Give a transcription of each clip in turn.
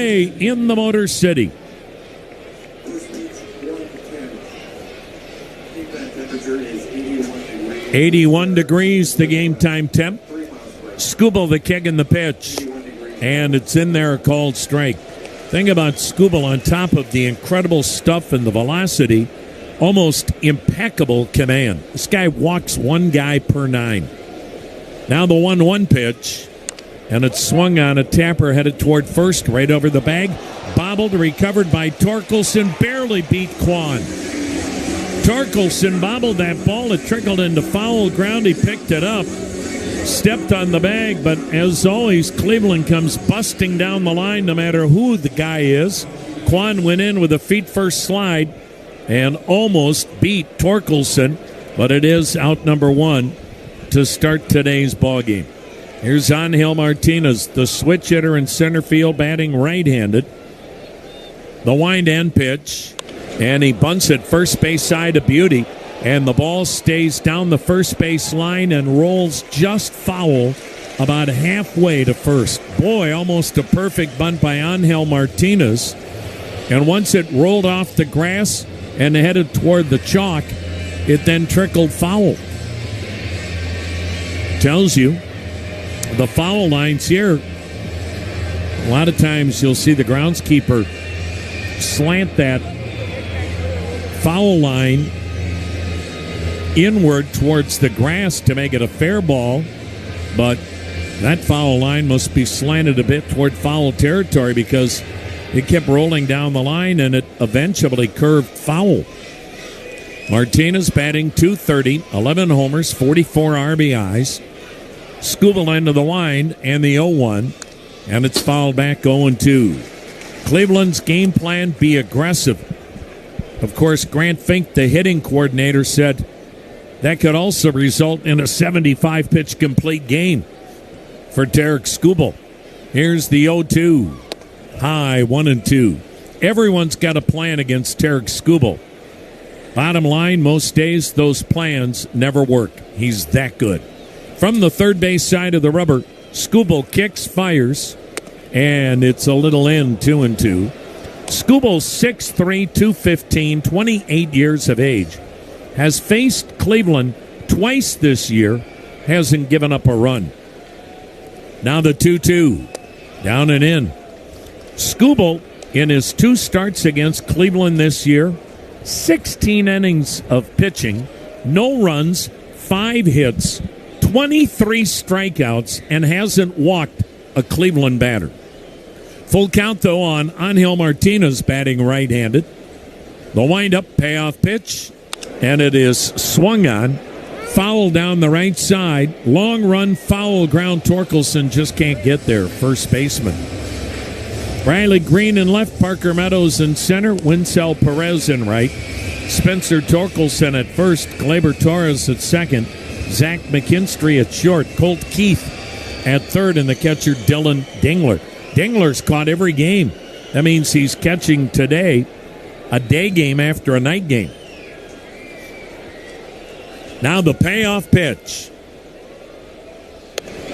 in the Motor City. "81 degrees, the game time temp. Skubal, the kick and the pitch. And it's in there, called strike. Thing about Skubal, on top of the incredible stuff and the velocity, almost impeccable command. This guy walks one guy per 9. Now the 1-1 pitch. And it's swung on. A tapper headed toward first, right over the bag. Bobbled, recovered by Torkelson. Barely beat Quién. Torkelson bobbled that ball. It trickled into foul ground. He picked it up. Stepped on the bag, but as always, Cleveland comes busting down the line no matter who the guy is. Quién went in with a feet-first slide and almost beat Torkelson, but it is out number 1 to start today's ballgame. Here's Angel Martinez, the switch hitter in center field, batting right-handed. The wind-end pitch, and he bunts it first base side to Beauty, and the ball stays down the first base line and rolls just foul about halfway to first. Boy, almost a perfect bunt by Angel Martinez. And once it rolled off the grass and headed toward the chalk, it then trickled foul. Tells you the foul lines here. A lot of times you'll see the groundskeeper slant that foul line inward towards the grass to make it a fair ball, but that foul line must be slanted a bit toward foul territory because it kept rolling down the line and it eventually curved foul. Martinez batting .230, 11 homers, 44 RBIs. Skubal into the wind and the 0-1, and it's fouled back 0-2. Cleveland's game plan, be aggressive. Of course, Grant Fink, the hitting coordinator, said that could also result in a 75-pitch complete game for Tarik Skubal. Here's the 0-2. High, 1-2. Everyone's got a plan against Tarik Skubal. Bottom line, most days those plans never work. He's that good. From the third base side of the rubber, Skubal kicks, fires, and it's a little in, 2-2. Skubal, 6'3", 215, 28 years of age. Has faced Cleveland twice this year, hasn't given up a run. Now the 2-2, down and in. Skubal, in his 2 starts against Cleveland this year, 16 innings of pitching, no runs, 5 hits, 23 strikeouts, and hasn't walked a Cleveland batter. Full count, though, on Angel Martinez batting right-handed. The wind-up payoff pitch, and it is swung on. Foul down the right side. Long run, foul ground. Torkelson just can't get there. First baseman. Riley Green in left. Parker Meadows in center. Winsell Perez in right. Spencer Torkelson at first. Gleyber Torres at second. Zach McKinstry at short. Colt Keith at third. And the catcher Dylan Dingler. Dingler's caught every game. That means he's catching today, a day game after a night game. Now the payoff pitch.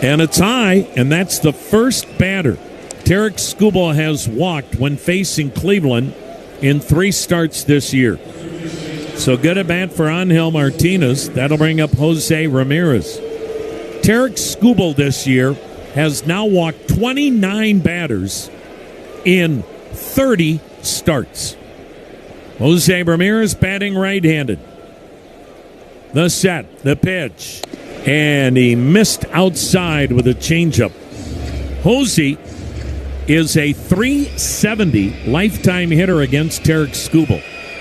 And it's high, and that's the first batter Tarik Skubal has walked when facing Cleveland in 3 starts this year. So good at bat for Angel Martinez. That'll bring up Jose Ramirez. Tarik Skubal this year has now walked 29 batters in 30 starts. Jose Ramirez batting right-handed. The set, the pitch, and he missed outside with a changeup. Jose is a .370 lifetime hitter against Tarik Skubal.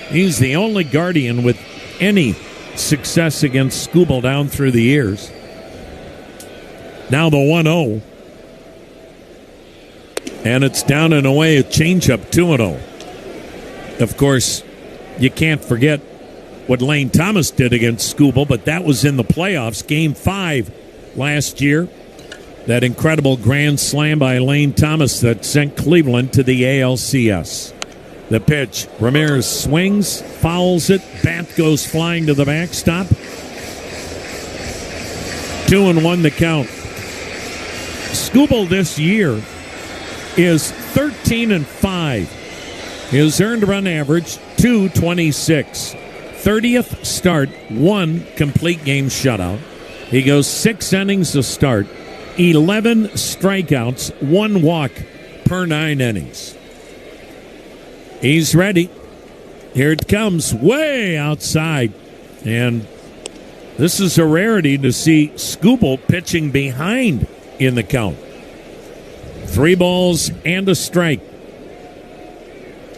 He's the only Guardian with any success against Skubal down through the years. Now the 1-0. And it's down and away, a changeup, 2-0. Of course, you can't forget what Lane Thomas did against Skubal, but that was in the playoffs, Game 5 last year. That incredible grand slam by Lane Thomas that sent Cleveland to the ALCS. The pitch, Ramirez swings, fouls it, bat goes flying to the backstop. 2-1 the count. Skubal this year is 13-5. His earned run average, 226. 30th start, 1 complete game shutout. He goes 6 innings to start, 11 strikeouts, 1 walk per 9 innings. He's ready. Here it comes, way outside. And this is a rarity to see Skubal pitching behind in the count. 3 balls and a strike.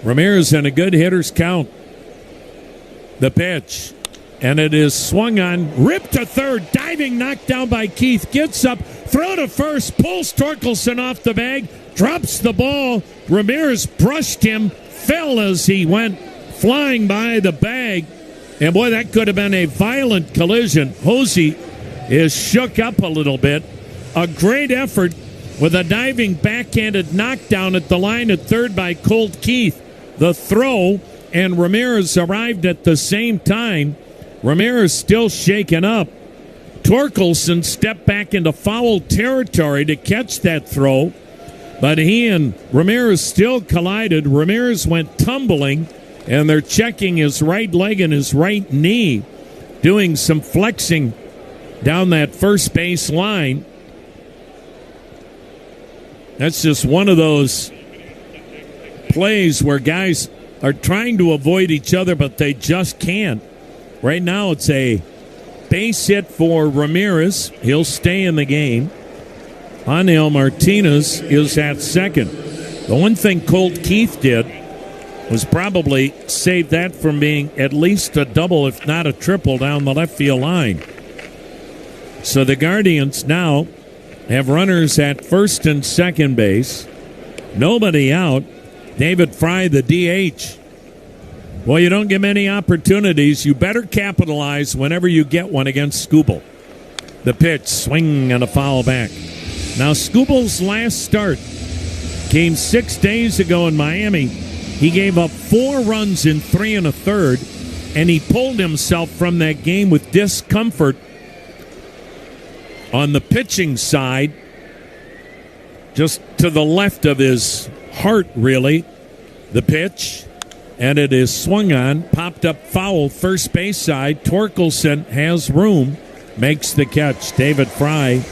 Ramirez in a good hitter's count. The pitch. And it is swung on, ripped to third, diving, knocked down by Keith. Gets up, throw to first, pulls Torkelson off the bag, drops the ball. Ramirez brushed him, fell as he went flying by the bag. And boy, that could have been a violent collision. Hosey is shook up a little bit. A great effort with a diving backhanded knockdown at the line at third by Colt Keith. The throw, and Ramirez arrived at the same time. Ramirez still shaken up. Torkelson stepped back into foul territory to catch that throw, but he and Ramirez still collided. Ramirez went tumbling, and they're checking his right leg and his right knee, doing some flexing down that first base line. That's just one of those plays where guys are trying to avoid each other, but they just can't. Right now it's a base hit for Ramirez. He'll stay in the game. Angel Martinez is at second. The one thing Colt Keith did was probably save that from being at least a double, if not a triple, down the left field line. So the Guardians now have runners at first and second base. Nobody out. David Fry, the DH. Well, you don't get many opportunities. You better capitalize whenever you get one against Skubal. The pitch, swing and a foul back. Now, Skubal's last start came 6 days ago in Miami. He gave up 4 runs in 3 1/3, and he pulled himself from that game with discomfort on the pitching side, just to the left of his heart, really. The pitch. And it is swung on, popped up foul, first base side. Torkelson has room, makes the catch. David Fry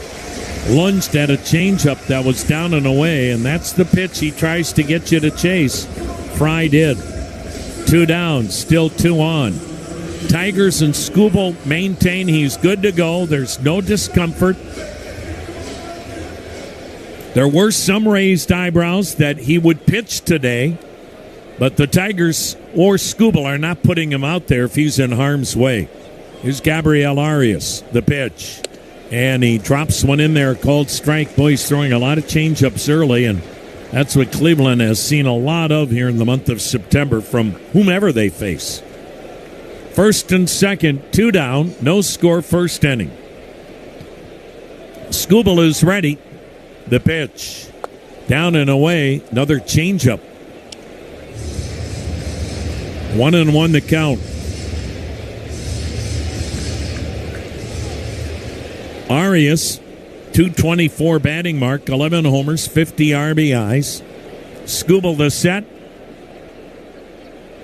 lunged at a changeup that was down and away, and that's the pitch he tries to get you to chase. Fry did. 2 down, still 2 on. Tigers and Skubal maintain he's good to go. There's no discomfort. There were some raised eyebrows that he would pitch today, but the Tigers or Skubal are not putting him out there if he's in harm's way. Here's Gabriel Arias, the pitch. And he drops one in there, called strike. Boy, he's throwing a lot of changeups early, and that's what Cleveland has seen a lot of here in the month of September from whomever they face. First and second, 2 down, no score, first inning. Skubal is ready. The pitch. Down and away, another changeup. 1-1 the count. Arias, 224 batting mark, 11 homers, 50 RBIs. Skubal the set.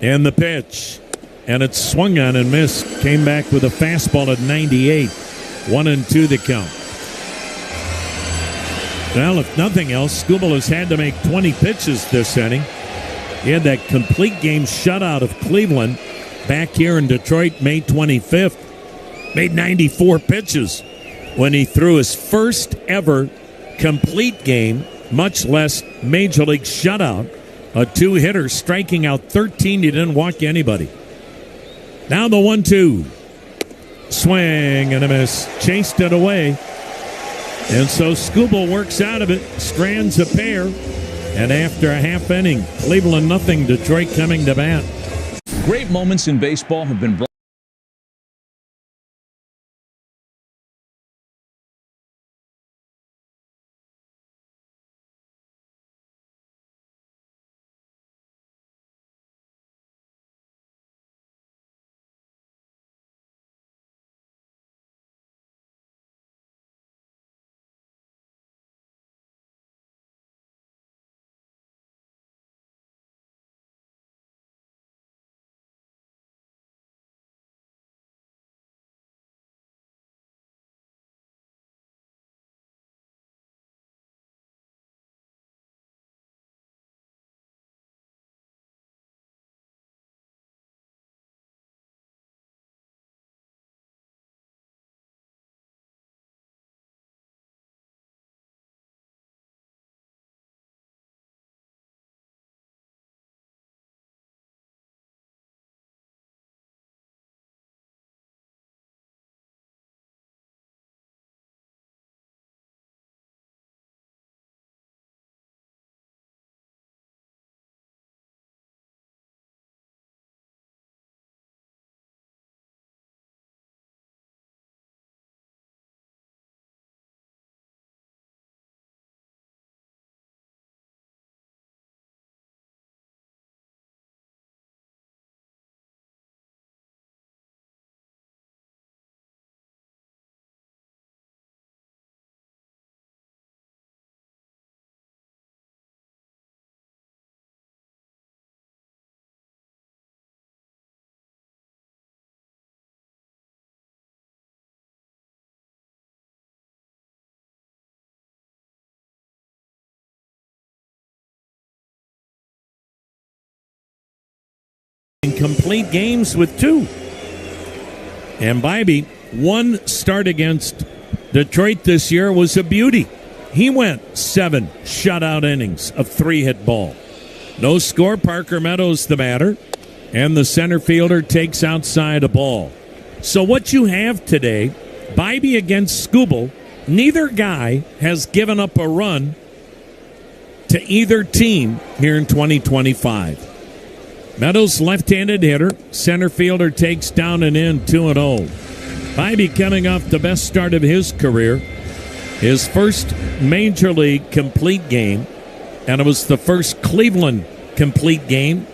And the pitch. And it's swung on and missed. Came back with a fastball at 98. 1-2 the count. Well, if nothing else, Skubal has had to make 20 pitches this inning. He had that complete game shutout of Cleveland back here in Detroit May 25th. Made 94 pitches when he threw his first ever complete game, much less Major League shutout. A 2-hitter striking out 13. He didn't walk anybody. Now the 1-2. Swing and a miss. Chased it away. And so Skubal works out of it, strands a pair. And after a half inning, Cleveland nothing, Detroit coming to bat. Great moments in baseball have been brought complete games with 2. And Bybee, one start against Detroit this year was a beauty. He went 7 shutout innings of 3-hit ball. No score, Parker Meadows the batter, and the center fielder takes outside a ball. So what you have today, Bybee against Skubal, neither guy has given up a run to either team here in 2025. Meadows, left-handed hitter, center fielder takes down and in 2-0. Bybee coming off the best start of his career, his first major league complete game, and it was the first Cleveland complete game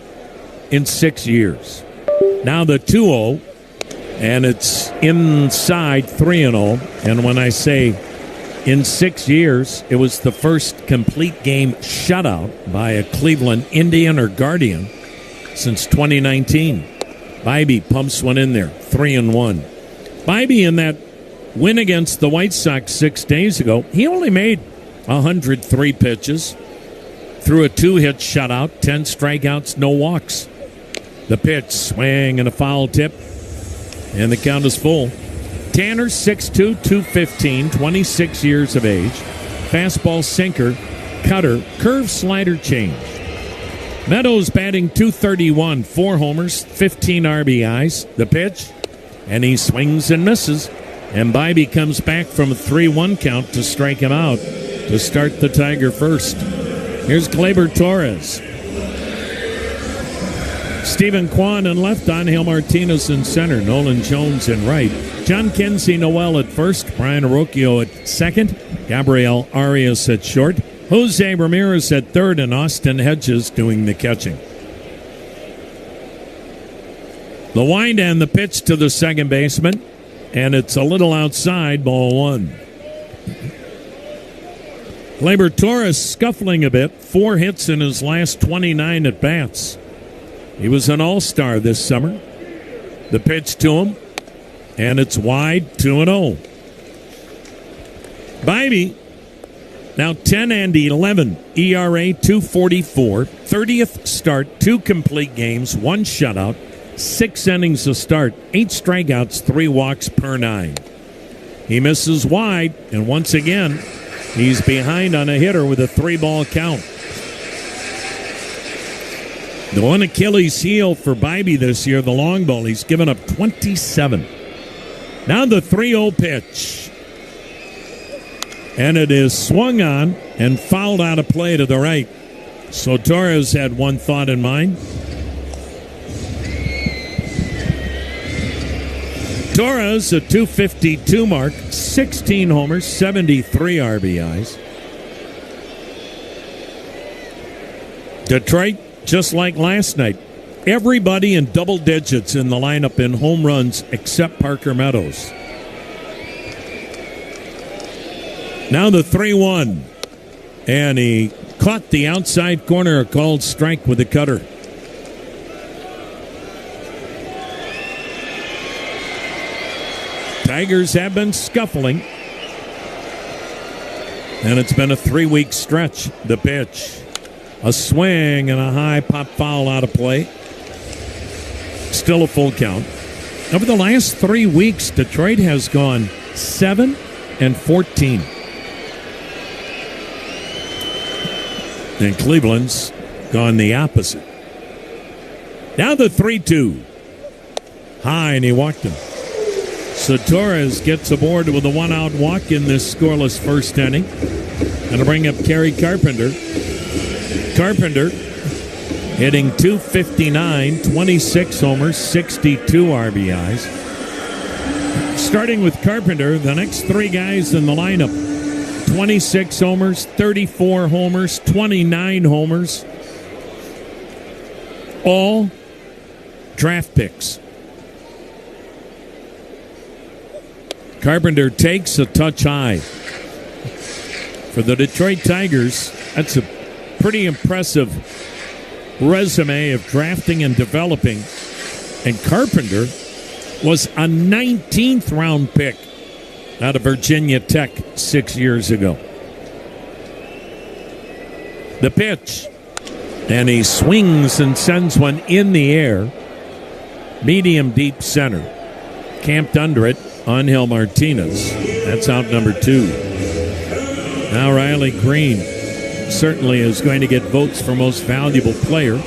in 6 years. Now the 2-0, and it's inside 3-0. And when I say in 6 years, it was the first complete game shutout by a Cleveland Indian or Guardian since 2019. Bybee pumps one in there, 3-1. Bybee in that win against the White Sox 6 days ago, he only made 103 pitches, threw a 2-hit shutout, 10 strikeouts, no walks. The pitch, swing and a foul tip, and the count is full. Tanner, 6'2", 215, 26 years of age. Fastball, sinker, cutter, curve, slider, change. Meadows batting .231, 4 homers, 15 RBIs. The pitch, and he swings and misses. And Bybee comes back from a 3-1 count to strike him out to start the Tiger first. Here's Gleyber Torres. Stephen Kwan in left, Angel Martinez in center, Nolan Jones in right. John Kinsey Noel at first, Brian Arocchio at second, Gabriel Arias at short, Jose Ramirez at third, and Austin Hedges doing the catching. The wind and the pitch to the second baseman, and it's a little outside, ball 1. Gleyber Torres scuffling a bit, 4 hits in his last 29 at-bats. He was an all-star this summer. The pitch to him, and it's wide, 2-0. Bybee, now 10-11, ERA 2.44, 30th start, 2 complete games, 1 shutout, 6 innings to start, 8 strikeouts, 3 walks per 9. He misses wide, and once again, he's behind on a hitter with a 3-ball count. The one Achilles heel for Bybee this year, the long ball, he's given up 27. Now the 3-0 pitch. And it is swung on and fouled out of play to the right. So Torres had one thought in mind. Torres, a .252 mark, 16 homers, 73 RBIs. Detroit, just like last night, everybody in double digits in the lineup in home runs except Parker Meadows. Now the 3-1. And he caught the outside corner, a called strike with the cutter. Tigers have been scuffling. And it's been a 3-week stretch. The pitch. A swing and a high pop foul out of play. Still a full count. Over the last 3 weeks, Detroit has gone 7-14. And Cleveland's gone the opposite. Now the 3-2. High, and he walked him. So Torres gets aboard with a 1-out walk in this scoreless first inning. And to bring up Kerry Carpenter. Carpenter hitting .259, 26 homers, 62 RBIs. Starting with Carpenter, the next 3 guys in the lineup, 26 homers, 34 homers, 29 homers. All draft picks. Carpenter takes a touch high. For the Detroit Tigers, that's a pretty impressive resume of drafting and developing. And Carpenter was a 19th round pick out of Virginia Tech 6 years ago. The pitch. And he swings and sends one in the air. medium deep center. Camped under it, Angel Martinez. That's out number 2. Now Riley Green certainly is going to get votes for most valuable player.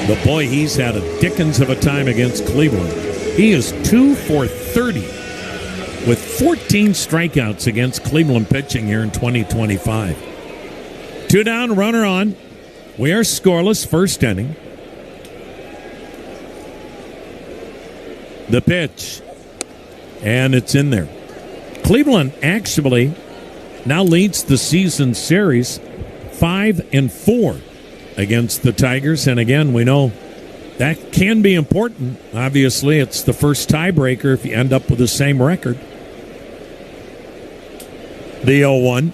But boy, he's had a dickens of a time against Cleveland. He is 2 for 30 with 14 strikeouts against Cleveland pitching here in 2025. 2 down, runner on. We are scoreless, first inning. The pitch, and it's in there. Cleveland actually now leads the season series 5-4 against the Tigers, and again, we know that can be important. Obviously, it's the first tiebreaker if you end up with the same record. The 0-1,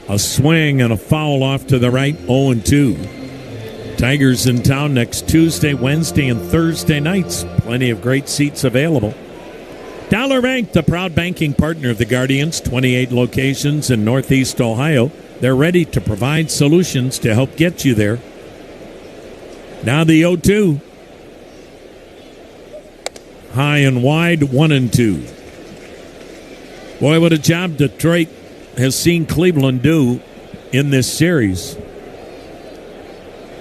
a swing and a foul off to the right, 0-2. Tigers in town next Tuesday, Wednesday, and Thursday nights. Plenty of great seats available. Dollar Bank, the proud banking partner of the Guardians, 28 locations in Northeast Ohio. They're ready to provide solutions to help get you there. Now the 0-2. High and wide, 1-2. Boy, what a job Detroit has seen Cleveland do in this series.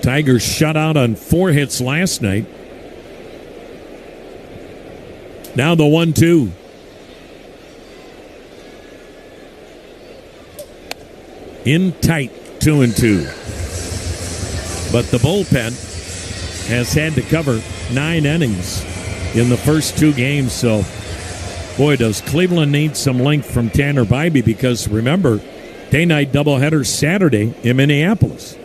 Tigers shut out on 4 hits last night. Now the 1-2. In tight, 2-2. But the bullpen has had to cover 9 innings in the first 2 games. So, boy, does Cleveland need some length from Tanner Bybee, because remember, day-night doubleheader Saturday in Minneapolis.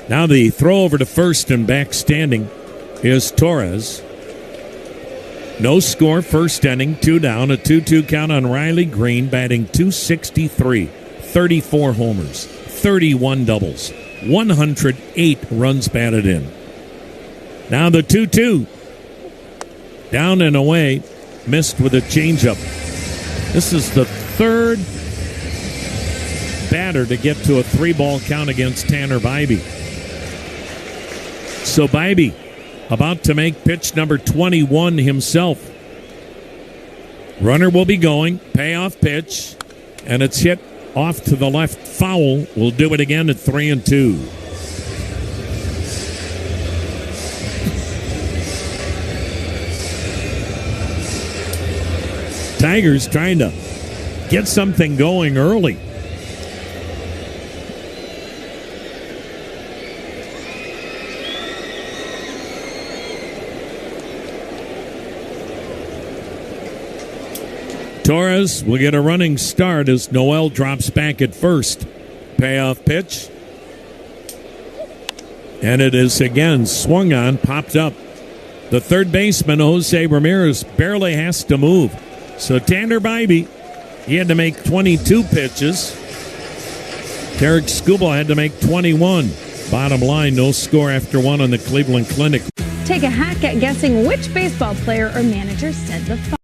Now the throw over to first and back standing is Torres. No score, first inning, 2 down, a 2-2 count on Riley Green, batting .263, 34 homers, 31 doubles, 108 runs batted in. Now the 2-2, down and away, missed with a changeup. This is the 3rd batter to get to a 3-ball count against Tanner Bybee. So Bybee about to make pitch number 21 himself. Runner will be going, payoff pitch, and it's hit off to the left, foul. We'll do it again at 3-2. Tigers trying to get something going early. Torres will get a running start as Noel drops back at first. Payoff pitch. And it is again swung on, popped up. The third baseman, Jose Ramirez, barely has to move. So Tanner Bybee, he had to make 22 pitches. Tarek Skubal had to make 21. Bottom line, no score after 1 on the Cleveland Clinic. Take a hack at guessing which baseball player or manager said the following.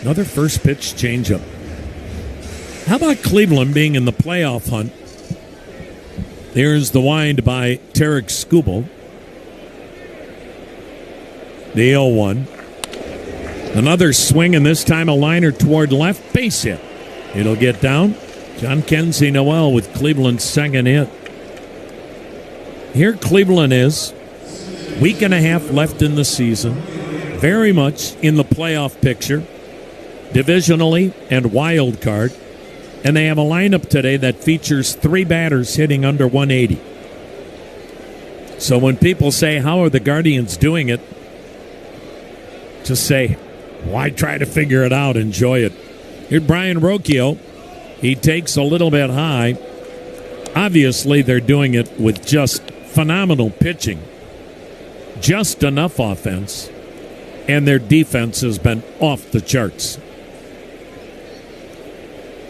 Another first pitch changeup. How about Cleveland being in the playoff hunt? There's the wind by Tarek Skubal. The 0-1. Another swing, and this time a liner toward left, base hit. It'll get down. John Kenzie Noel with Cleveland's second hit. Here Cleveland is. Week and a half left in the season. Very much in the playoff picture. Divisionally and wild card. And they have a lineup today that features 3 batters hitting under 180. So when people say, how are the Guardians doing it? Just say, why try to figure it out? Enjoy it. Here's Brian Rocchio. He takes a little bit high. Obviously, they're doing it with just phenomenal pitching. Just enough offense. And their defense has been off the charts.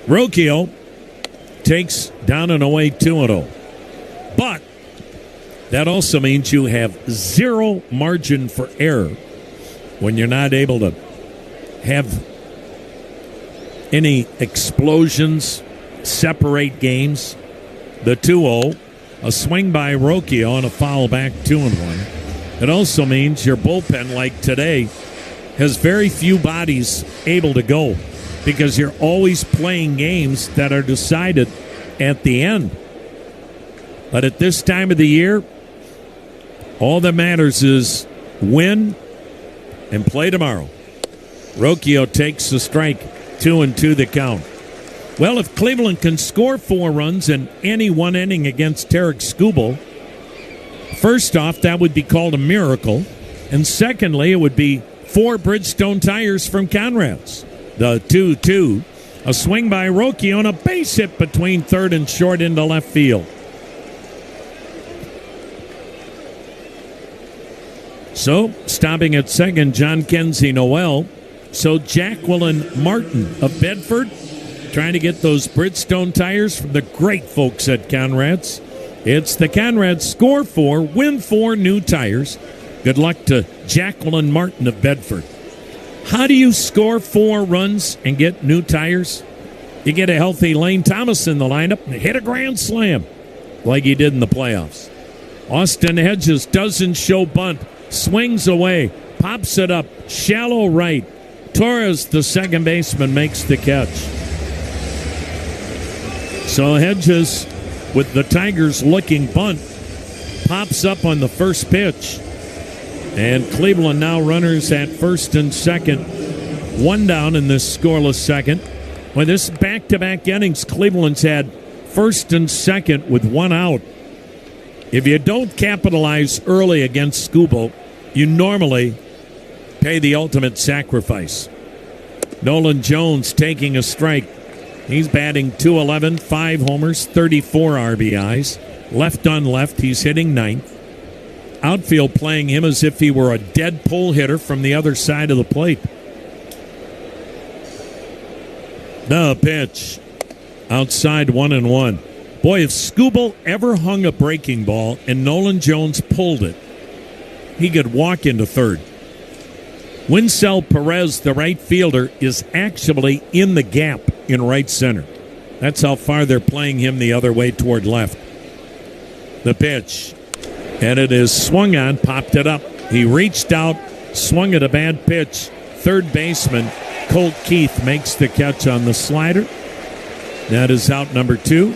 Rocchio takes down and away 2-0. But that also means you have zero margin for error when you're not able to have any explosions, separate games. The 2-0, a swing by Rocchio and a foul back 2-1. It also means your bullpen, like today, has very few bodies able to go because you're always playing games that are decided at the end. But at this time of the year, all that matters is win and play tomorrow. Rocchio takes the strike, 2-2 the count. Well, if Cleveland can score 4 runs in any one inning against Tarek Skubal, first off, that would be called a miracle. And secondly, it would be 4 Bridgestone tires from Conrad's. The 2-2, a swing by Rocchio and a base hit between third and short into left field. So, stopping at second, John Kenzie Noel. So, Jacqueline Martin of Bedford trying to get those Bridgestone tires from the great folks at Conrad's. It's the Conrad's Score 4, Win 4 new tires. Good luck to Jacqueline Martin of Bedford. How do you score 4 runs and get new tires? You get a healthy Lane Thomas in the lineup and hit a grand slam like he did in the playoffs. Austin Hedges doesn't show bunt. Swings away, pops it up, shallow right. Torres, the second baseman, makes the catch. So Hedges, with the Tigers looking bunt, pops up on the first pitch. And Cleveland now runners at first and second. 1 down in this scoreless second. When this back-to-back innings, Cleveland's had first and second with 1 out. If you don't capitalize early against Skubal, you normally pay the ultimate sacrifice. Nolan Jones taking a strike. He's batting .211, 5 homers, 34 RBIs. Left on left, he's hitting 9th. Outfield playing him as if he were a dead pull hitter from the other side of the plate. The pitch. Outside 1-1. Boy, if Skubal ever hung a breaking ball and Nolan Jones pulled it, he could walk into third. Winsell Perez, the right fielder, is actually in the gap in right center. That's how far they're playing him the other way toward left. The pitch. And it is swung on, popped it up. He reached out, swung at a bad pitch. Third baseman Colt Keith makes the catch on the slider. That is out number 2.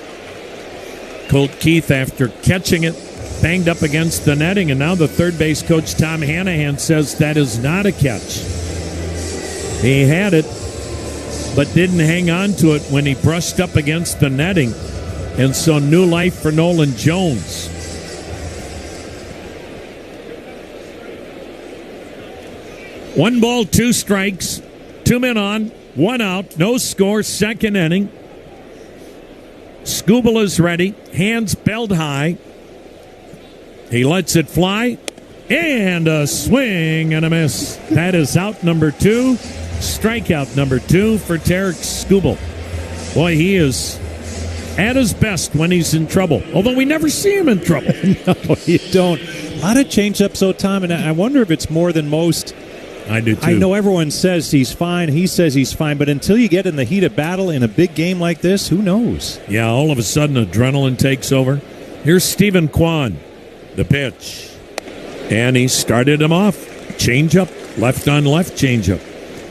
Colt Keith, after catching it, banged up against the netting, and now the third base coach, Tom Hanahan, says that is not a catch. He had it, but didn't hang on to it when he brushed up against the netting, and so new life for Nolan Jones. One ball, 2 strikes, 2 men on, 1 out, no score, second inning. Skubal is ready, hands belled high. He lets it fly, and a swing and a miss. That is out number 2, strikeout number 2 for Tarek Skubal. Boy, he is at his best when he's in trouble, although we never see him in trouble. No, you don't. A lot of change-ups, though, Tom, and I wonder if it's more than most I do too. I know everyone says he's fine. He says he's fine. But until you get in the heat of battle in a big game like this, who knows? Yeah, all of a sudden adrenaline takes over. Here's Stephen Kwan, the pitch. And he started him off. Changeup, left on left changeup.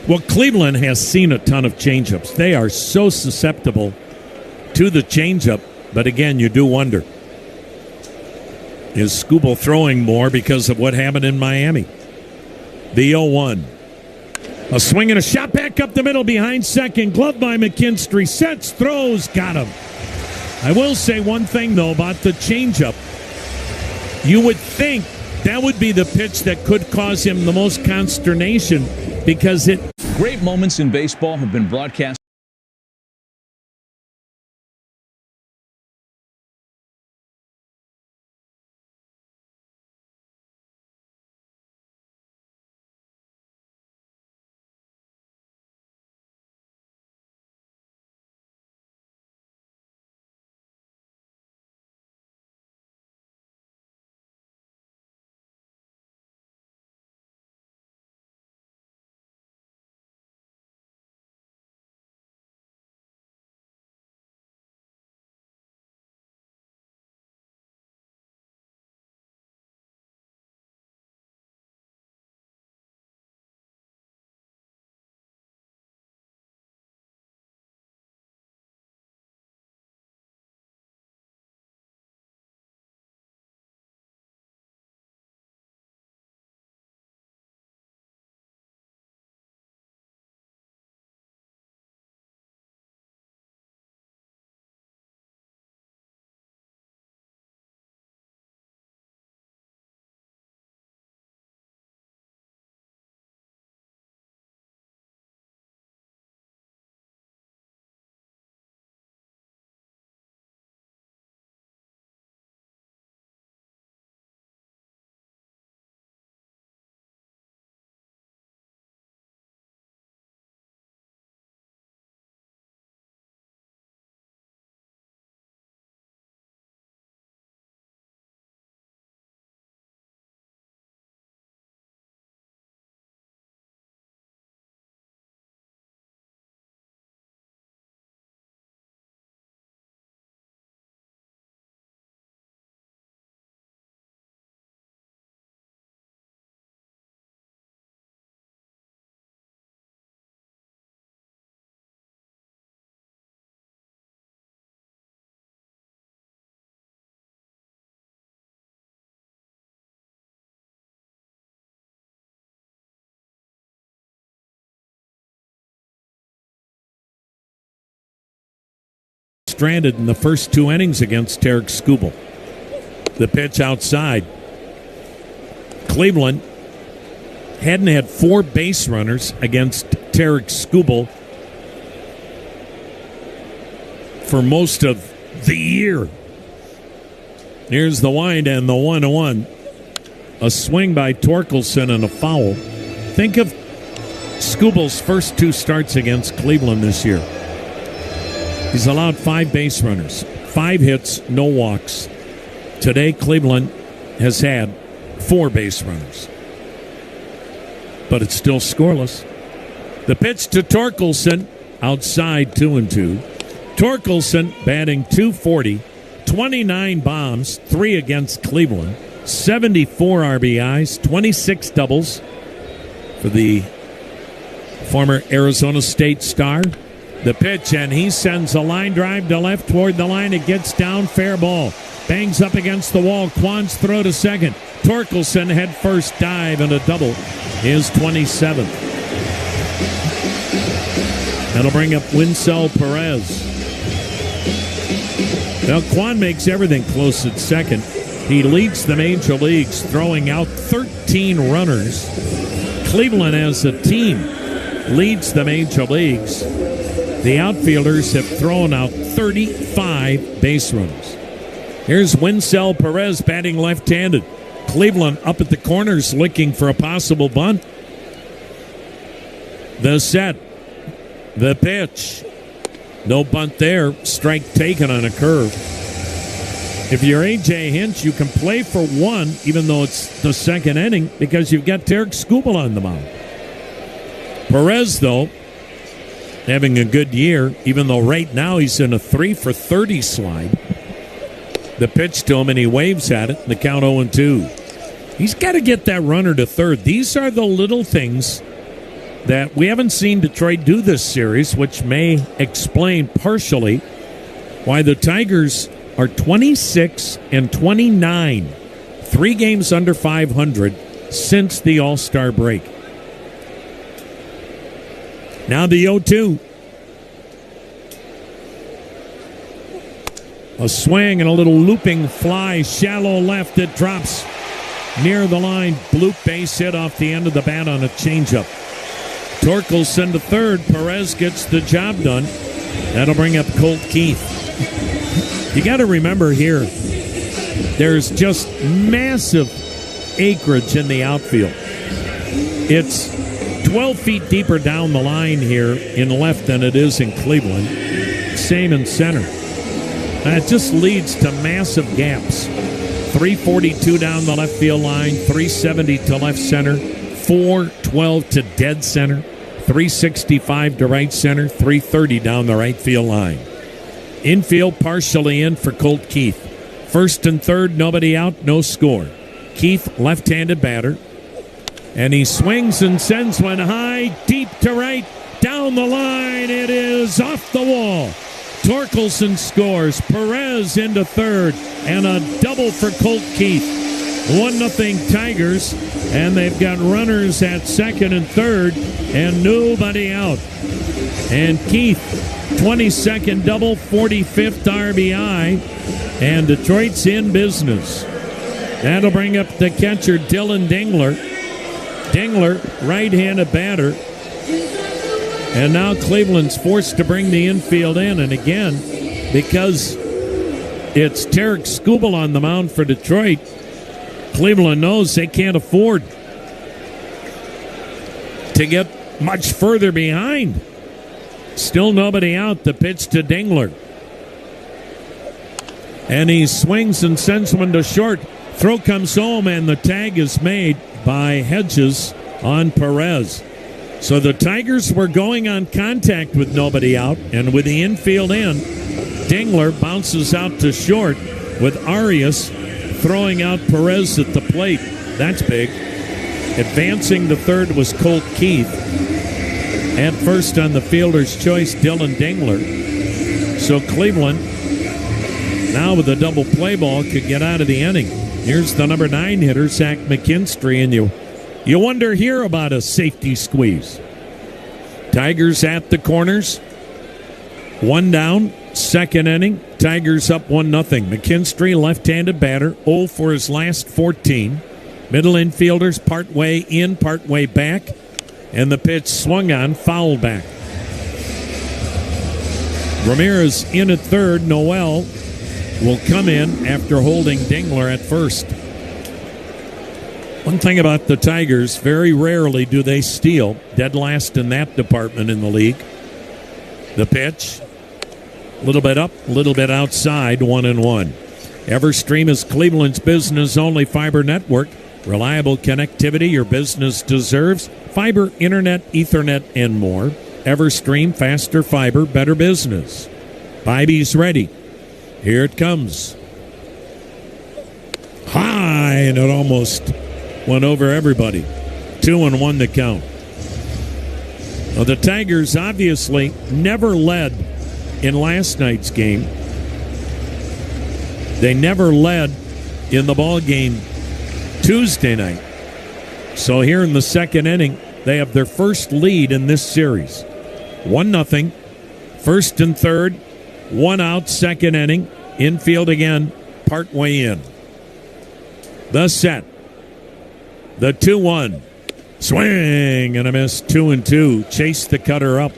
Well, Cleveland has seen a ton of changeups. They are so susceptible to the changeup. But again, you do wonder, is Skubal throwing more because of what happened in Miami? The 0-1. A swing and a shot back up the middle behind second. Glove by McKinstry. Sets, throws, got him. I will say one thing, though, about the changeup. You would think that would be the pitch that could cause him the most consternation because it... Great moments in baseball have been broadcast. Stranded in the first two innings against Tarek Skubal. The pitch outside. Cleveland hadn't had four base runners against Tarek Skubal for most of the year. Here's the wind and the 1-1. A swing by Torkelson and a foul. Think of Skubal's first two starts against Cleveland this year. He's allowed 5 base runners, 5 hits, no walks. Today, Cleveland has had 4 base runners. But it's still scoreless. The pitch to Torkelson, outside 2-2. Torkelson batting .240, 29 bombs, 3 against Cleveland, 74 RBIs, 26 doubles for the former Arizona State star. The pitch, and he sends a line drive to left toward the line. It gets down, fair ball. Bangs up against the wall. Kwan's throw to second. Torkelson head first dive and a double. His 27th. That'll bring up Winsel Perez. Now, Kwan makes everything close at second. He leads the major leagues, throwing out 13 runners. Cleveland as a team leads the major leagues. The outfielders have thrown out 35 base runners. Here's Winsel Perez batting left-handed. Cleveland up at the corners looking for a possible bunt. The set. The pitch. No bunt there. Strike taken on a curve. If you're A.J. Hinch, you can play for one, even though it's the second inning, because you've got Tarek Skubal on the mound. Perez, though, having a good year, even though right now he's in a 3-for-30 slide. The pitch to him, and he waves at it. The count 0-2. He's got to get that runner to third. These are the little things that we haven't seen Detroit do this series, which may explain partially why the Tigers are 26-29, 3 games under 500 since the All-Star break. Now the 0-2. A swing and a little looping fly, shallow left. It drops near the line. Bloop base hit off the end of the bat on a changeup. Torkelson to third. Perez gets the job done. That'll bring up Colt Keith. You got to remember here, there's just massive acreage in the outfield. It's 12 feet deeper down the line here in left than it is in Cleveland. Same in center. It just leads to massive gaps. 342 down the left field line, 370 to left center, 412 to dead center, 365 to right center, 330 down the right field line. Infield partially in for Colt Keith. First and third, nobody out, no score. Keith, left-handed batter. And he swings and sends one high, deep to right, down the line. It is off the wall. Torkelson scores. Perez into third. And a double for Colt Keith. 1-0 Tigers. And they've got runners at second and third. And nobody out. And Keith, 22nd double, 45th RBI. And Detroit's in business. That'll bring up the catcher, Dylan Dingler. Dingler, right-handed batter. And now Cleveland's forced to bring the infield in. And again, because it's Tarek Skubal on the mound for Detroit, Cleveland knows they can't afford to get much further behind. Still nobody out. The pitch to Dingler. And he swings and sends one to short. Throw comes home, and the tag is made by Hedges on Perez. So the Tigers were going on contact with nobody out, and with the infield in, Dingler bounces out to short with Arias throwing out Perez at the plate. That's big. Advancing to third was Colt Keith. At first on the fielder's choice, Dylan Dingler. So Cleveland, now with a double play ball, could get out of the inning. Here's the number 9 hitter, Zach McKinstry, and you wonder here about a safety squeeze. Tigers at the corners. 1 down, second inning. Tigers up 1-0. McKinstry, left-handed batter, 0 for his last 14. Middle infielders part way in, part way back. And the pitch swung on, foul back. Ramirez in at third. Noel will come in after holding Dingler at first. One thing about the Tigers, very rarely do they steal. Dead last in that department in the league. The pitch, a little bit up, a little bit outside, 1-1. Everstream is Cleveland's business-only fiber network. Reliable connectivity your business deserves. Fiber, internet, Ethernet, and more. Everstream, faster fiber, better business. Bibby's ready. Here it comes. High, and it almost went over everybody. 2-1 the count. Well, the Tigers obviously never led in last night's game. They never led in the ball game Tuesday night. So here in the second inning, they have their first lead in this series. 1-0. First and third. 1 out, second inning. Infield again, part way in. The set. The 2-1. Swing and a miss. 2-2. Chase the cutter up.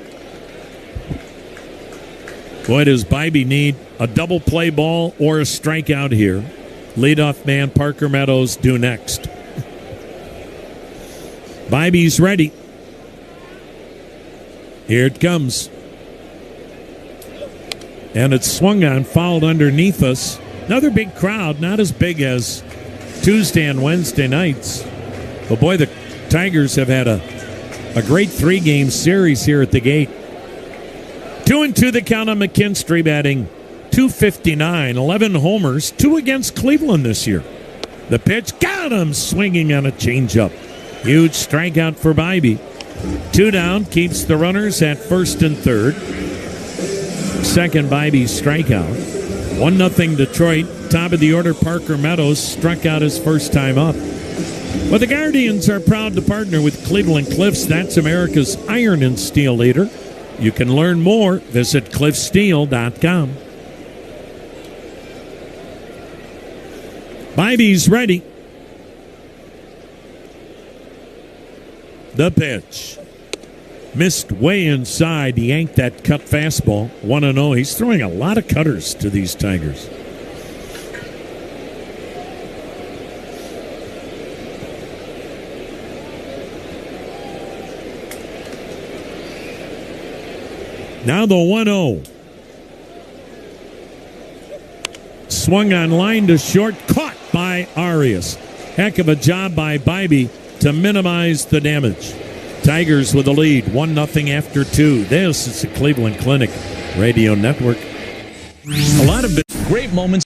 Boy, does Bybee need a double play ball or a strikeout here. Leadoff man Parker Meadows due next. Bybee's ready. Here it comes. And it's swung on, fouled underneath us. Another big crowd, not as big as Tuesday and Wednesday nights. But boy, the Tigers have had a A great 3-game series here at the gate. 2-2 the count on McKinstry, batting .259, 11 homers, 2 against Cleveland this year. The pitch, got him, swinging on a changeup. Huge strikeout for Bybee. 2 down, keeps the runners at first and third. Second Bybee strikeout. 1-0 Detroit. Top of the order, Parker Meadows struck out his first time up. Well, the Guardians are proud to partner with Cleveland Cliffs. That's America's iron and steel leader. You can learn more. Visit cliffsteel.com. Bybee's ready. The pitch. Missed way inside. He yanked that cut fastball. 1-0. He's throwing a lot of cutters to these Tigers. Now the 1-0. Swung on line to short. Caught by Arias. Heck of a job by Bybee to minimize the damage. Tigers with the lead, 1-0 after 2. This is the Cleveland Clinic Radio Network. A lot of great moments.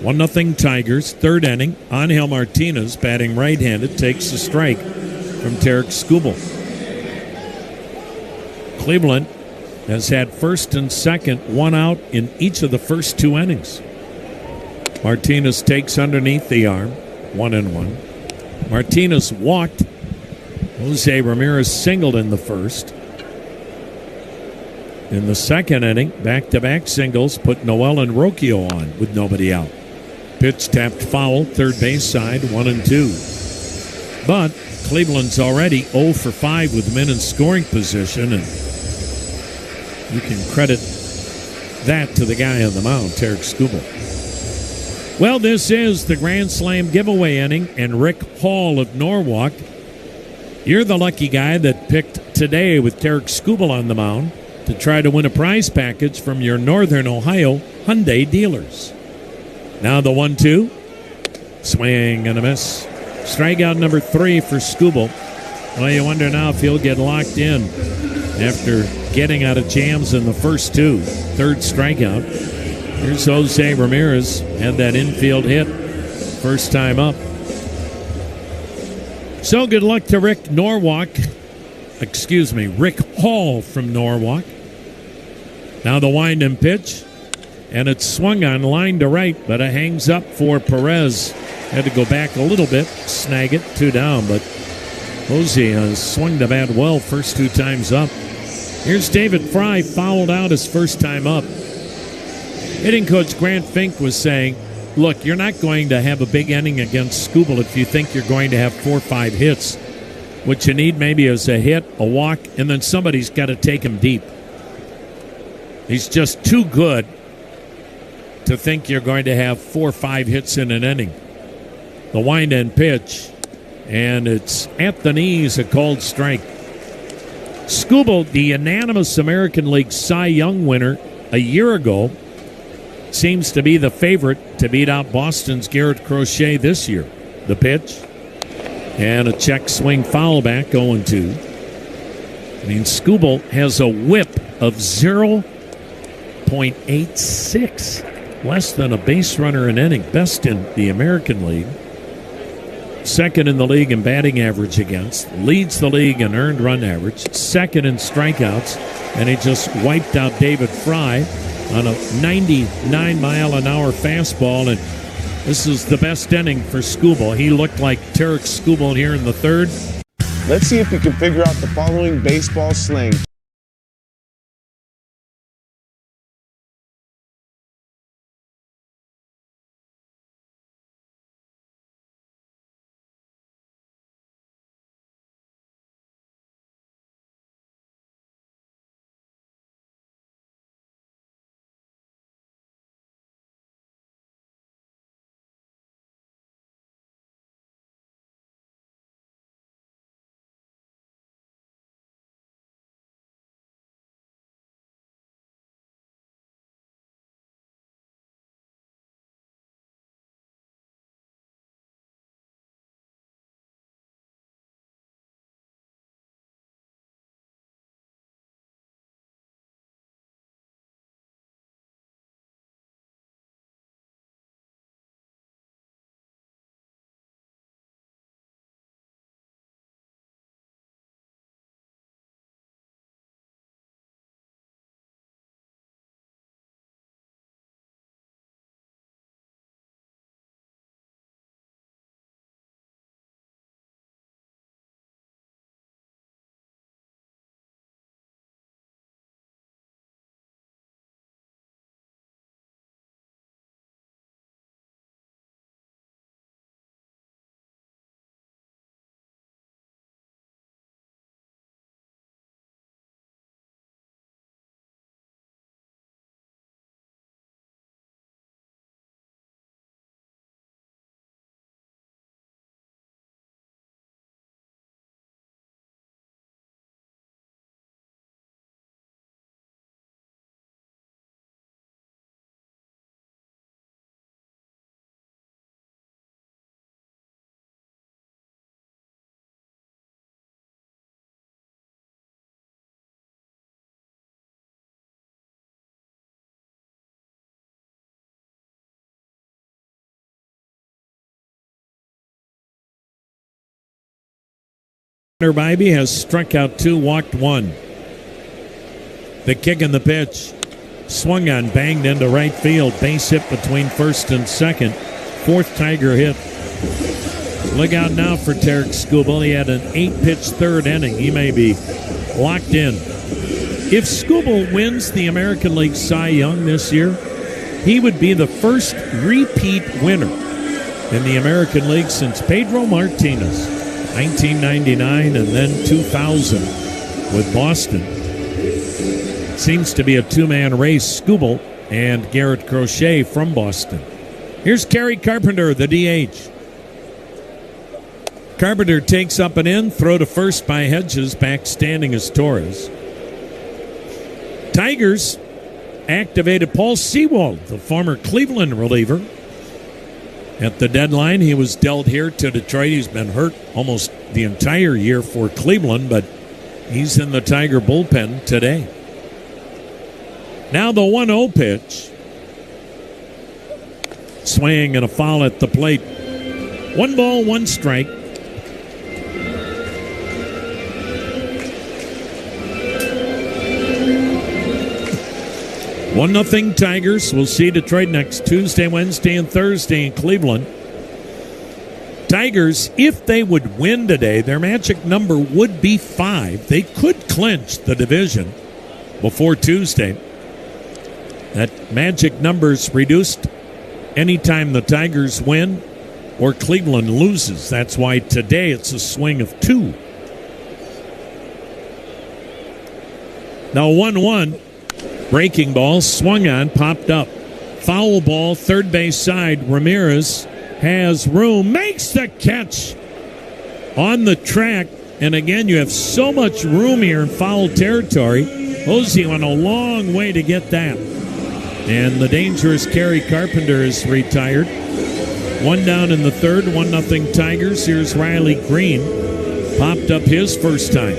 One 1-0 Tigers, third inning. Angel Martinez, batting right-handed, takes the strike from Tarek Skubal. Cleveland has had first and second, one out in each of the first 2 innings. Martinez takes underneath the arm, 1-1. Martinez walked. Jose Ramirez singled in the first. In the second inning, back-to-back singles put Noel and Rocchio on with nobody out. Pitch tapped foul, third base side, 1-2. But Cleveland's already 0 for 5 with men in scoring position, and you can credit that to the guy on the mound, Tarek Skubal. Well, this is the Grand Slam giveaway inning, and Rick Hall of Norwalk, you're the lucky guy that picked today with Tarek Skubal on the mound to try to win a prize package from your Northern Ohio Hyundai dealers. Now the 1-2. Swing and a miss. Strikeout number 3 for Skubal. Well, you wonder now if he'll get locked in after getting out of jams in the first 2. Third strikeout. Here's Jose Ramirez. Had that infield hit first time up. So good luck to Rick Hall from Norwalk. Now the wind and pitch. And it's swung on, line to right, but it hangs up for Perez. Had to go back a little bit, snag it, 2 down. But Posey has swung the bat well first 2 times up. Here's David Fry, fouled out his first time up. Hitting coach Grant Fink was saying, look, you're not going to have a big inning against Skubal if you think you're going to have 4 or 5 hits. What you need maybe is a hit, a walk, and then somebody's got to take him deep. He's just too good to think you're going to have 4 or 5 hits in an inning. The wind and pitch, and it's at the knees, a called strike. Skubal, the unanimous American League Cy Young winner a year ago, seems to be the favorite to beat out Boston's Garrett Crochet this year. The pitch, and a check swing foul back, 0-2. I mean, Skubal has a whip of 0.86, less than a base runner an inning, best in the American League. Second in the league in batting average against, leads the league in earned run average, second in strikeouts, and he just wiped out David Fry on a 99-mile-an-hour fastball, and this is the best inning for Skubal. He looked like Tarek Skubal here in the third. Let's see if you can figure out the following baseball slang. Bybee has struck out 2, walked 1. The kick and the pitch. Swung on, banged into right field. Base hit between first and second. 4th Tiger hit. Look out now for Tarek Skubal. He had an 8-pitch third inning. He may be locked in. If Skubal wins the American League Cy Young this year, he would be the first repeat winner in the American League since Pedro Martinez. 1999 and then 2000 with Boston. Seems to be a 2-man race, Skubal and Garrett Crochet from Boston. Here's Kerry Carpenter, the DH. Carpenter takes up and in, throw to first by Hedges, back standing as Torres. Tigers activated Paul Sewald, the former Cleveland reliever. At the deadline, he was dealt here to Detroit. He's been hurt almost the entire year for Cleveland, but he's in the Tiger bullpen today. Now the 1-0 pitch. Swing and a foul at the plate. 1 ball, 1 strike. 1-0 Tigers. We'll see Detroit next Tuesday, Wednesday, and Thursday in Cleveland. Tigers, if they would win today, their magic number would be 5. They could clinch the division before Tuesday. That magic number's reduced anytime the Tigers win or Cleveland loses. That's why today it's a swing of 2. Now 1-1. Breaking ball, swung on, popped up. Foul ball, third base side. Ramirez has room, makes the catch on the track. And again, you have so much room here in foul territory. Hosey went a long way to get that. And the dangerous Kerry Carpenter is retired. 1 down in the third, 1-0 Tigers. Here's Riley Green. Popped up his first time.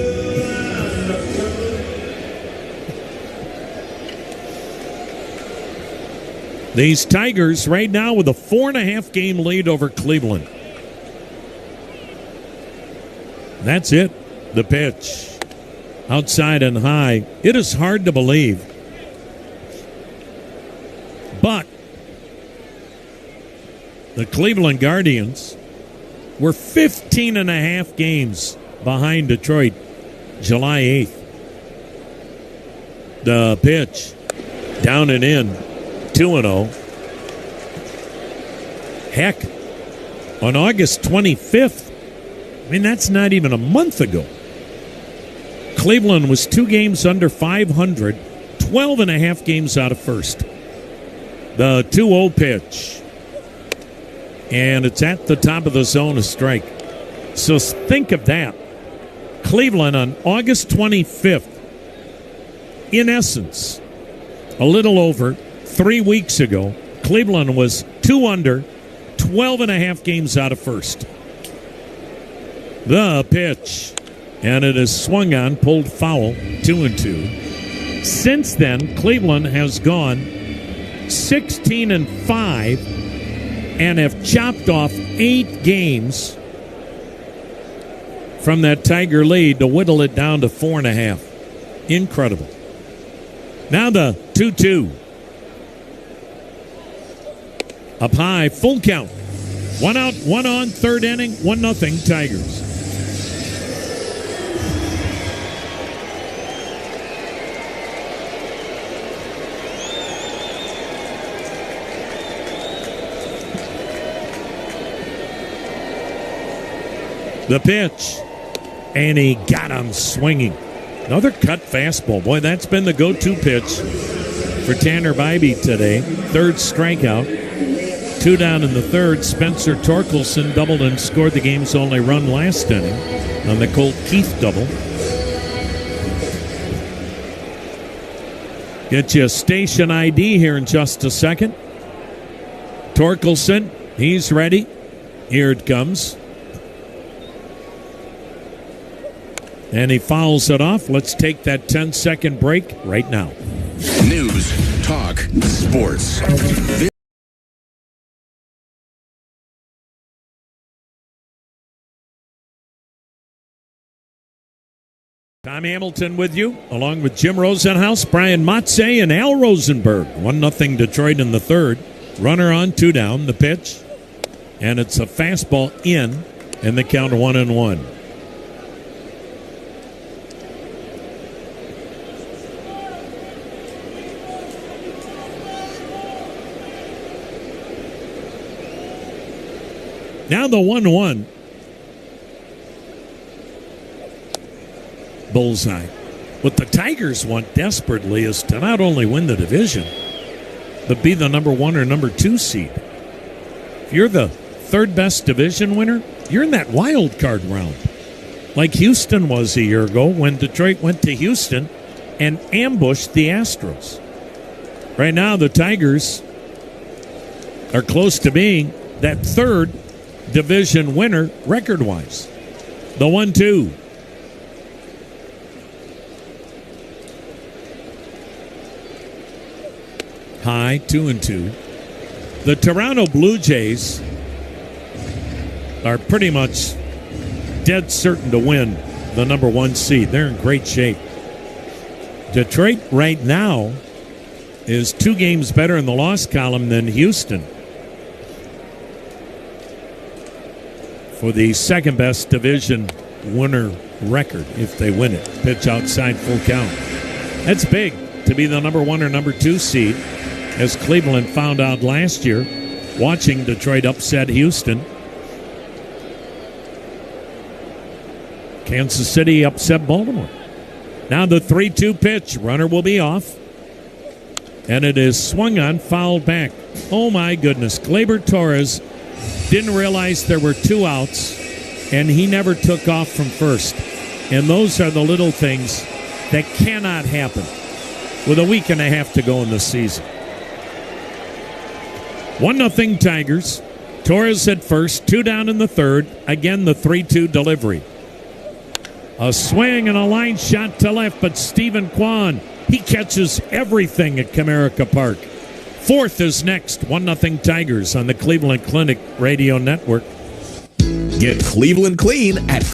These Tigers right now with a 4.5 game lead over Cleveland. That's it. The pitch. Outside and high. It is hard to believe. But the Cleveland Guardians were 15.5 games behind Detroit July 8th. The pitch. Down and in. 2-0. Heck, on August 25th, I mean, that's not even a month ago, Cleveland was 2 games under 500, 12.5 games out of first. The 2-0 pitch. And it's at the top of the zone, a strike. So think of that. Cleveland on August 25th, in essence, a little over 3 weeks ago, Cleveland was 2 under, 12.5 games out of first. The pitch. And it is swung on, pulled foul, 2-2. Since then, Cleveland has gone 16-5 and have chopped off 8 games from that Tiger lead to whittle it down to 4.5. Incredible. Now the 2-2. Up high, full count. 1 out, 1 on, third inning, 1-0 Tigers. The pitch. And he got him swinging. Another cut fastball. Boy, that's been the go-to pitch for Tanner Bybee today. Third strikeout. 2 down in the third. Spencer Torkelson doubled and scored the game's only run last inning on the Colt Keith double. Get you a station ID here in just a second. Torkelson, he's ready. Here it comes. And he fouls it off. Let's take that 10-second break right now. News, talk, sports. Tom Hamilton with you, along with Jim Rosenhaus, Brian Matze, and Al Rosenberg. 1-0 Detroit in the third. Runner on, 2 down. The pitch. And it's a fastball in, and the count 1-1. Now the 1-1. Bullseye. What the Tigers want desperately is to not only win the division, but be the number 1 or number 2 seed. If you're the third best division winner, you're in that wild card round. Like Houston was a year ago when Detroit went to Houston and ambushed the Astros. Right now, the Tigers are close to being that third division winner record-wise. The 1-2. High, 2-2. The Toronto Blue Jays are pretty much dead certain to win the number 1 seed. They're in great shape. Detroit right now is 2 games better in the loss column than Houston for the second-best division winner record if they win it. Pitch outside, full count. That's big to be the number 1 or number 2 seed, as Cleveland found out last year watching Detroit upset Houston. Kansas City upset Baltimore. Now the 3-2 pitch. Runner will be off. And it is swung on, fouled back. Oh, my goodness. Gleyber Torres didn't realize there were 2 outs, and he never took off from first. And those are the little things that cannot happen with a week and a half to go in the season. 1-0 Tigers. Torres at first, 2 down in the third. Again, the 3-2 delivery. A swing and a line shot to left, but Stephen Kwan, he catches everything at Comerica Park. 4th is next. 1-0 Tigers on the Cleveland Clinic Radio Network. Get Cleveland clean at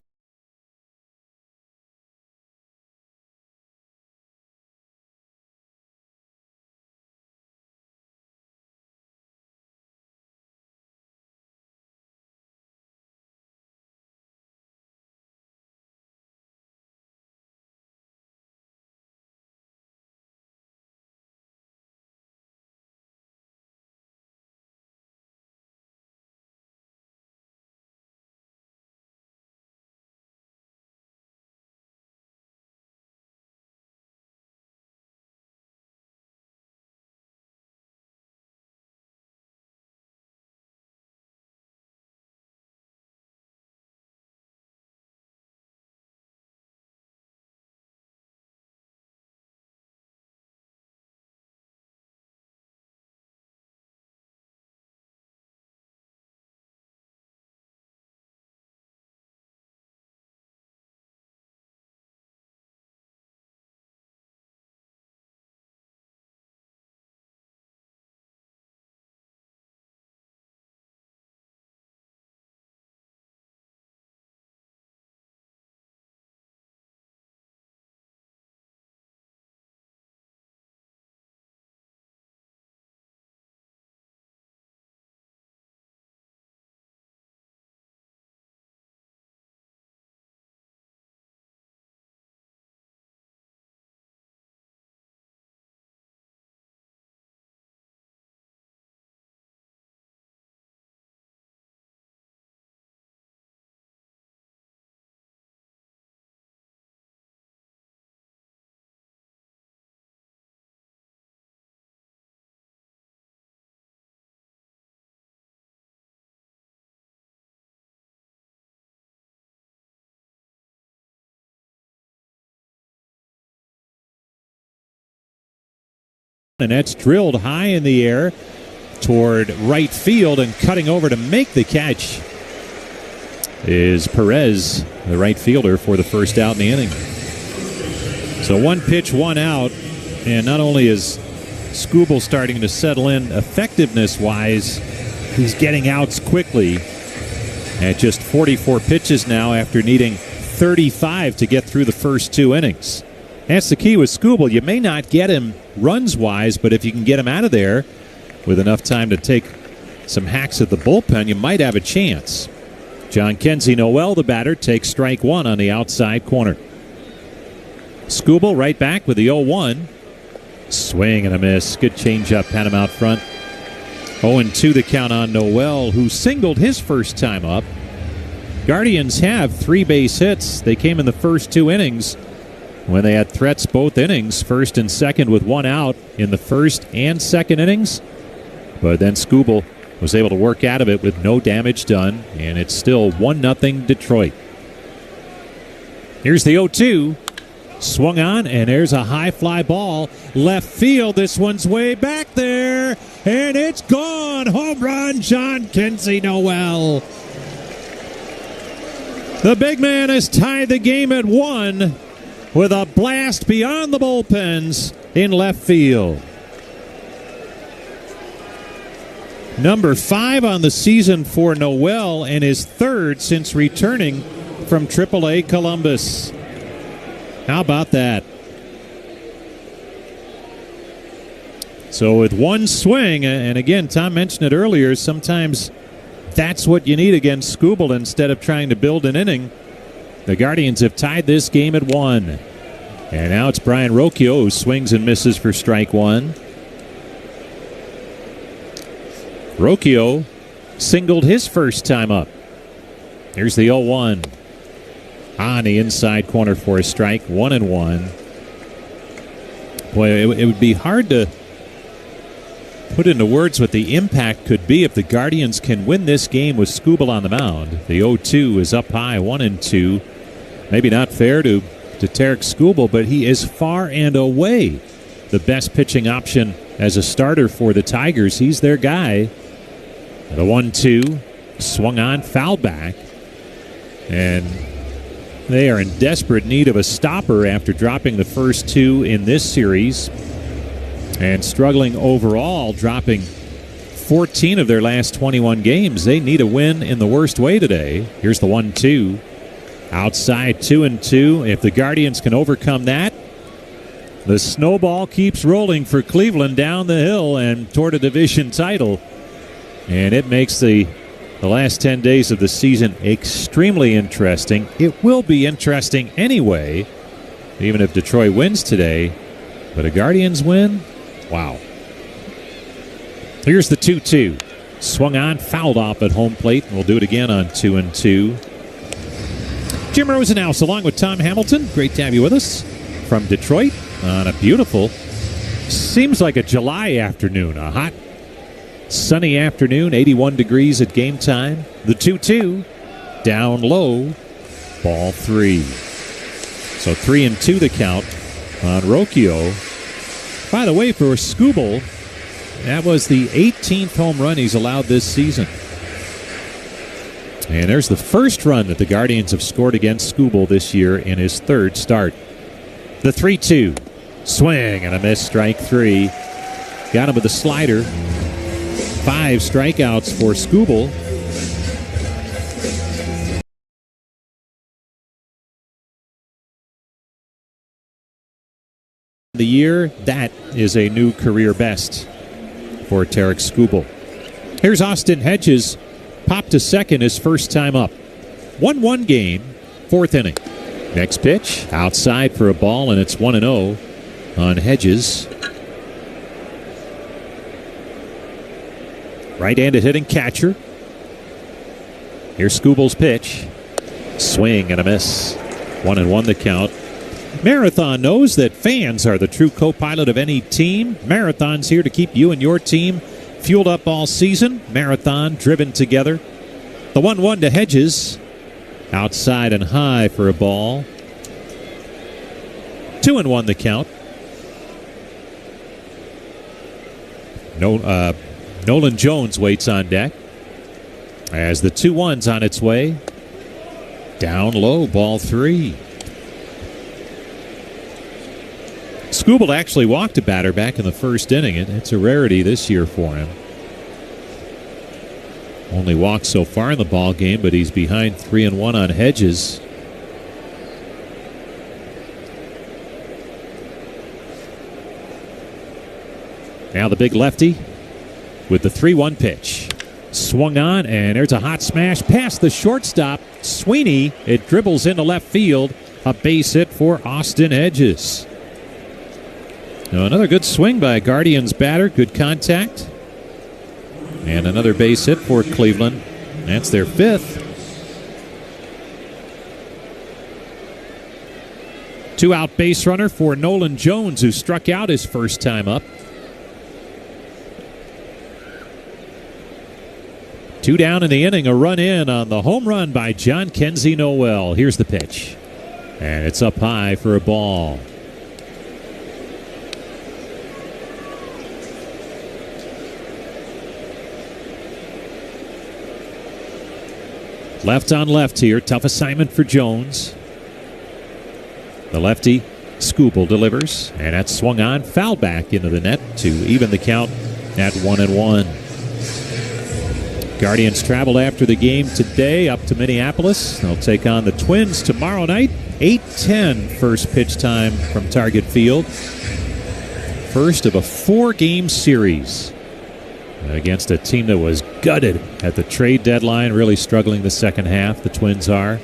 and that's drilled high in the air toward right field, and cutting over to make the catch is Perez, the right fielder, for the first out in the inning. So 1 pitch, 1 out, and not only is Skubal starting to settle in effectiveness-wise, he's getting outs quickly at just 44 pitches now after needing 35 to get through the first 2 innings. That's the key with Skubal. You may not get him runs-wise, but if you can get him out of there with enough time to take some hacks at the bullpen, you might have a chance. John Kenzie Noel, the batter, takes strike 1 on the outside corner. Skubal right back with the 0-1. Swing and a miss. Good changeup, had him out front. 0-2 the count on Noel, who singled his first time up. Guardians have 3 base hits. They came in the first 2 innings when they had threats both innings, first and second with 1 out in the first and second innings. But then Skubal was able to work out of it with no damage done, and it's still 1-0 Detroit. Here's the 0-2. Swung on, and there's a high fly ball. Left field, this one's way back there, and it's gone. Home run, John Kenzie Noel. The big man has tied the game at 1 with a blast beyond the bullpens in left field. Number 5 on the season for Noel, and his 3rd since returning from AAA Columbus. How about that? So with one swing, and again, Tom mentioned it earlier, sometimes that's what you need against Skubal instead of trying to build an inning. The Guardians have tied this game at 1. And now it's Brian Rocchio who swings and misses for strike 1. Rocchio singled his first time up. Here's the 0-1. On the inside corner for a strike, 1-1. Boy, it would be hard to put into words what the impact could be if the Guardians can win this game with Skubal on the mound. The 0-2 is up high, 1-2. Maybe not fair to Tarek Skubal, but he is far and away the best pitching option as a starter for the Tigers. He's their guy. The 1-2 swung on, foul back. And they are in desperate need of a stopper after dropping the first 2 in this series and struggling overall, dropping 14 of their last 21 games. They need a win in the worst way today. Here's the 1-2. Outside 2-2. If the Guardians can overcome that, the snowball keeps rolling for Cleveland down the hill and toward a division title. And it makes the last 10 days of the season extremely interesting. It will be interesting anyway, even if Detroit wins today. But a Guardians win? Wow. Here's the 2-2. Swung on, fouled off at home plate. We'll do it again on 2-2. Jim Rosenhaus along with Tom Hamilton. Great to have you with us from Detroit on a beautiful, seems like a July afternoon. A hot, sunny afternoon, 81 degrees at game time. The 2-2, down low, ball 3. So 3-2 the count on Rocchio. By the way, for Skubal, that was the 18th home run he's allowed this season. And there's the first run that the Guardians have scored against Skubal this year in his 3rd start. The 3-2, swing and a miss, strike 3. Got him with a slider. 5 strikeouts for Skubal. The year, that is a new career best for Tarek Skubal. Here's Austin Hedges, popped to second his first time up. 1-1 game, 4th inning. Next pitch, outside for a ball, and it's 1-0 on Hedges. Right-handed hitting catcher. Here's Skubal's pitch. Swing and a miss. 1-1 the count. Marathon knows that fans are the true co-pilot of any team. Marathon's here to keep you and your team fueled up all season. Marathon driven together. The 1-1 to Hedges. Outside and high for a ball. 2-1 the count. Nolan Jones waits on deck as the 2-1's on its way. Down low, ball 3. Skubal actually walked a batter back in the first inning. It's a rarity this year for him. Only walked so far in the ball game, but he's behind 3-1 on Hedges. Now the big lefty with the 3-1 pitch. Swung on, and there's a hot smash past the shortstop, Sweeney. It dribbles into left field. A base hit for Austin Hedges. Now another good swing by Guardians batter. Good contact. And another base hit for Cleveland. That's their 5th. 2-out base runner for Nolan Jones, who struck out his first time up. 2 down in the inning, a run in on the home run by John Kenzie Noel. Here's the pitch. And it's up high for a ball. Left on left here. Tough assignment for Jones. The lefty, Skubal, delivers. And that's swung on. Foul back into the net to even the count at 1-1. Guardians travel after the game today up to Minneapolis. They'll take on the Twins tomorrow night. 8:10 first pitch time from Target Field. first of a 4-game series against a team that was gutted at the trade deadline, really struggling the second half. The Twins are.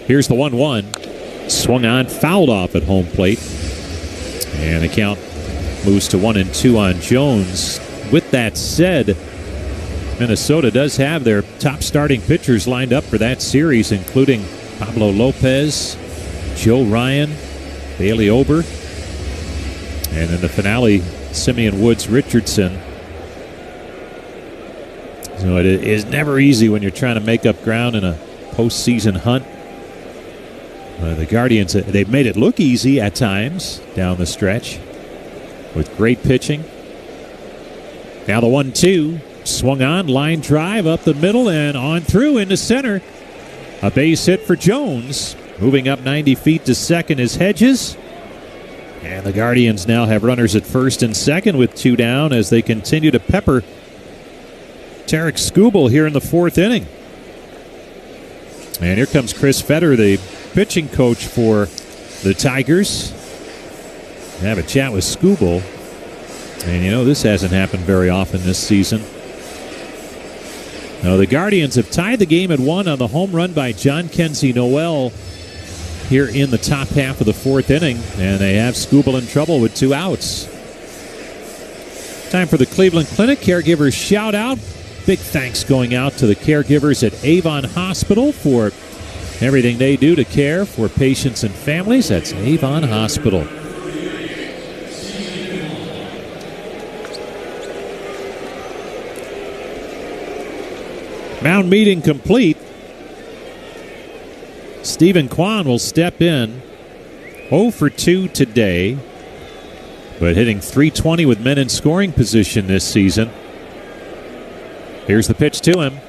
Here's the 1-1. Swung on, fouled off at home plate. And the count moves to 1-2 on Jones. With that said, Minnesota does have their top starting pitchers lined up for that series, including Pablo Lopez, Joe Ryan, Bailey Ober, and in the finale, Simeon Woods Richardson. So it is never easy when you're trying to make up ground in a postseason hunt. The Guardians, they've made it look easy at times down the stretch with great pitching. Now the 1-2, swung on, line drive up the middle and on through into center. A base hit for Jones. Moving up 90 feet to second is Hedges. And the Guardians now have runners at first and second with 2 down as they continue to pepper Tarek Skubal here in the 4th inning. And here comes Chris Fetter, the pitching coach for the Tigers. Have a chat with Skubal. And you know, this hasn't happened very often this season. Now, the Guardians have tied the game at 1 on the home run by John Kenzie Noel here in the top half of the 4th inning. And they have Skubal in trouble with 2 outs. Time for the Cleveland Clinic Caregivers Shout Out. Big thanks going out to the caregivers at Avon Hospital for everything they do to care for patients and families. That's Avon Hospital. Mound meeting complete. Stephen Kwan will step in. 0 for 2 today, but hitting .320 with men in scoring position this season. Here's the pitch to him.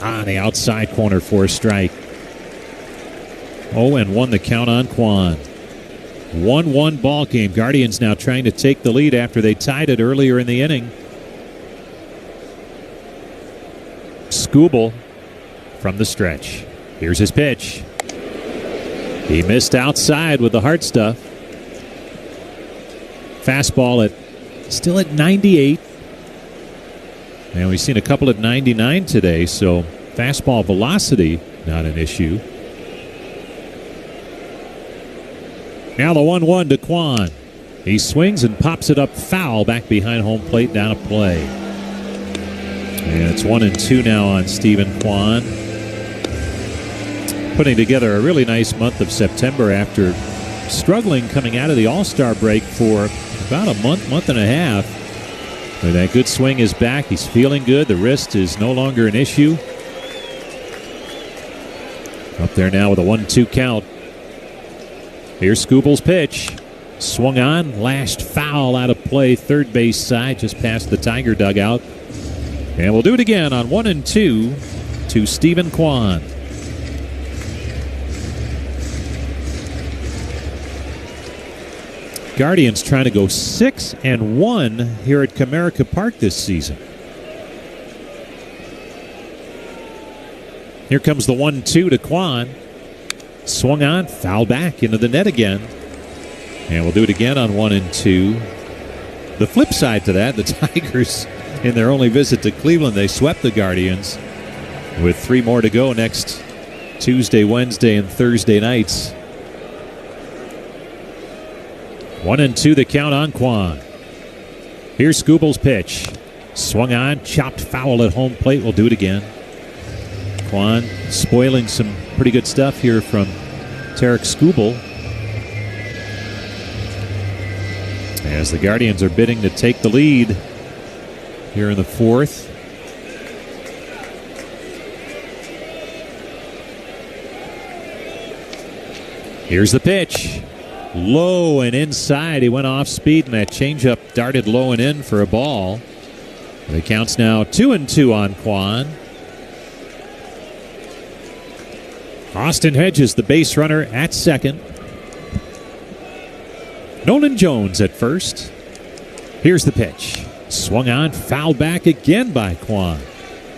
On the outside corner for a strike. 0-1 the count on Kwan. 1-1 ball game. Guardians now trying to take the lead after they tied it earlier in the inning. Skubal from the stretch. Here's his pitch. He missed outside with the hard stuff. Fastball still at 98. And we've seen a couple at 99 today, so fastball velocity not an issue. Now the 1-1 to Kwan. He swings and pops it up foul back behind home plate, down a play. And it's 1-2 now on Stephen Kwan. Putting together a really nice month of September after struggling coming out of the All-Star break for about a month and a half. But that good swing is back. He's feeling good. The wrist is no longer an issue. Up there now with a 1-2 count. Here's Skubal's pitch. Swung on, lashed foul out of play, third base side, just past the Tiger dugout. And we'll do it again on 1-2 to Stephen Kwan. Guardians trying to go 6-1 here at Comerica Park this season. Here comes the 1-2 to Kwan. Swung on, foul back into the net again. And we'll do it again on 1-2. The flip side to that, the Tigers, in their only visit to Cleveland, they swept the Guardians with 3 more to go next Tuesday, Wednesday, and Thursday nights. 1-2 the count on Kwan. Here's Skubal's pitch. Swung on, chopped foul at home plate. We'll do it again. Kwan spoiling some pretty good stuff here from Tarek Skubal. As the Guardians are bidding to take the lead here in the 4th. Here's the pitch. Low and inside. He went off speed, and that changeup darted low and in for a ball. The count's now 2-2 on Kwan. Austin Hedges, the base runner, at second. Nolan Jones at first. Here's the pitch. Swung on, fouled back again by Kwan.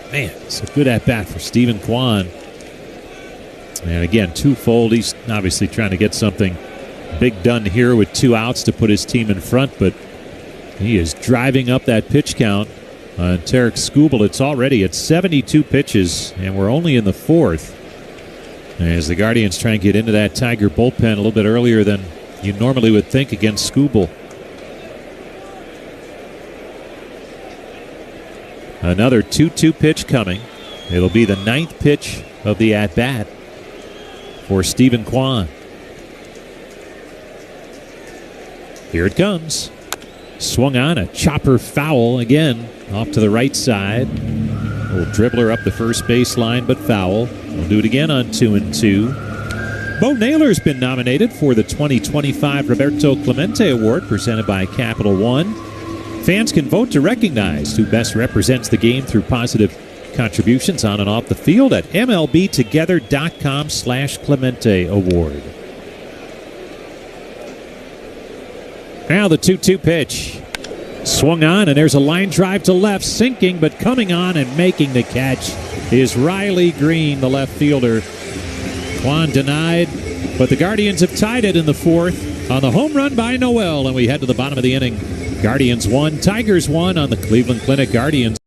Man, it's a good at-bat for Stephen Kwan. And again, twofold. He's obviously trying to get something Big done here with 2 outs to put his team in front, but he is driving up that pitch count on Tarek Skubal. It's already at 72 pitches, and we're only in the 4th. As the Guardians try and get into that Tiger bullpen a little bit earlier than you normally would think against Skubal. Another 2-2 pitch coming. It'll be the 9th pitch of the at-bat for Stephen Kwan. Here it comes. Swung on, a chopper foul again off to the right side. Little dribbler up the first baseline, but foul. We'll do it again on 2-2. Bo Naylor's been nominated for the 2025 Roberto Clemente Award presented by Capital One. Fans can vote to recognize who best represents the game through positive contributions on and off the field at MLBtogether.com/Clemente Award. Now the 2-2 pitch. Swung on, and there's a line drive to left, sinking, but coming on and making the catch is Riley Green, the left fielder. Kwan denied, but the Guardians have tied it in the 4th on the home run by Noel, and we head to the bottom of the inning. Guardians 1, Tigers 1 on the Cleveland Clinic Guardians.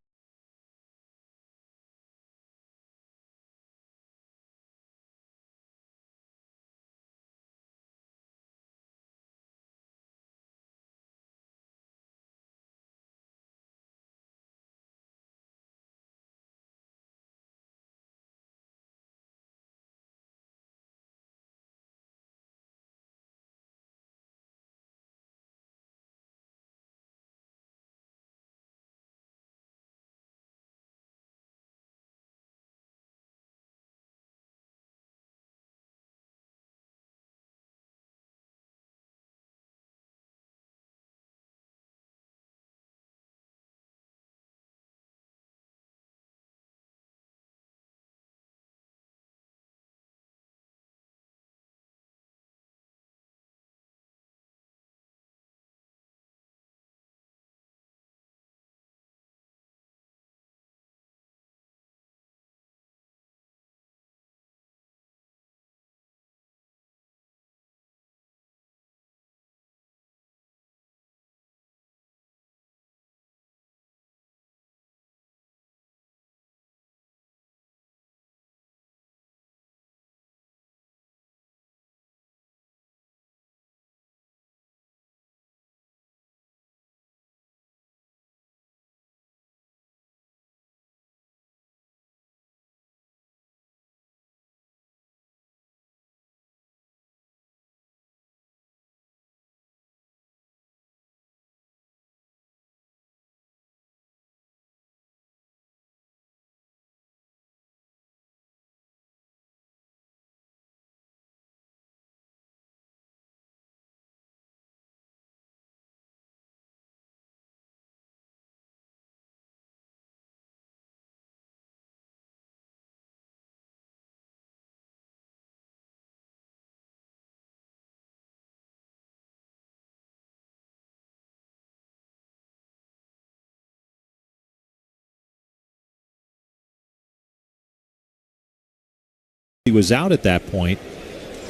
He was out at that point,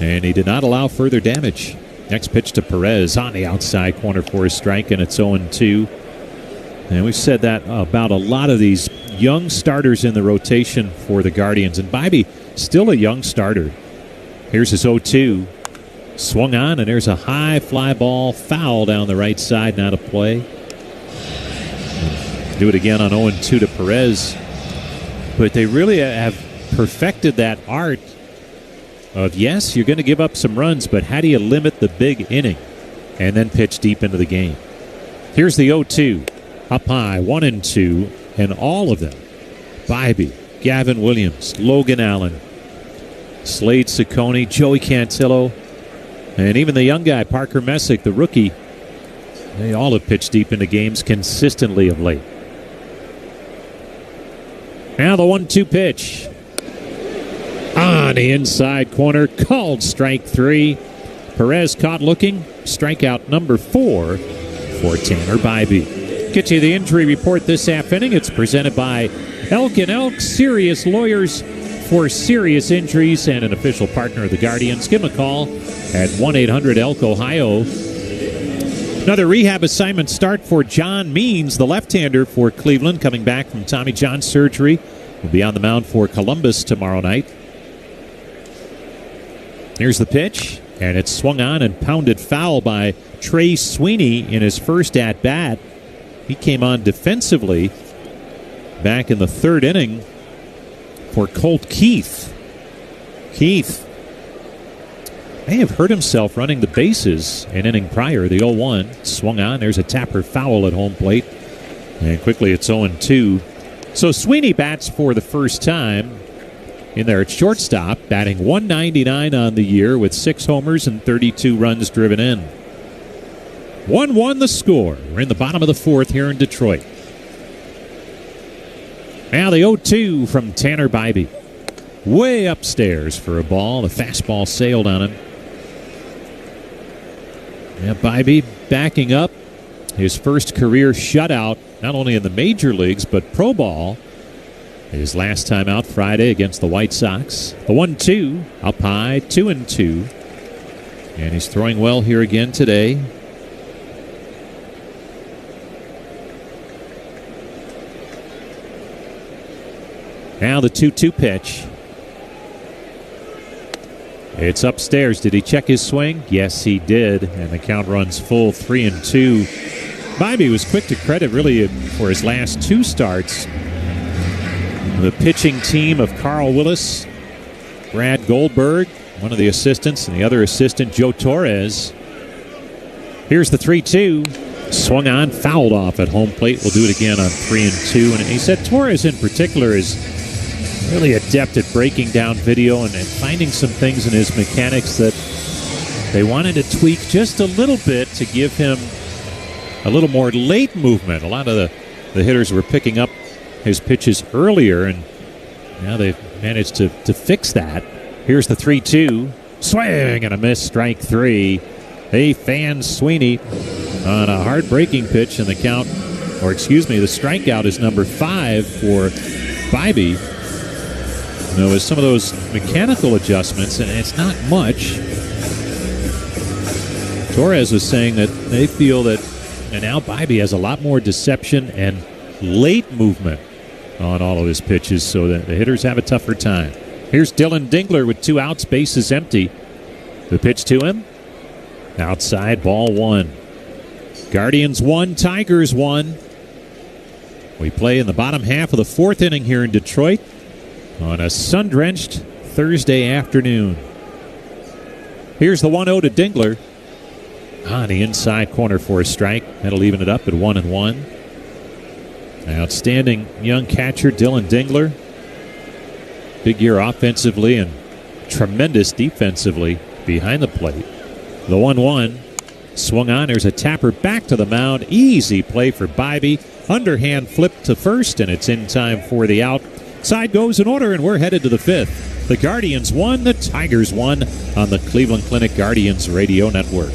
and he did not allow further damage. Next pitch to Perez on the outside corner for a strike, and it's 0-2. And we've said that about a lot of these young starters in the rotation for the Guardians. And Bibee, still a young starter. Here's his 0-2. Swung on, and there's a high fly ball foul down the right side, not a play. Do it again on 0-2 to Perez. But they really have perfected that art of, yes, you're going to give up some runs, but how do you limit the big inning and then pitch deep into the game? Here's the 0-2. Up high, 1-2, and all of them. Bibee, Gavin Williams, Logan Allen, Slade Ciccone, Joey Cantillo, and even the young guy, Parker Messick, the rookie. They all have pitched deep into games consistently of late. Now the 1-2 pitch. On the inside corner, called strike 3. Perez caught looking. Strikeout number 4 for Tanner Bibee. Get you the injury report this half inning. It's presented by Elk & Elk, Serious Lawyers, for serious injuries and an official partner of the Guardians. Give them a call at 1-800-ELK-OHIO. Another rehab assignment start for John Means, the left-hander for Cleveland, coming back from Tommy John surgery. Will be on the mound for Columbus tomorrow night. Here's the pitch, and it's swung on and pounded foul by Trey Sweeney in his first at-bat. He came on defensively back in the third inning for Colt Keith. Keith may have hurt himself running the bases an inning prior, the 0-1. Swung on. There's a tapper foul at home plate. And quickly it's 0-2. So Sweeney bats for the first time in there at shortstop, batting .199 on the year with 6 homers and 32 runs driven in. 1-1 the score. We're in the bottom of the fourth here in Detroit. Now the 0-2 from Tanner Bybee. Way upstairs for a ball. The fastball sailed on him. Yeah, Bybee backing up. His first career shutout, not only in the major leagues, but pro ball. His last time out Friday against the White Sox. The 1-2, up high, 2-2. And he's throwing well here again today. Now the 2-2 pitch. It's upstairs. Did he check his swing? Yes, he did. And the count runs full, 3-2. Bybee was quick to credit, really, for his last 2 starts. The pitching team of Carl Willis, Brad Goldberg, one of the assistants, and the other assistant, Joe Torres. Here's the 3-2. Swung on, fouled off at home plate. We'll do it again on 3-2. And he said Torres in particular is really adept at breaking down video and finding some things in his mechanics that they wanted to tweak just a little bit to give him a little more late movement. A lot of the hitters were picking up his pitches earlier, and now they've managed to fix that. Here's the 3-2. Swing and a miss, strike 3. They fanned Sweeney on a hard-breaking pitch, and the count, or excuse me, the strikeout is number 5 for Bybee. There was some of those mechanical adjustments, and it's not much. Torres was saying that they feel that and now Bybee has a lot more deception and late movement on all of his pitches, so that the hitters have a tougher time. Here's Dylan Dingler with 2 outs, bases empty. The pitch to him. Outside, ball 1. Guardians 1, Tigers 1. We play in the bottom half of the 4th inning here in Detroit on a sun-drenched Thursday afternoon. Here's the 1-0 to Dingler. On the inside corner for a strike. That'll even it up at 1-1. Outstanding young catcher Dylan Dingler. Big year offensively and tremendous defensively behind the plate. The 1-1 swung on. There's a tapper back to the mound. Easy play for Bybee. Underhand flip to first, and it's in time for the out. Side goes in order, and we're headed to the 5th. The Guardians 1, the Tigers 1 on the Cleveland Clinic Guardians Radio Network.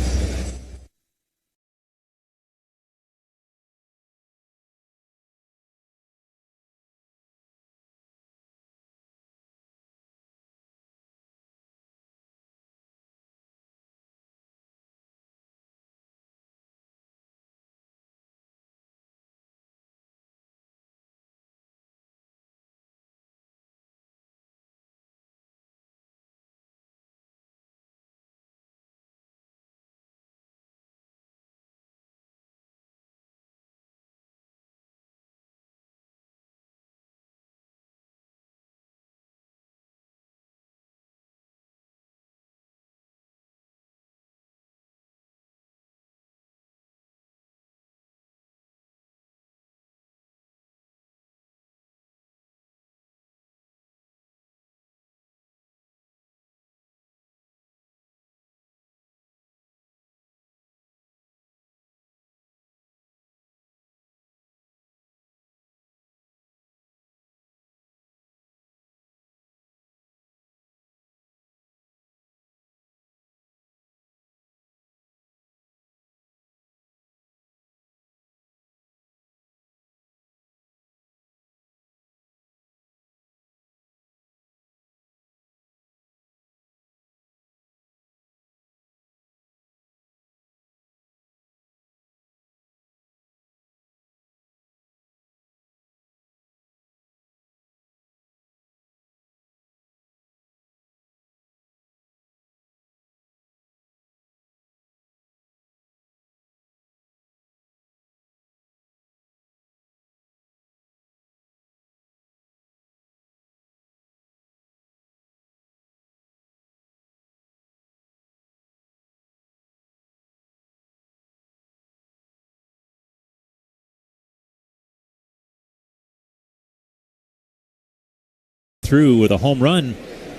through with a home run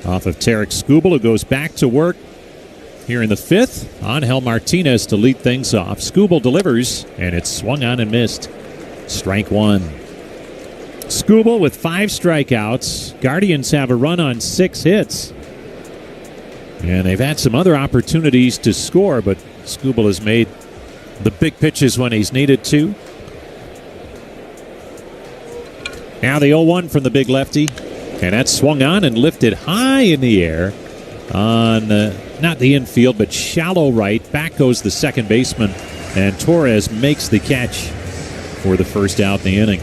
off of Tarek Skubal, who goes back to work here in the fifth. Angel Martinez to lead things off. Skubal delivers, and it's swung on and missed. Strike one. Skubal with 5 strikeouts. Guardians have a run on 6 hits. And they've had some other opportunities to score, but Skubal has made the big pitches when he's needed to. Now the 0-1 from the big lefty. And that's swung on and lifted high in the air on not the infield, but shallow right. Back goes the second baseman, and Torres makes the catch for the first out in the inning.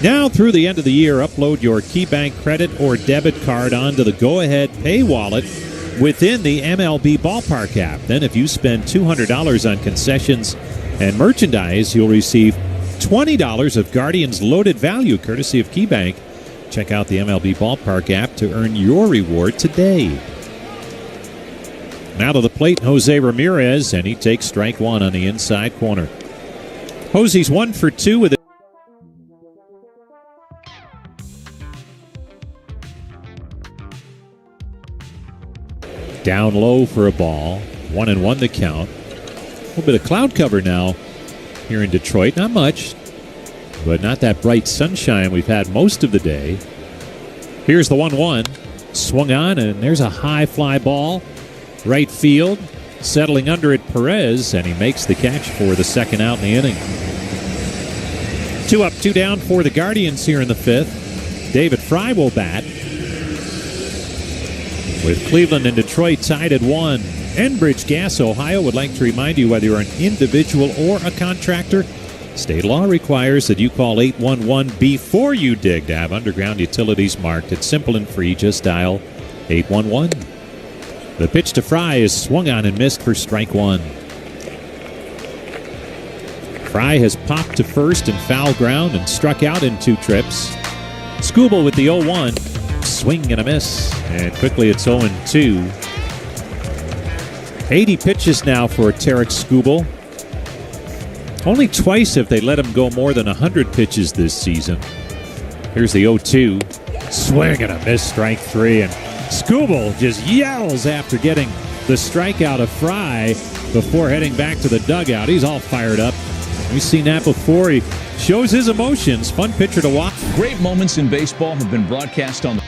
Now, through the end of the year, upload your KeyBank credit or debit card onto the Go Ahead Pay wallet within the MLB Ballpark app. Then if you spend $200 on concessions and merchandise, you'll receive $20 of Guardians loaded value courtesy of KeyBank. Check out the MLB Ballpark app to earn your reward today. Now to the plate, Jose Ramirez, and he takes strike one on the inside corner. Jose's 1 for 2 with it. Down low for a ball. 1-1 the count. A little bit of cloud cover now here in Detroit. Not much, but not that bright sunshine we've had most of the day. Here's the 1-1. Swung on, and there's a high fly ball. Right field. Settling under it, Perez, and he makes the catch for the second out in the inning. 2 up, 2 down for the Guardians here in the fifth. David Fry will bat. With Cleveland and Detroit tied at 1. Enbridge Gas, Ohio would like to remind you, whether you're an individual or a contractor, state law requires that you call 811 before you dig to have underground utilities marked. It's simple and free. Just dial 811. The pitch to Fry is swung on and missed for strike one. Fry has popped to first in foul ground and struck out in 2 trips. Skubal with the 0-1. Swing and a miss. And quickly it's 0-2. 80 pitches now for Tarek Skubal. Only twice have they let him go more than 100 pitches this season. Here's the 0-2. Swing and a miss, strike 3. And Skubal just yells after getting the strikeout of Fry before heading back to the dugout. He's all fired up. We've seen that before. He shows his emotions. Fun pitcher to watch. Great moments in baseball have been broadcast on the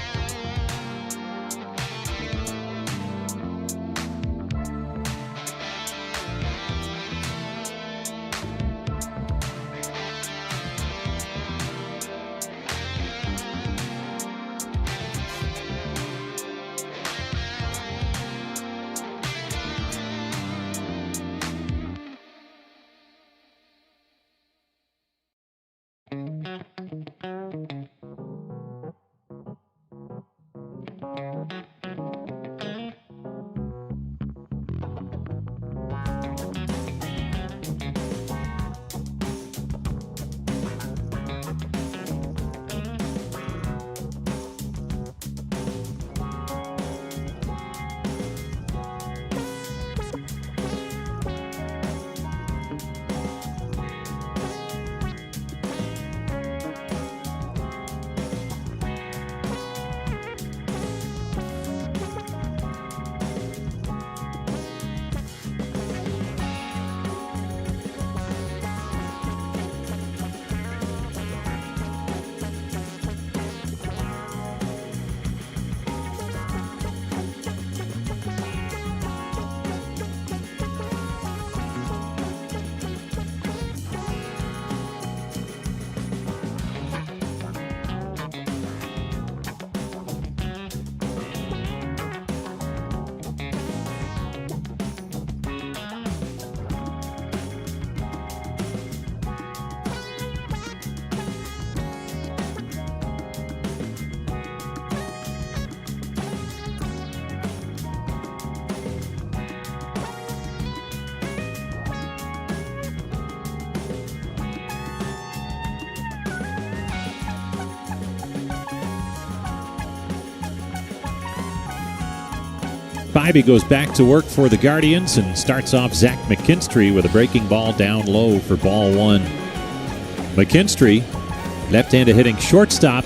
Bibee goes back to work for the Guardians and starts off Zach McKinstry with a breaking ball down low for ball 1. McKinstry, left-handed hitting shortstop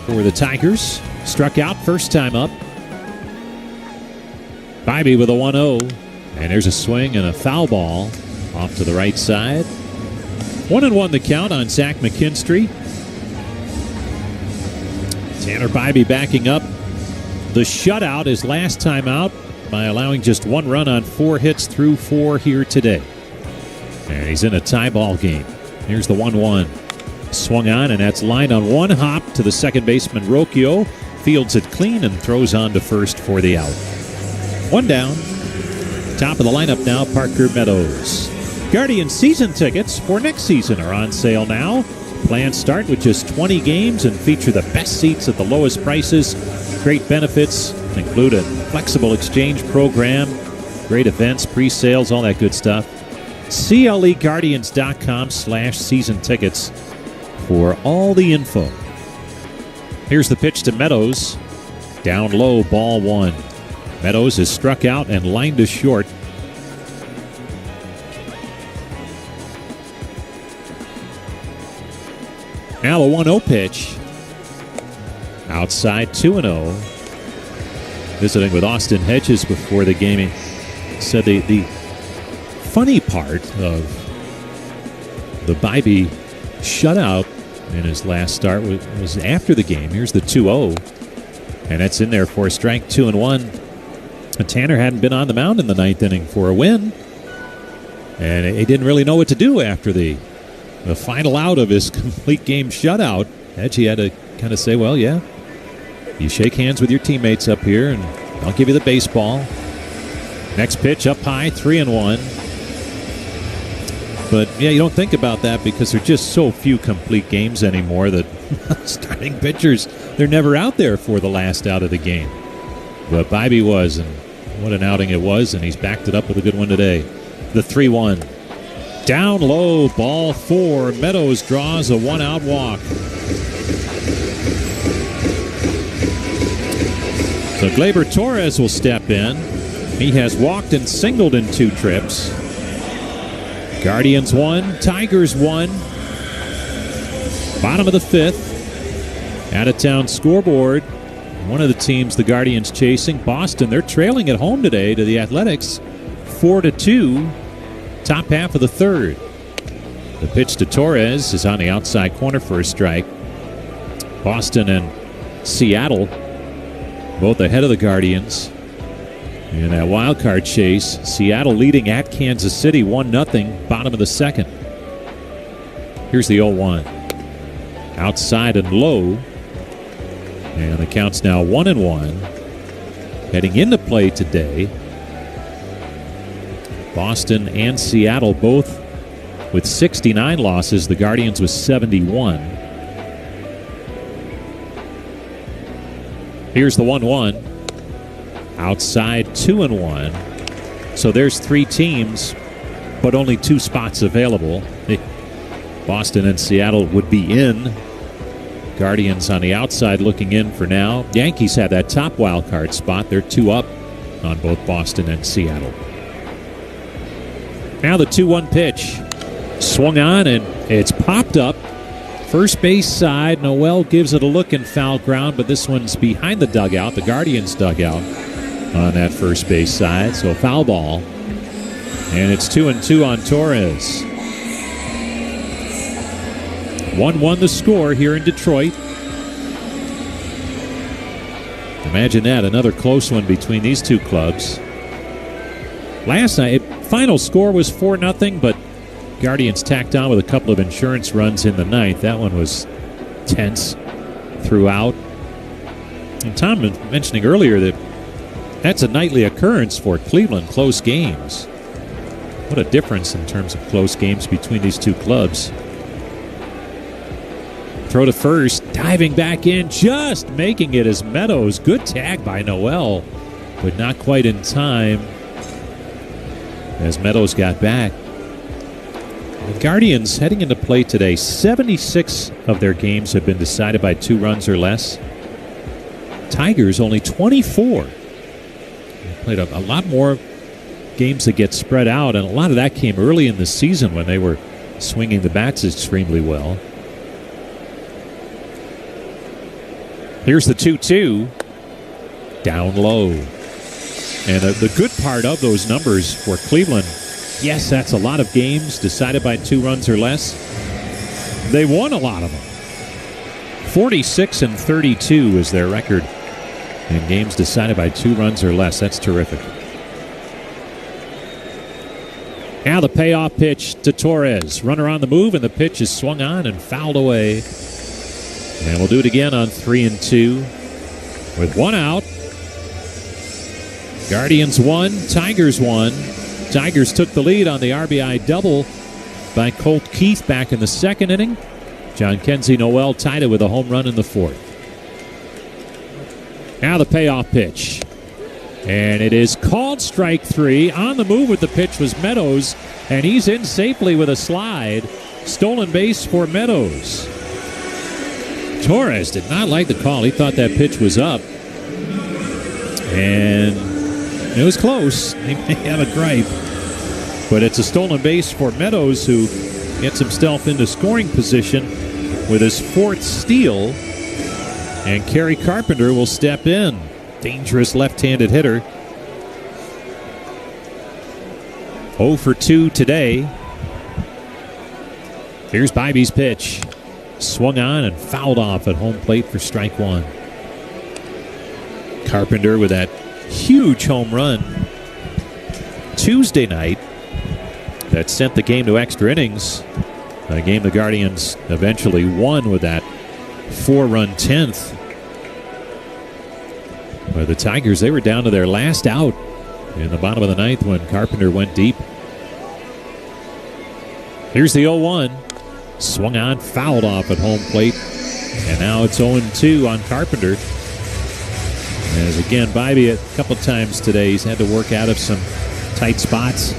for the Tigers. Struck out first time up. Bybee with a 1-0. And there's a swing and a foul ball off to the right side. 1-1 the count on Zach McKinstry. Tanner Bybee backing up the shutout his last time out by allowing just 1 run on 4 hits through 4 here today. And he's in a tie ball game. Here's the 1-1. Swung on, and that's lined on 1 hop to the second baseman, Rocchio. Fields it clean and throws on to first for the out. 1 down. Top of the lineup now, Parker Meadows. Guardian season tickets for next season are on sale now. Plans start with just 20 games and feature the best seats at the lowest prices. Great benefits include a flexible exchange program, great events, pre-sales, all that good stuff. CLEGuardians.com/season tickets for all the info. Here's the pitch to Meadows. Down low, ball 1. Meadows is struck out and lined to short. Now a 1-0 pitch. Outside 2-0. Visiting with Austin Hedges before the game. He said the funny part of the Bybee shutout in his last start was after the game. Here's the 2-0. And that's in there for a strike, 2-1. And Tanner hadn't been on the mound in the 9th inning for a win. And he didn't really know what to do after the final out of his complete game shutout. Hedgie had to kind of say, well, yeah, you shake hands with your teammates up here, and I'll give you the baseball. Next pitch up high, 3-1. But, yeah, you don't think about that because there are just so few complete games anymore that starting pitchers, they're never out there for the last out of the game. But Bybee was, and what an outing it was, and he's backed it up with a good one today. The 3-1. Down low, ball 4. Meadows draws a 1-out walk. So Gleyber Torres will step in. He has walked and singled in 2 trips. Guardians 1, Tigers 1. Bottom of the 5th. Out-of-town scoreboard. One of the teams the Guardians chasing, Boston, they're trailing at home today to the Athletics, 4-2. Top half of the 3rd. The pitch to Torres is on the outside corner for a strike. Boston and Seattle both ahead of the Guardians in that wild card chase. Seattle leading at Kansas City 1-0, bottom of the 2nd. Here's the 0-1. Outside and low. And the count's now 1-1. Heading into play today, Boston and Seattle both with 69 losses. The Guardians with 71. Here's the 1-1. Outside 2-1. So there's 3 teams, but only 2 spots available. Boston and Seattle would be in. Guardians on the outside looking in for now. Yankees have that top wild card spot. They're 2 up on both Boston and Seattle. Now the 2-1 pitch. Swung on, and it's popped up. First base side. Noel gives it a look in foul ground, but this one's behind the dugout, the Guardians dugout, on that first base side. So foul ball. And it's 2-2 on Torres. 1-1 the score here in Detroit. Imagine that, another close one between these 2 clubs. Last night, final score was 4-0, but Guardians tacked on with a couple of insurance runs in the 9th. That one was tense throughout. And Tom was mentioning earlier that that's a nightly occurrence for Cleveland, close games. What a difference in terms of close games between these 2 clubs. Throw to first, diving back in, just making it as Meadows. Good tag by Noel, but not quite in time as Meadows got back. The Guardians heading into play today, 76 of their games have been decided by 2 runs or less. Tigers only 24. They played a lot more games that get spread out, and a lot of that came early in the season when they were swinging the bats extremely well. Here's the 2-2. Down low. And the good part of those numbers for Cleveland, yes, that's a lot of games decided by 2 runs or less. They won a lot of them. 46-32 is their record in games decided by 2 runs or less. That's terrific. Now the payoff pitch to Torres. Runner on the move, and the pitch is swung on and fouled away. And we'll do it again on 3-2 with 1 out. Guardians 1, Tigers 1. Tigers took the lead on the RBI double by Colt Keith back in the 2nd inning. John Kenzie Noel tied it with a home run in the 4th. Now the payoff pitch. And it is called strike 3. On the move with the pitch was Meadows, and he's in safely with a slide. Stolen base for Meadows. Torres did not like the call. He thought that pitch was up. And it was close. He may have a gripe. But it's a stolen base for Meadows, who gets himself into scoring position with his 4th steal. And Kerry Carpenter will step in. Dangerous left-handed hitter. 0 for 2 today. Here's Bybee's pitch. Swung on and fouled off at home plate for strike 1. Carpenter with that huge home run Tuesday night that sent the game to extra innings. A game the Guardians eventually won with that 4-run 10th. But the Tigers, they were down to their last out in the bottom of the 9th when Carpenter went deep. Here's the 0-1. Swung on, fouled off at home plate. And now it's 0-2 on Carpenter. As again, Bybee a couple times today, he's had to work out of some tight spots.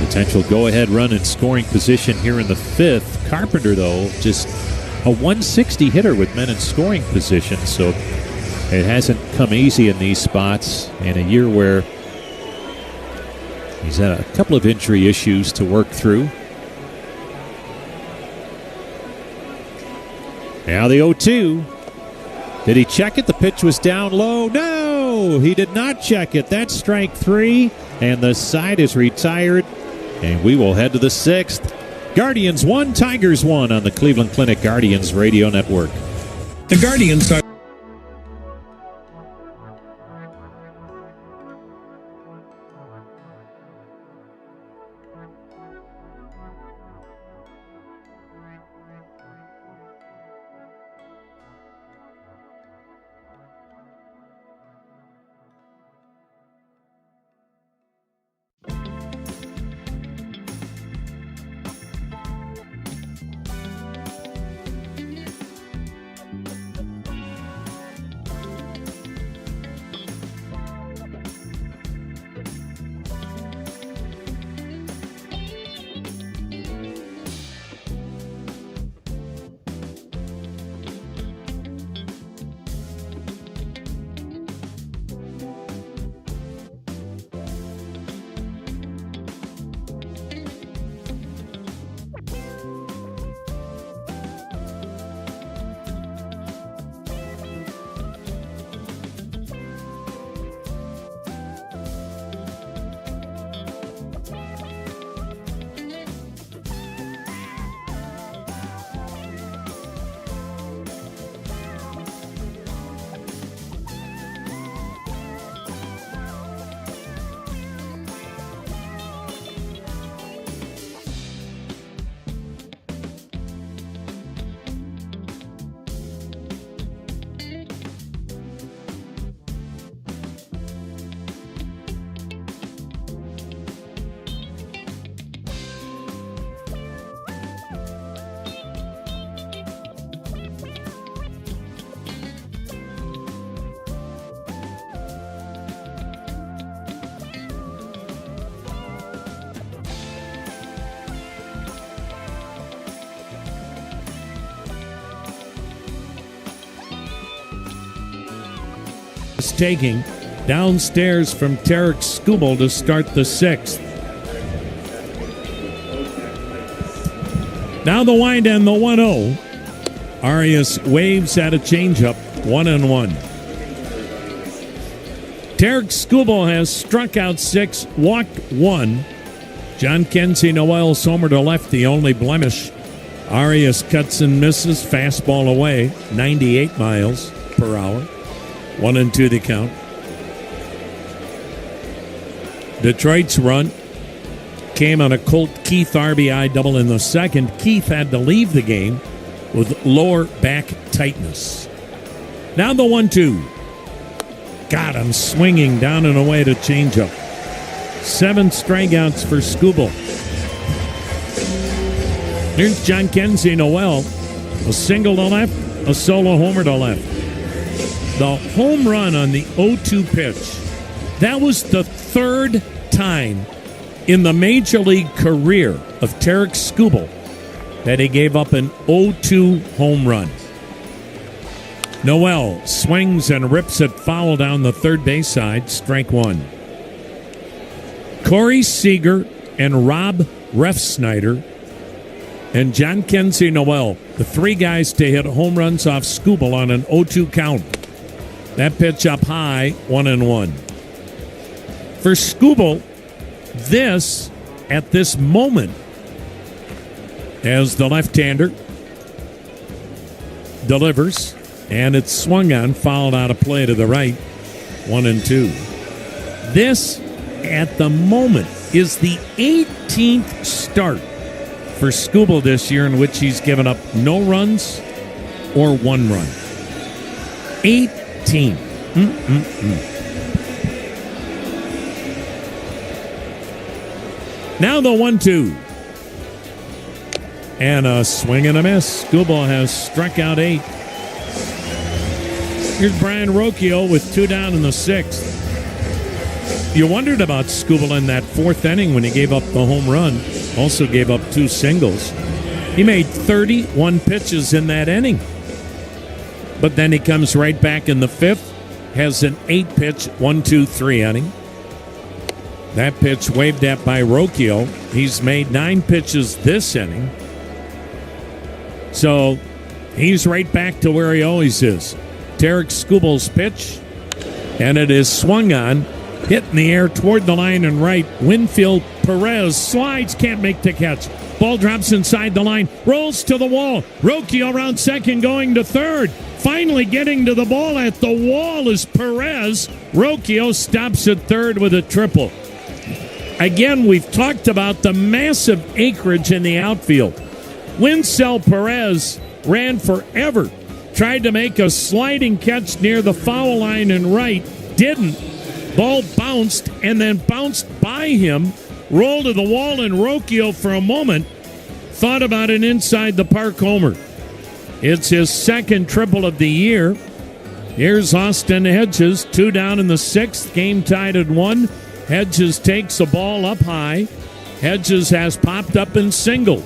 Potential go-ahead run in scoring position here in the 5th. Carpenter, though, just a 160 hitter with men in scoring position, so it hasn't come easy in these spots in a year where he's had a couple of injury issues to work through. Now the 0-2. Did he check it? The pitch was down low. No, he did not check it. That's strike 3, and the side is retired, and we will head to the 6th. Guardians 1, Tigers 1 on the Cleveland Clinic Guardians Radio Network. The Guardians are taking downstairs from Tarek Skubal to start the 6th. Now the wind and the 1-0. Arias waves at a changeup, 1-1. Tarek Skubal has struck out 6, walked 1. John Kenzie Noel's homer to left, the only blemish. Arias cuts and misses, fastball away, 98 miles per hour. 1-2 the count. Detroit's run came on a Colt Keith RBI double in the second. Keith had to leave the game with lower back tightness. Now the 1-2. Got him swinging down and away to changeup. 7 strikeouts for Skubal. Here's John Kenzie Noel. A single to left, a solo homer to left. The home run on the 0-2 pitch. That was the third time in the Major League career of Tarek Skubal that he gave up an 0-2 home run. Noel swings and rips it foul down the third base side, strike 1. Corey Seager and Rob Refsnyder and John Kenzie Noel, the 3 guys to hit home runs off Skubal on an 0-2 count. That pitch up high, 1-1. For Skubal, this, at this moment, as the left-hander delivers, and it's swung on, fouled out of play to the right, 1-2. This, at the moment, is the 18th start for Skubal this year in which he's given up no runs or 1 run. 18. Now the 1-2. And a swing and a miss. Skubal has struck out 8. Here's Brian Rocchio with 2 down in the 6th. You wondered about Skubal in that 4th inning when he gave up the home run. Also gave up 2 singles. He made 31 pitches in that inning. But then he comes right back in the 5th, has an 8-pitch 1-2-3 inning. That pitch waved at by Rocchio. He's made 9 pitches this inning. So he's right back to where he always is. Tarek Skubal's pitch, and it is swung on, hit in the air toward the line and right. Winfield Perez slides, can't make the catch. Ball drops inside the line, rolls to the wall. Rocchio around second, going to third. Finally getting to the ball at the wall is Perez. Rocchio stops at third with a triple. Again, we've talked about the massive acreage in the outfield. Winsell Perez ran forever. Tried to make a sliding catch near the foul line and right. Didn't. Ball bounced and then bounced by him. Rolled to the wall, and Rocchio for a moment thought about an inside the park homer. It's his 2nd triple of the year. Here's Austin Hedges, 2 down in the 6th. Game tied at 1. Hedges takes a ball up high. Hedges has popped up and singled.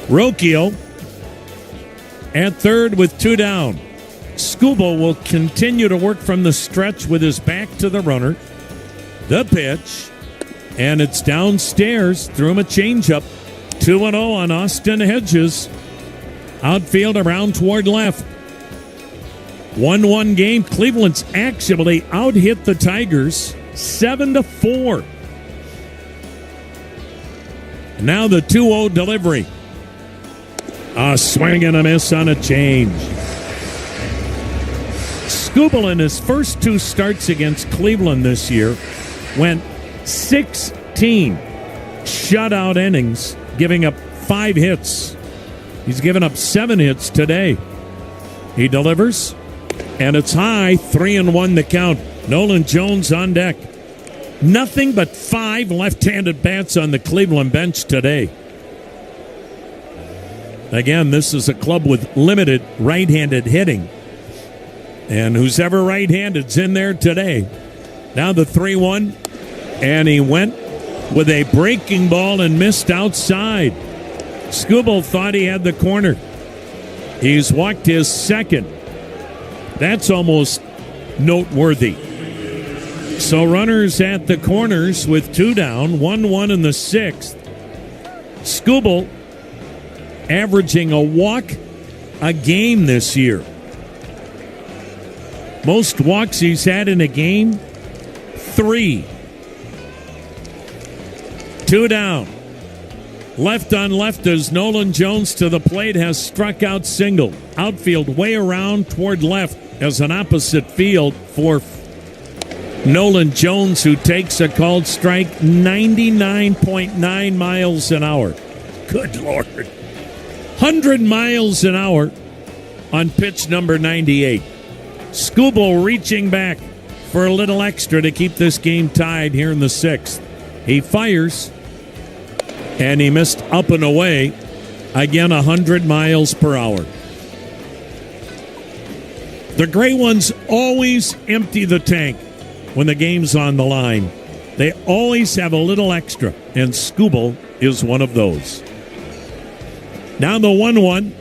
Rocchio at third with 2 down. Skubal will continue to work from the stretch with his back to the runner. The pitch, and it's downstairs. Threw him a changeup. 2-0 on Austin Hedges. Outfield around toward left. 1-1 game. Cleveland's actually out-hit the Tigers 7-4. Now the 2-0 delivery. A swing and a miss on a change. Skubal in his first 2 starts against Cleveland this year went 16 shutout innings, giving up 5 hits. He's given up 7 hits today. He delivers, and it's high, 3-1 the count. Nolan Jones on deck. Nothing but 5 left-handed bats on the Cleveland bench today. Again, this is a club with limited right-handed hitting. And who's ever right-handed's in there today. Now the 3-1, and he went with a breaking ball and missed outside. Skubal thought he had the corner. He's walked his 2nd. That's almost noteworthy. So runners at the corners with 2 down, 1-1 in the 6th. Skubal averaging a walk a game this year. Most walks he's had in a game, 3. 2 down. Left on left as Nolan Jones to the plate has struck out single. Outfield way around toward left as an opposite field for Nolan Jones, who takes a called strike 99.9 miles an hour. Good Lord. 100 miles an hour on pitch number 98. Skubal reaching back for a little extra to keep this game tied here in the 6th. He fires, and he missed up and away. Again, 100 miles per hour. The Gray Ones always empty the tank when the game's on the line. They always have a little extra, and Skubal is one of those. Now the 1-1.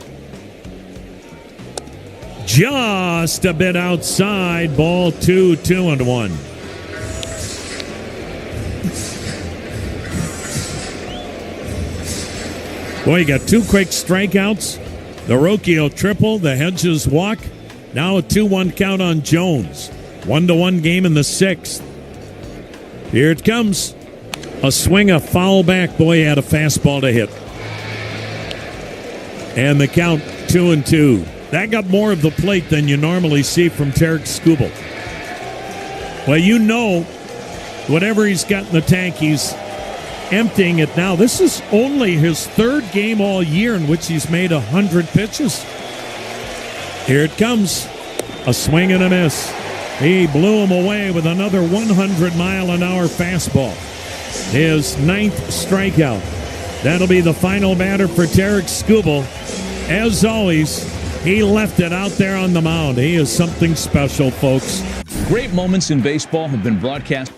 Just a bit outside. Ball 2, 2-1. Boy, you got 2 quick strikeouts. The Rocchio triple, the Hedges walk. Now a 2-1 count on Jones. 1-1 game in the 6th. Here it comes. A swing, a foul back. Boy, he had a fastball to hit. And the count 2-2. That got more of the plate than you normally see from Tarek Skubal. Well, you know, whatever he's got in the tank, he's emptying it now. This is only his 3rd game all year in which he's made 100 pitches. Here it comes. A swing and a miss. He blew him away with another 100-mile-an-hour fastball. His 9th strikeout. That'll be the final batter for Tarek Skubal. As always, he left it out there on the mound. He is something special, folks. Great moments in baseball have been broadcast.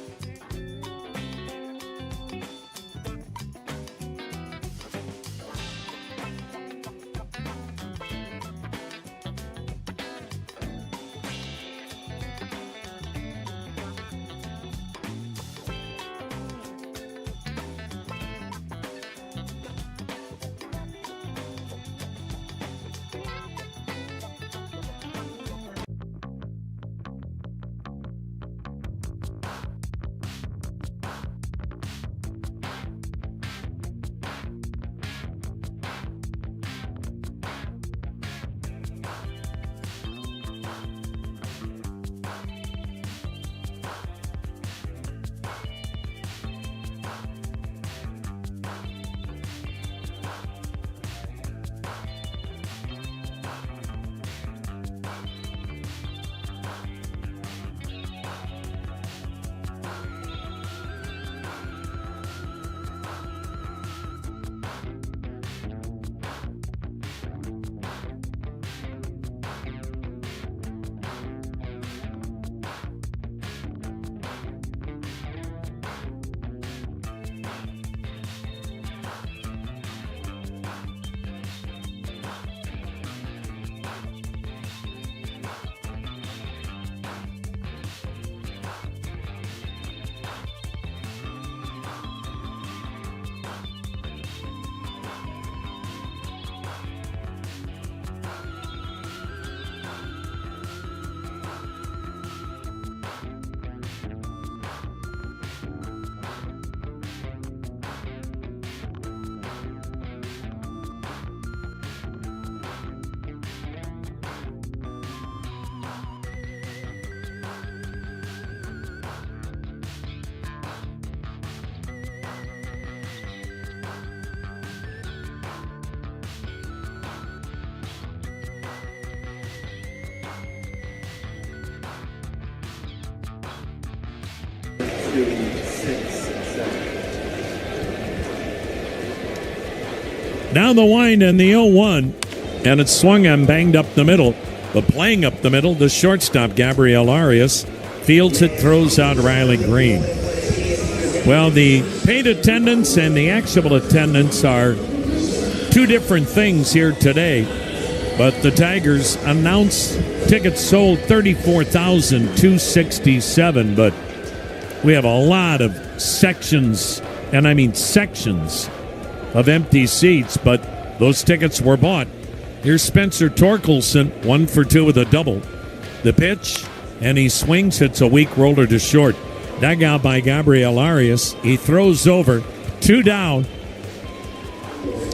Down the wind and the 0-1, and it's swung and banged up the middle. But playing up the middle, the shortstop, Gabriel Arias, fields it, throws out Riley Green. Well, the paid attendance and the actual attendance are two different things here today. But the Tigers announced tickets sold 34,267. But we have a lot of sections, and I mean sections, of empty seats. But Those tickets were bought. Here's Spencer Torkelson, 1 for 2 with a double. The pitch, and he swings. It's a weak roller to short. Dug out by Gabriel Arias. He throws over. 2 down.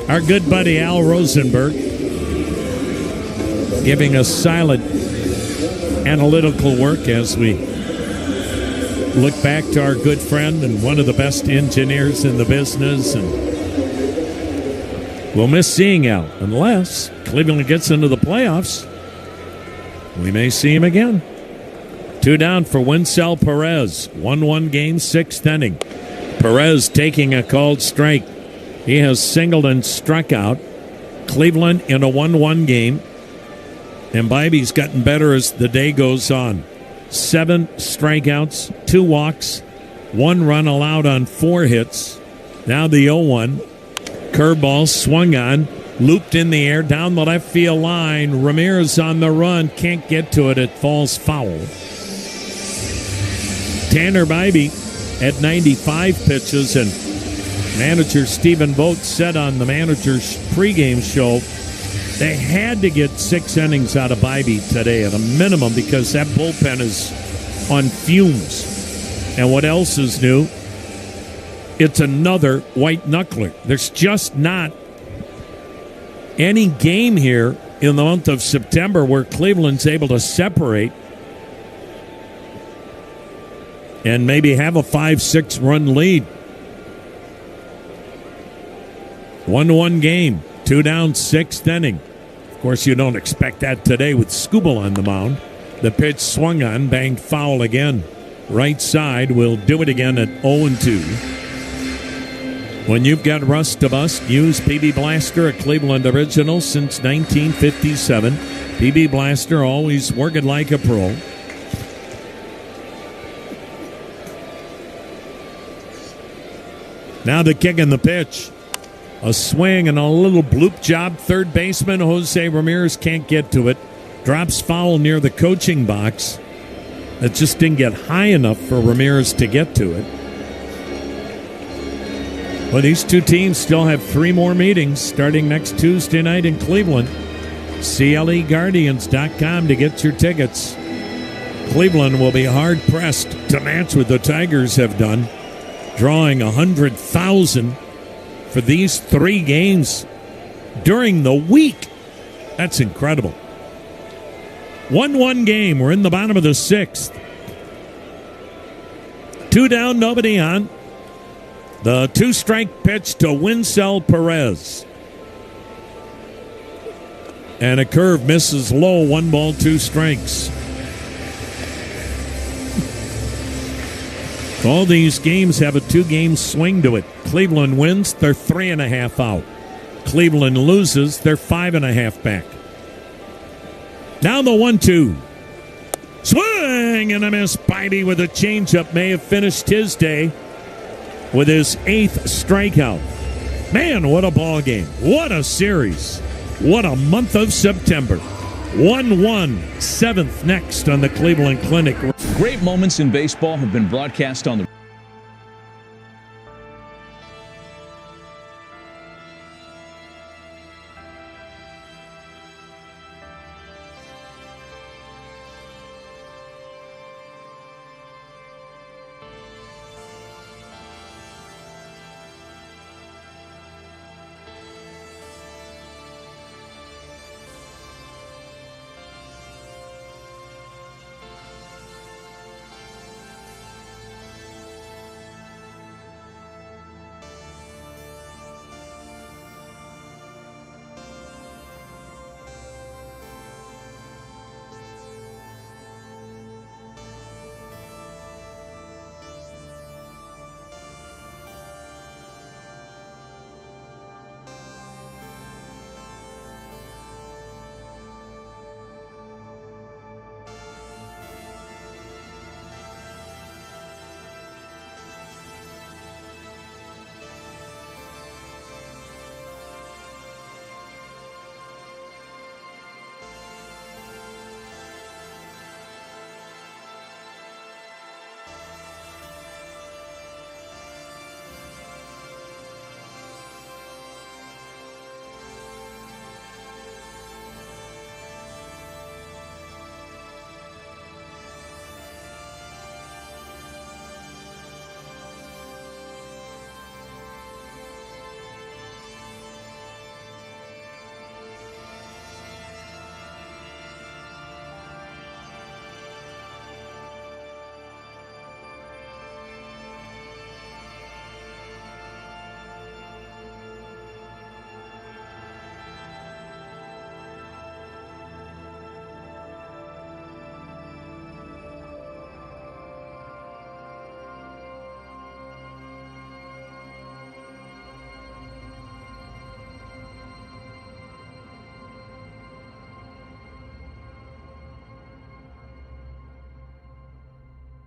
Our good buddy Al Rosenberg giving us silent analytical work as we look back to our good friend and one of the best engineers in the business. And we'll miss seeing Al unless Cleveland gets into the playoffs. We may see him again. 2 down for Winsell Perez. 1-1 game, 6th inning. Perez taking a called strike. He has singled and struck out. Cleveland in a 1-1 game. And Bibby's gotten better as the day goes on. 7 strikeouts, 2 walks, 1 run allowed on 4 hits. Now the 0-1. Curveball swung on, looped in the air down the left field line. Ramirez on the run, can't get to it. It falls foul. Tanner Bibby at 95 pitches, and manager Stephen Vogt said on the manager's pregame show they had to get 6 innings out of Bibby today at a minimum because that bullpen is on fumes. And what else is new? It's another white knuckler. There's just not any game here in the month of September where Cleveland's able to separate and maybe have a 5-6 run lead. 1-1 game, 2 down, 6th inning. Of course, you don't expect that today with Skubal on the mound. The pitch swung on, banged foul again. Right side will do it again at 0-2. When you've got rust to bust, use PB Blaster, a Cleveland original since 1957. PB Blaster always working like a pro. Now the kick and the pitch. A swing and a little bloop job. Third baseman Jose Ramirez can't get to it. Drops foul near the coaching box. It just didn't get high enough for Ramirez to get to it. Well, these two teams still have 3 more meetings starting next Tuesday night in Cleveland. CLEguardians.com to get your tickets. Cleveland will be hard-pressed to match what the Tigers have done, drawing 100,000 for these 3 games during the week. That's incredible. 1-1 game. We're in the bottom of the 6th. 2 down, nobody on. The 2-strike pitch to Winsell Perez. And a curve misses low. 1 ball, 2 strikes. All these games have a 2-game swing to it. Cleveland wins, they're 3.5 out. Cleveland loses, they're 5.5 back. Now the 1-2. Swing and a miss. Bibby with a changeup may have finished his day with his 8th strikeout. Man, what a ball game. What a series. What a month of September. 1-1, 7th next on the Cleveland Clinic. Great moments in baseball have been broadcast on the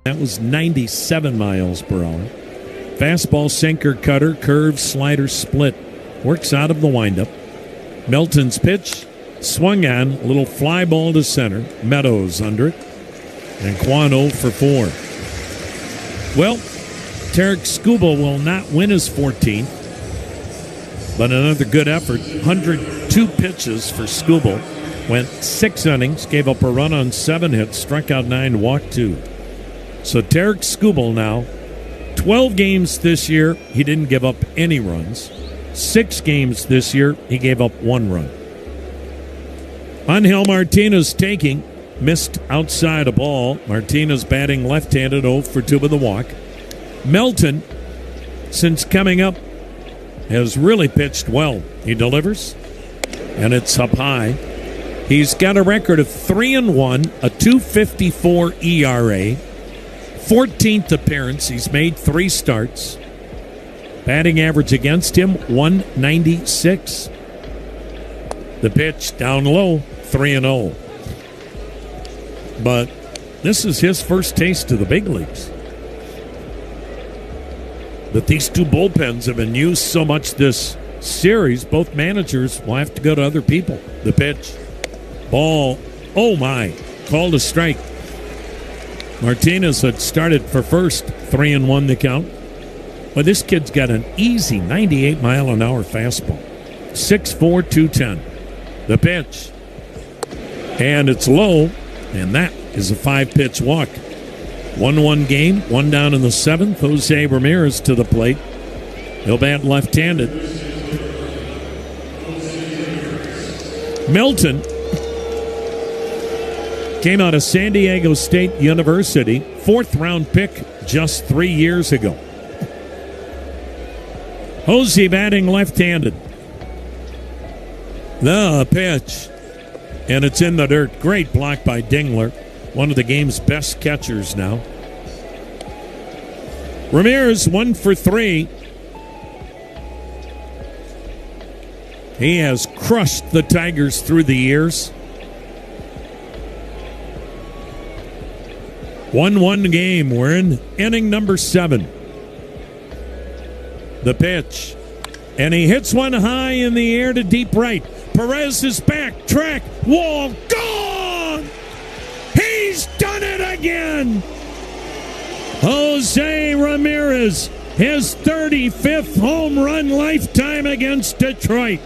That was 97 miles per hour. Fastball, sinker, cutter, curve, slider, split. Works out of the windup. Melton's pitch, swung on, a little fly ball to center. Meadows under it. And Quan 0 for 4. Well, Tarek Skubal will not win his 14th, but another good effort. 102 pitches for Skubal. Went 6 innings, gave up a run on 7 hits, struck out 9, walked 2. So Tarek Skubal now, 12 games this year, he didn't give up any runs. 6 games this year, he gave up 1 run. Angel Martinez taking, missed outside a ball. Martinez batting left-handed, 0 for 2 with a walk. Melton, since coming up, has really pitched well. He delivers, and it's up high. He's got a record of 3-1, a 2.54 ERA, 14th appearance. He's made 3 starts. Batting average against him, 196. The pitch down low, 3-0. But this is his first taste of the big leagues. But these 2 bullpens have been used so much this series, both managers will have to go to other people. The pitch. Ball. Oh, my. Called a strike. Martinez had started for first. 3-1 the count. But this kid's got an easy 98-mile-an-hour fastball. 6'4", 210. The pitch. And it's low. And that is a 5-pitch walk. 1-1 game. 1 down in the 7th. Jose Ramirez to the plate. He'll bat left-handed. Milton came out of San Diego State University, 4th-round pick just 3 years ago. Jose batting left-handed. The pitch. And it's in the dirt. Great block by Dingler, one of the game's best catchers now. Ramirez 1 for 3. He has crushed the Tigers through the years. 1-1 game. We're in inning number 7. The pitch. And he hits one high in the air to deep right. Perez is back. Track. Wall. Gone! He's done it again! Jose Ramirez, his 35th home run lifetime against Detroit.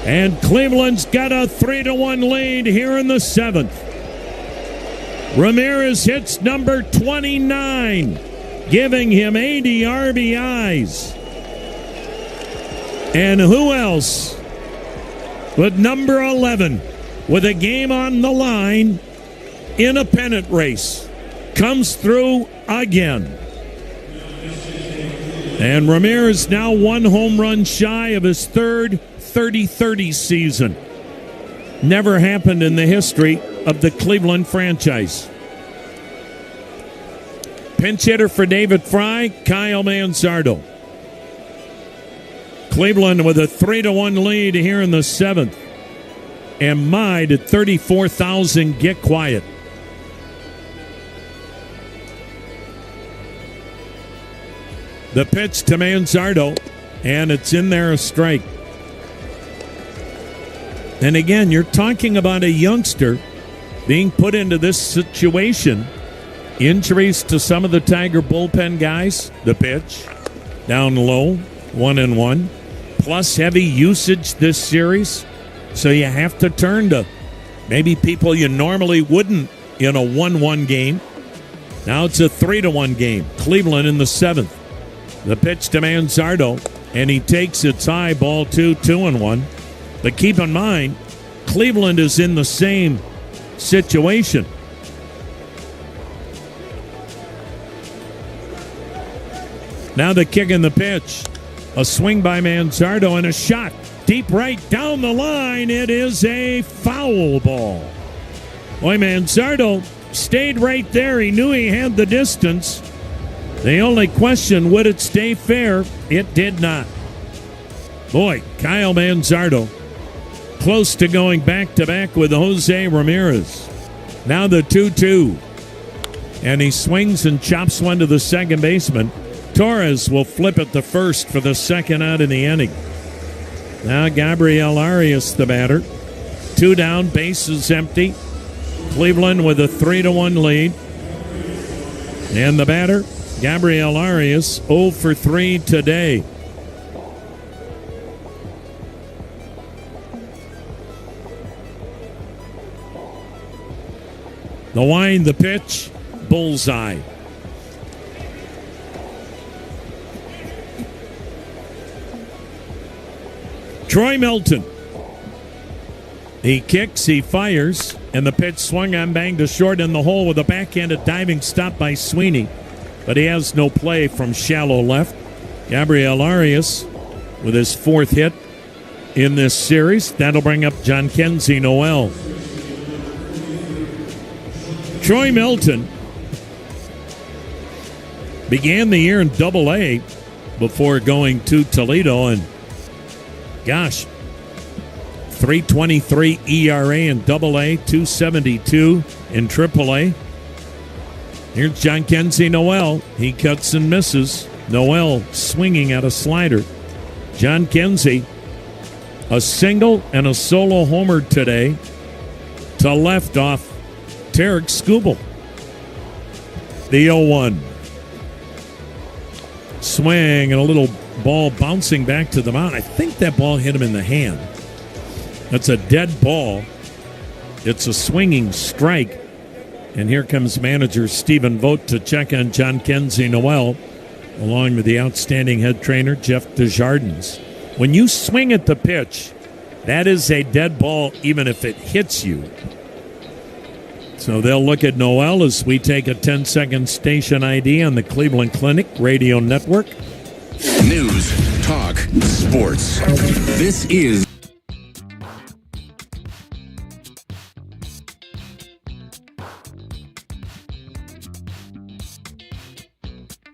And Cleveland's got a 3-1 lead here in the 7th. Ramirez hits number 29, giving him 80 RBIs. And who else but number 11, with a game on the line in a pennant race, comes through again. And Ramirez now 1 home run shy of his 3rd 30-30 season. Never happened in the history of the Cleveland franchise. Pinch hitter for David Fry, Kyle Manzardo. Cleveland with a 3-1 lead here in the 7th. And Mide at 34,000. Get quiet. The pitch to Manzardo, and it's in there, a strike. And again, you're talking about a youngster being put into this situation. Injuries to some of the Tiger bullpen guys. The pitch, down low, 1-1. Plus heavy usage this series. So you have to turn to maybe people you normally wouldn't in a 1-1 game. Now it's a 3-1 game. Cleveland in the 7th. The pitch to Manzardo, and he takes its high, ball 2-1. But keep in mind, Cleveland is in the same situation. Now the kick and the pitch. A swing by Manzardo and a shot. Deep right down the line. It is a foul ball. Boy, Manzardo stayed right there. He knew he had the distance. The only question, would it stay fair? It did not. Boy, Kyle Manzardo close to going back-to-back with Jose Ramirez. Now the 2-2. And he swings and chops one to the second baseman. Torres will flip it to first for the second out in the inning. Now Gabriel Arias, the batter. 2 down, bases empty. Cleveland with a 3-1 lead. And the batter, Gabriel Arias, 0 for 3 today. The wind, the pitch, bullseye. Troy Melton. He kicks, he fires, and the pitch swung on, banged to short in the hole with a backhanded diving stop by Sweeney. But he has no play from shallow left. Gabriel Arias with his 4th hit in this series. That'll bring up John Kenzie Noel. Troy Melton began the year in Double-A before going to Toledo, and gosh, 3.23 ERA in Double-A, 2.72 in Triple-A. Here's John Kenzie Noel. He cuts and misses. Noel swinging at a slider. John Kenzie, a single and a solo homer today to left off Tarek Skubal. The 0-1. Swing and a little ball bouncing back to the mound. I think that ball hit him in the hand. That's a dead ball. It's a swinging strike. And here comes manager Stephen Vogt to check on John Kenzie Noel, along with the outstanding head trainer Jeff Desjardins. When you swing at the pitch, that is a dead ball even if it hits you. So they'll look at Noel as we take a 10-second station ID on the Cleveland Clinic Radio Network. News, talk, sports. This is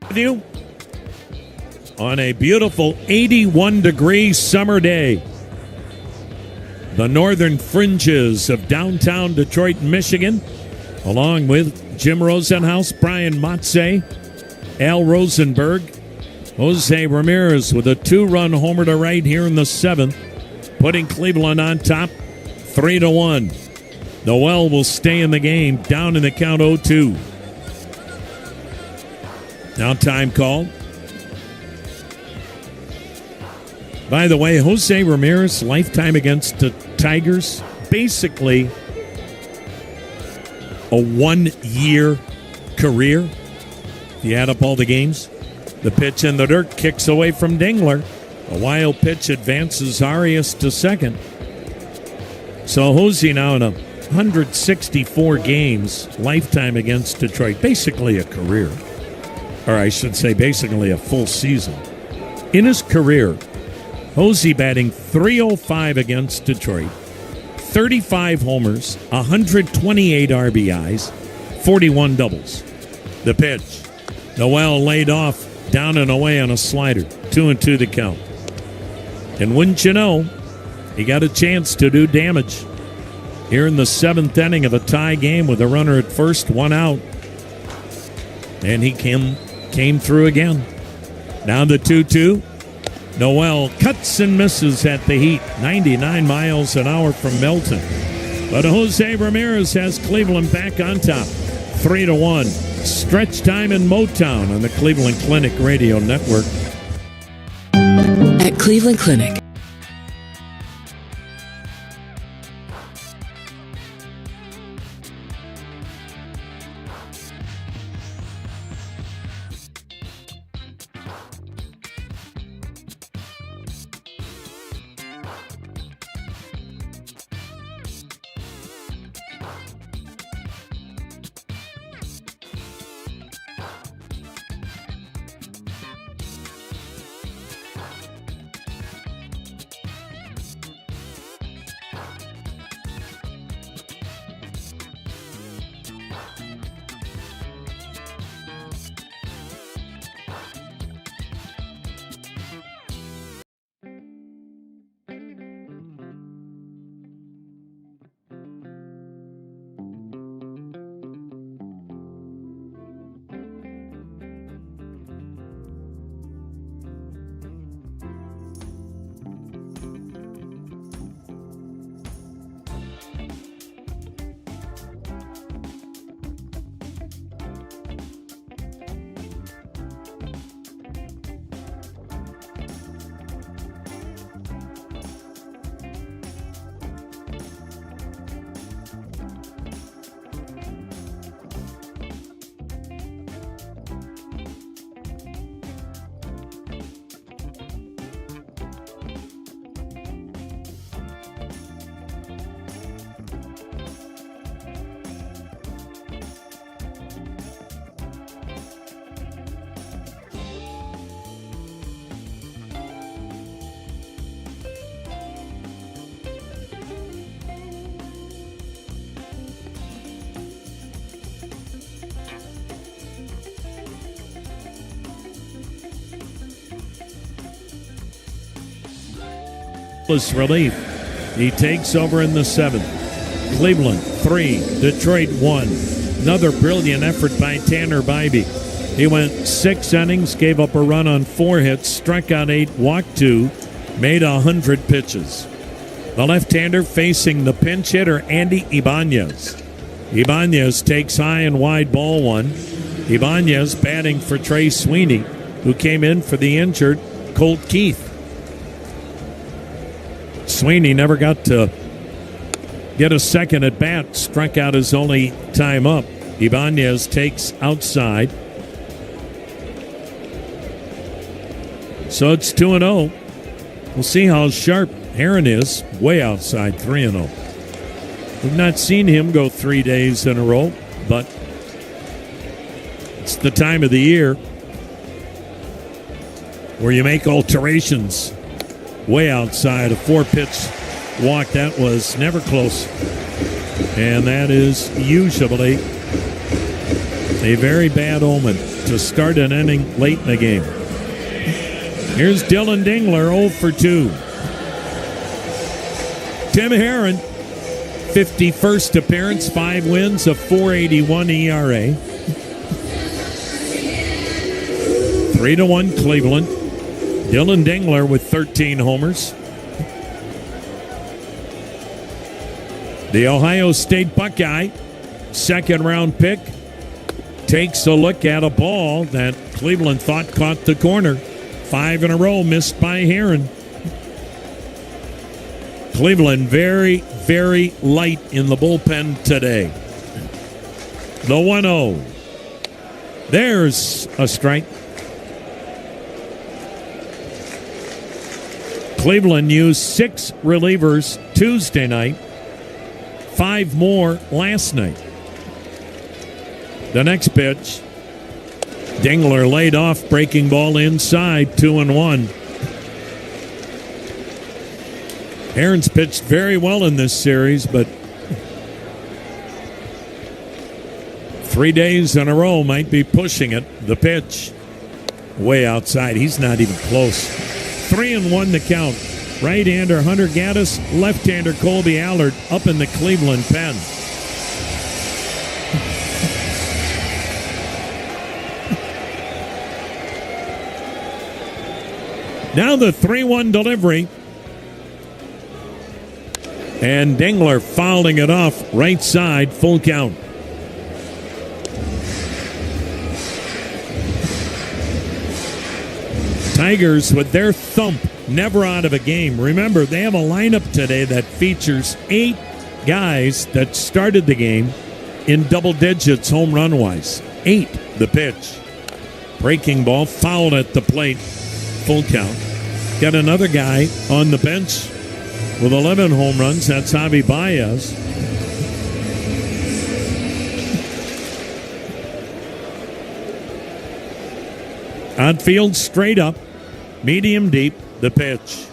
with you on a beautiful 81-degree summer day. The northern fringes of downtown Detroit, Michigan, along with Jim Rosenhaus, Brian Motze, Al Rosenberg, Jose Ramirez with a 2-run homer to right here in the 7th, putting Cleveland on top 3-1. Noel will stay in the game, down in the count 0-2. Now time called. By the way, Jose Ramirez, lifetime against the Tigers, basically a 1-year career. If you add up all the games, the pitch in the dirt kicks away from Dingler. A wild pitch advances Arias to second. So Jose now in 164 games, lifetime against Detroit, basically a career. Or I should say basically a full season. In his career, Jose batting .305 against Detroit, 35 homers, 128 RBIs, 41 doubles. The pitch. Noel laid off, down and away on a slider. 2-2 the count. And wouldn't you know, he got a chance to do damage here in the 7th inning of a tie game with a runner at first, 1 out. And he came through again. Now the 2-2. Noel cuts and misses at the heat. 99 miles an hour from Melton. But Jose Ramirez has Cleveland back on top. 3-1. Stretch time in Motown on the Cleveland Clinic Radio Network. At Cleveland Clinic, hopeless relief. He takes over in the 7th. Cleveland 3, Detroit 1. Another brilliant effort by Tanner Bybee. He went 6 innings, gave up a run on 4 hits, struck out 8, walked 2, made 100 pitches. The left-hander facing the pinch hitter, Andy Ibanez. Ibanez takes high and wide ball 1. Ibanez batting for Trey Sweeney, who came in for the injured Colt Keith. Sweeney never got to get a second at bat, struck out his only time up. Ibanez takes outside. So it's 2-0. We'll see how sharp Herron is. Way outside, 3-0. We've not seen him go 3 days in a row, but it's the time of the year where you make alterations. Way outside, a 4-pitch walk. That was never close. And that is usually a very bad omen to start an inning late in the game. Here's Dylan Dingler, 0 for 2. Tim Herron, 51st appearance, 5 wins, a 4.81 ERA. 3-1 Cleveland. Dylan Dingler with 13 homers. The Ohio State Buckeye, second-round pick, takes a look at a ball that Cleveland thought caught the corner. 5 in a row missed by Herron. Cleveland very, very light in the bullpen today. The 1-0. There's a strike. Cleveland used 6 relievers Tuesday night, 5 more last night. The next pitch, Dingler laid off, breaking ball inside, 2-1. Herron's pitched very well in this series, but 3 days in a row might be pushing it. The pitch, way outside. He's not even close. 3-1 the count. Right-hander Hunter Gaddis, left-hander Colby Allard up in the Cleveland pen. Now the 3-1 delivery. And Dingler fouling it off right side, full count. Tigers with their thump, never out of a game. Remember, they have a lineup today that features 8 guys that started the game in double digits home run-wise. 8, the pitch. Breaking ball, fouled at the plate, full count. Got another guy on the bench with 11 home runs. That's Javi Baez. Outfield straight up, medium deep, the pitch.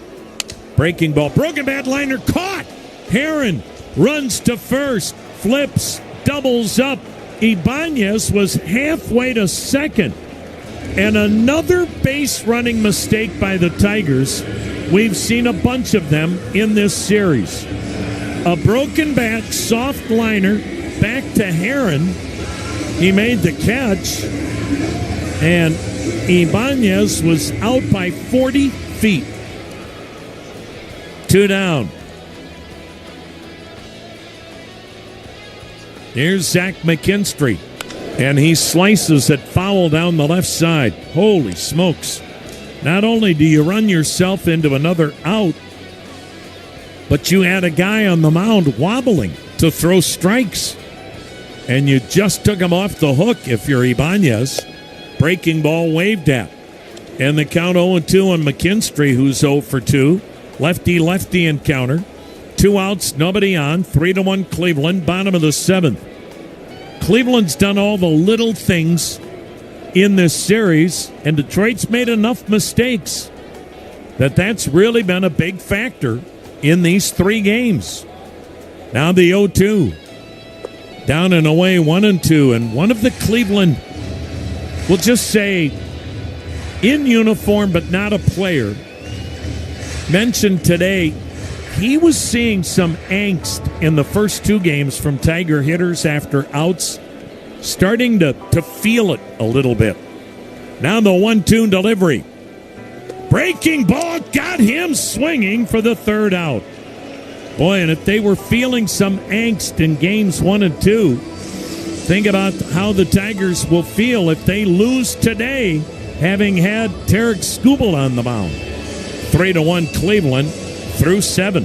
Breaking ball, broken bat liner, caught. Herron runs to first, flips, doubles up. Ibanez was halfway to second. And another base running mistake by the Tigers. We've seen a bunch of them in this series. A broken bat, soft liner, back to Herron. He made the catch. And Ibanez was out by 40 feet. 2 down. Here's Zach McKinstry. And he slices it foul down the left side. Holy smokes. Not only do you run yourself into another out, but you had a guy on the mound wobbling to throw strikes. And you just took him off the hook if you're Ibanez. Breaking ball waved at. And the count 0-2 on McKinstry, who's 0 for 2. Lefty encounter. 2 outs, nobody on. 3-1 Cleveland, bottom of the 7th. Cleveland's done all the little things in this series, and Detroit's made enough mistakes that's really been a big factor in these 3 games. Now the 0-2. Down and away, 1-2. And one of the Cleveland, we'll just say, in uniform but not a player, mentioned today he was seeing some angst in the first two games from Tiger hitters after outs, starting to feel it a little bit. Now the 1-2 delivery. Breaking ball got him swinging for the third out. Boy, and if they were feeling some angst in games 1 and 2, think about how the Tigers will feel if they lose today, having had Tarek Skubal on the mound. 3-1 Cleveland through 7.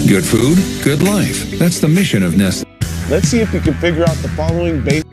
Good food, good life. That's the mission of Nestle. Let's see if you can figure out the following base.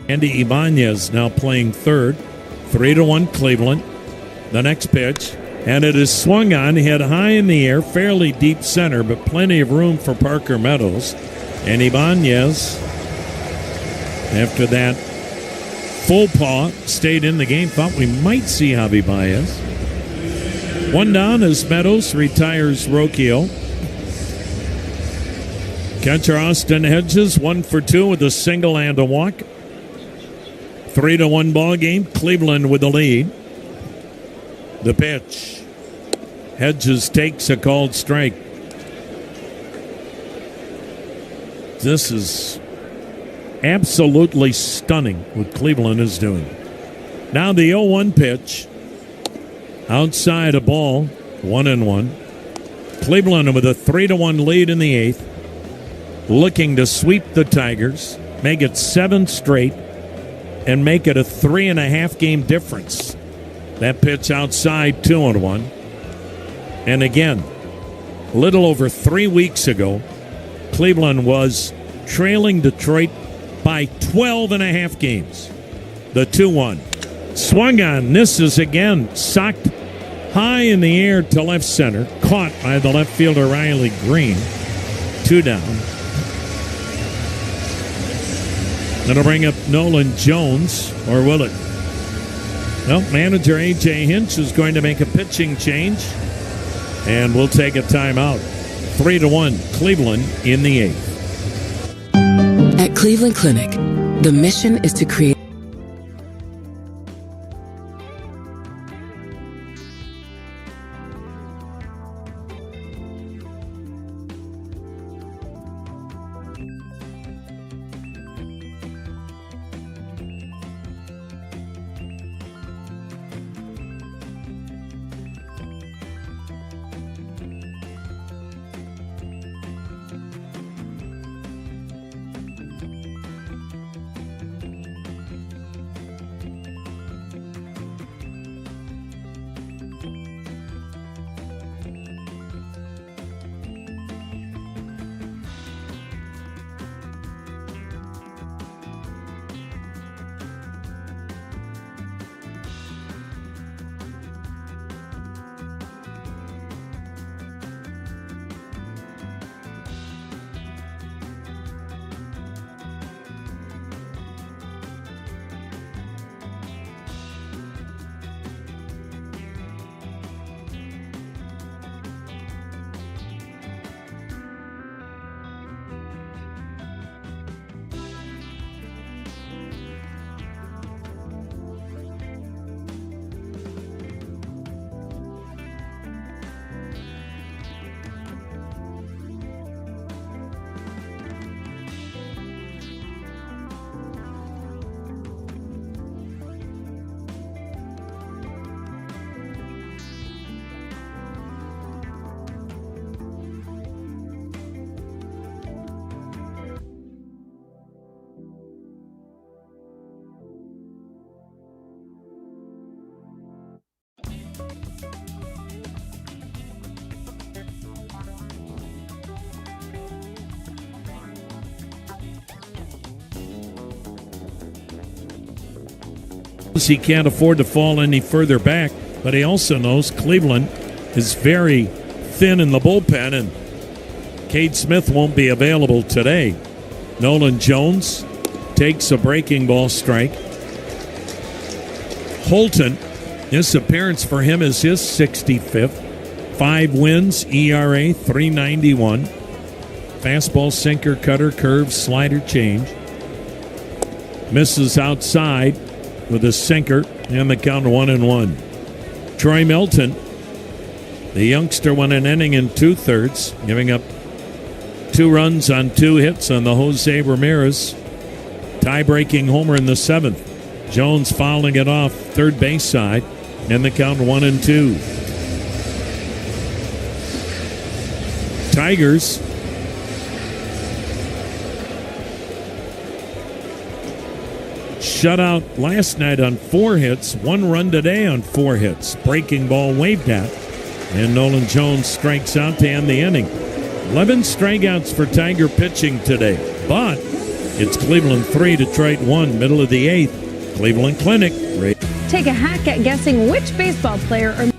Andy Ibanez now playing third. 3-1 Cleveland. The next pitch. And it is swung on, hit high in the air, fairly deep center, but plenty of room for Parker Meadows. And Ibanez, after that full paw, stayed in the game. Thought we might see Javi Baez. One down as Meadows retires Rocchio. Catcher Austin Hedges, 1 for 2 with a single and a walk. 3-1 ball game. Cleveland with the lead. The pitch. Hedges takes a called strike. This is absolutely stunning what Cleveland is doing. Now the 0-1 pitch. Outside a ball. 1-1. Cleveland with a 3-1 lead in the 8th. Looking to sweep the Tigers. Make it 7 straight. And make it a 3.5 game difference. That pitch outside, 2-1. And again, a little over 3 weeks ago, Cleveland was trailing Detroit by 12.5 games. The 2-1. Swung on, misses again. Socked high in the air to left center. Caught by the left fielder Riley Green. 2 down. It'll bring up Nolan Jones, or will it? Well, manager A.J. Hinch is going to make a pitching change, and we'll take a timeout. 3-1, Cleveland in the 8th. At Cleveland Clinic, the mission is to create He can't afford to fall any further back, but he also knows Cleveland is very thin in the bullpen, and Cade Smith won't be available today. Nolan Jones takes a breaking ball strike. Holton, this appearance for him is his 65th. 5 wins, ERA 3.91. Fastball, sinker, cutter, curve, slider, change. Misses outside with a sinker, and the count 1-1. Troy Milton, the youngster, won an inning in 2/3, giving up 2 runs on 2 hits on the Jose Ramirez tie-breaking homer in the 7th. Jones fouling it off third base side, and the count 1-2. Tigers shut out last night on 4 hits, 1 run today on 4 hits. Breaking ball waved at, and Nolan Jones strikes out to end the inning. 11 strikeouts for Tiger pitching today, but it's Cleveland 3, Detroit 1, middle of the 8th. Cleveland Clinic. Take a hack at guessing which baseball player or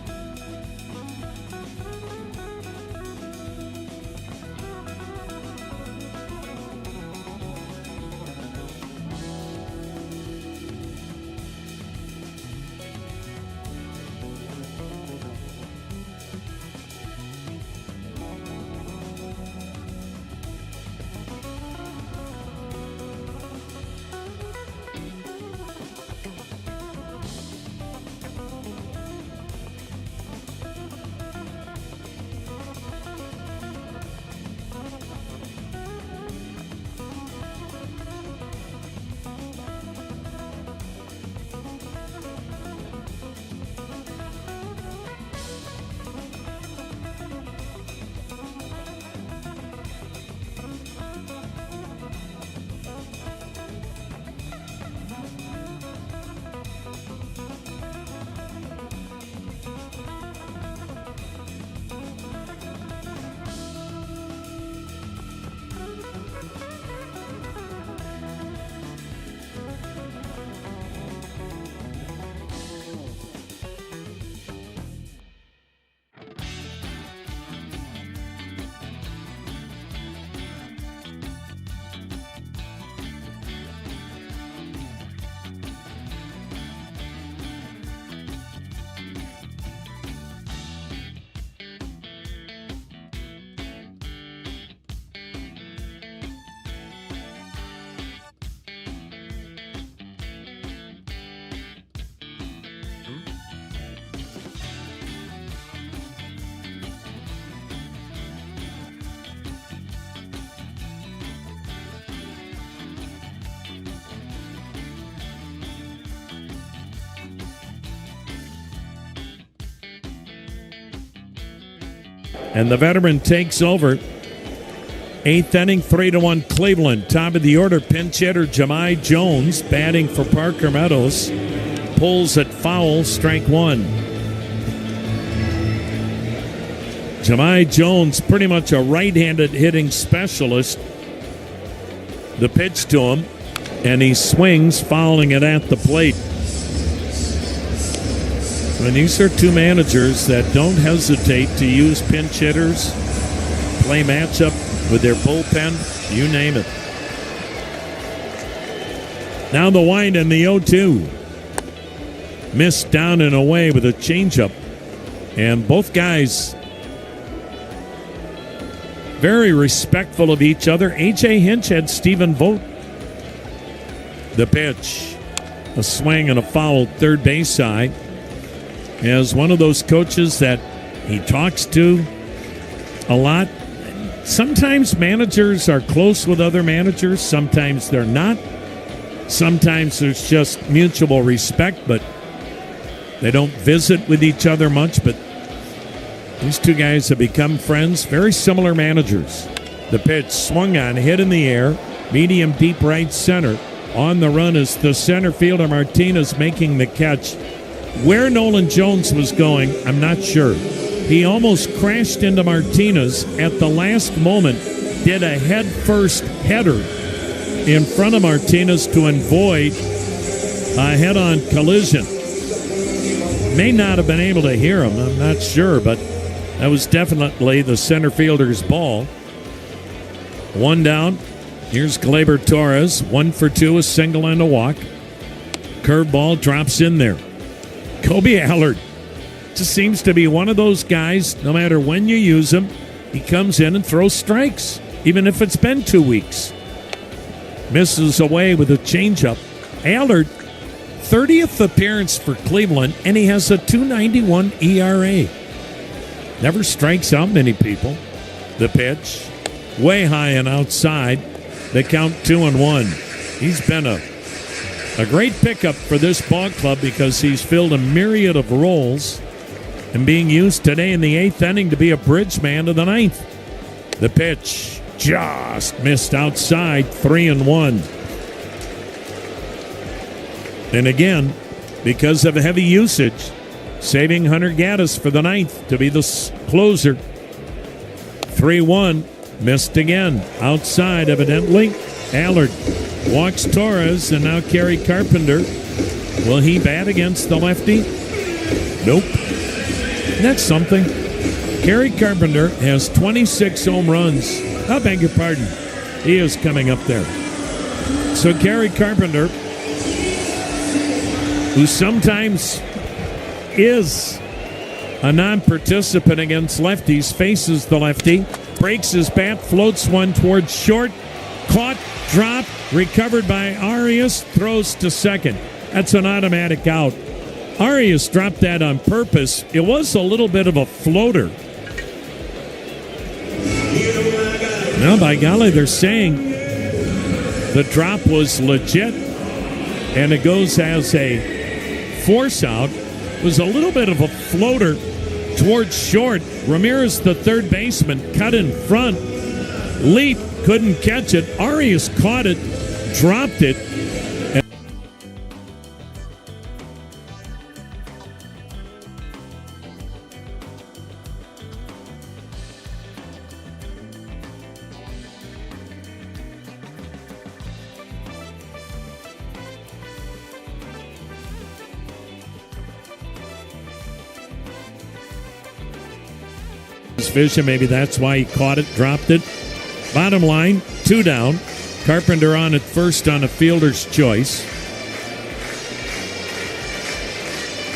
and the veteran takes over. 8th inning, 3-1 Cleveland. Top of the order, pinch hitter Jahmai Jones batting for Parker Meadows. Pulls it foul, strike 1. Jahmai Jones, pretty much a right-handed hitting specialist. The pitch to him, and he swings, fouling it at the plate. And these are two managers that don't hesitate to use pinch hitters, play matchup with their bullpen, you name it. Now the wind and the 0-2. Missed down and away with a changeup. And both guys very respectful of each other. A.J. Hinch had Stephen Vogt. The pitch, a swing and a foul third base side. As one of those coaches that he talks to a lot. Sometimes managers are close with other managers. Sometimes they're not. Sometimes there's just mutual respect, but they don't visit with each other much. But these two guys have become friends. Very similar managers. The pitch swung on, hit in the air. Medium deep right center. On the run is the center fielder Martinez making the catch. Where Nolan Jones was going, I'm not sure. He almost crashed into Martinez at the last moment, did a head-first header in front of Martinez to avoid a head-on collision. May not have been able to hear him, I'm not sure, but that was definitely the center fielder's ball. One down. Here's Gleyber Torres. 1 for 2, a single and a walk. Curveball drops in there. Kobe Allard just seems to be one of those guys, no matter when you use him, he comes in and throws strikes, even if it's been 2 weeks. Misses away with a changeup. Allard, 30th appearance for Cleveland, and he has a .291 ERA. Never strikes out many people. The pitch, way high and outside. They count 2-1. He's been a great pickup for this ball club because he's filled a myriad of roles and being used today in the 8th inning to be a bridge man to the 9th. The pitch just missed outside, 3-1. And again, because of heavy usage, saving Hunter Gaddis for the 9th to be the closer. 3-1, missed again, outside evidently. Allard walks Torres, and now Kerry Carpenter. Will he bat against the lefty? Nope. That's something. Kerry Carpenter has 26 home runs. I beg your pardon. He is coming up there. So Kerry Carpenter, who sometimes is a non-participant against lefties, faces the lefty, breaks his bat, floats one towards short, caught, dropped, recovered by Arias, throws to second. That's an automatic out. Arias dropped that on purpose. It was a little bit of a floater. Now, by golly, they're saying the drop was legit, and it goes as a force out. It was a little bit of a floater towards short. Ramirez, the third baseman, cut in front. Leap, couldn't catch it. Arias caught it, dropped it. Vision, maybe that's why he caught it, dropped it. Bottom line, 2 down. Carpenter on at first on a fielder's choice.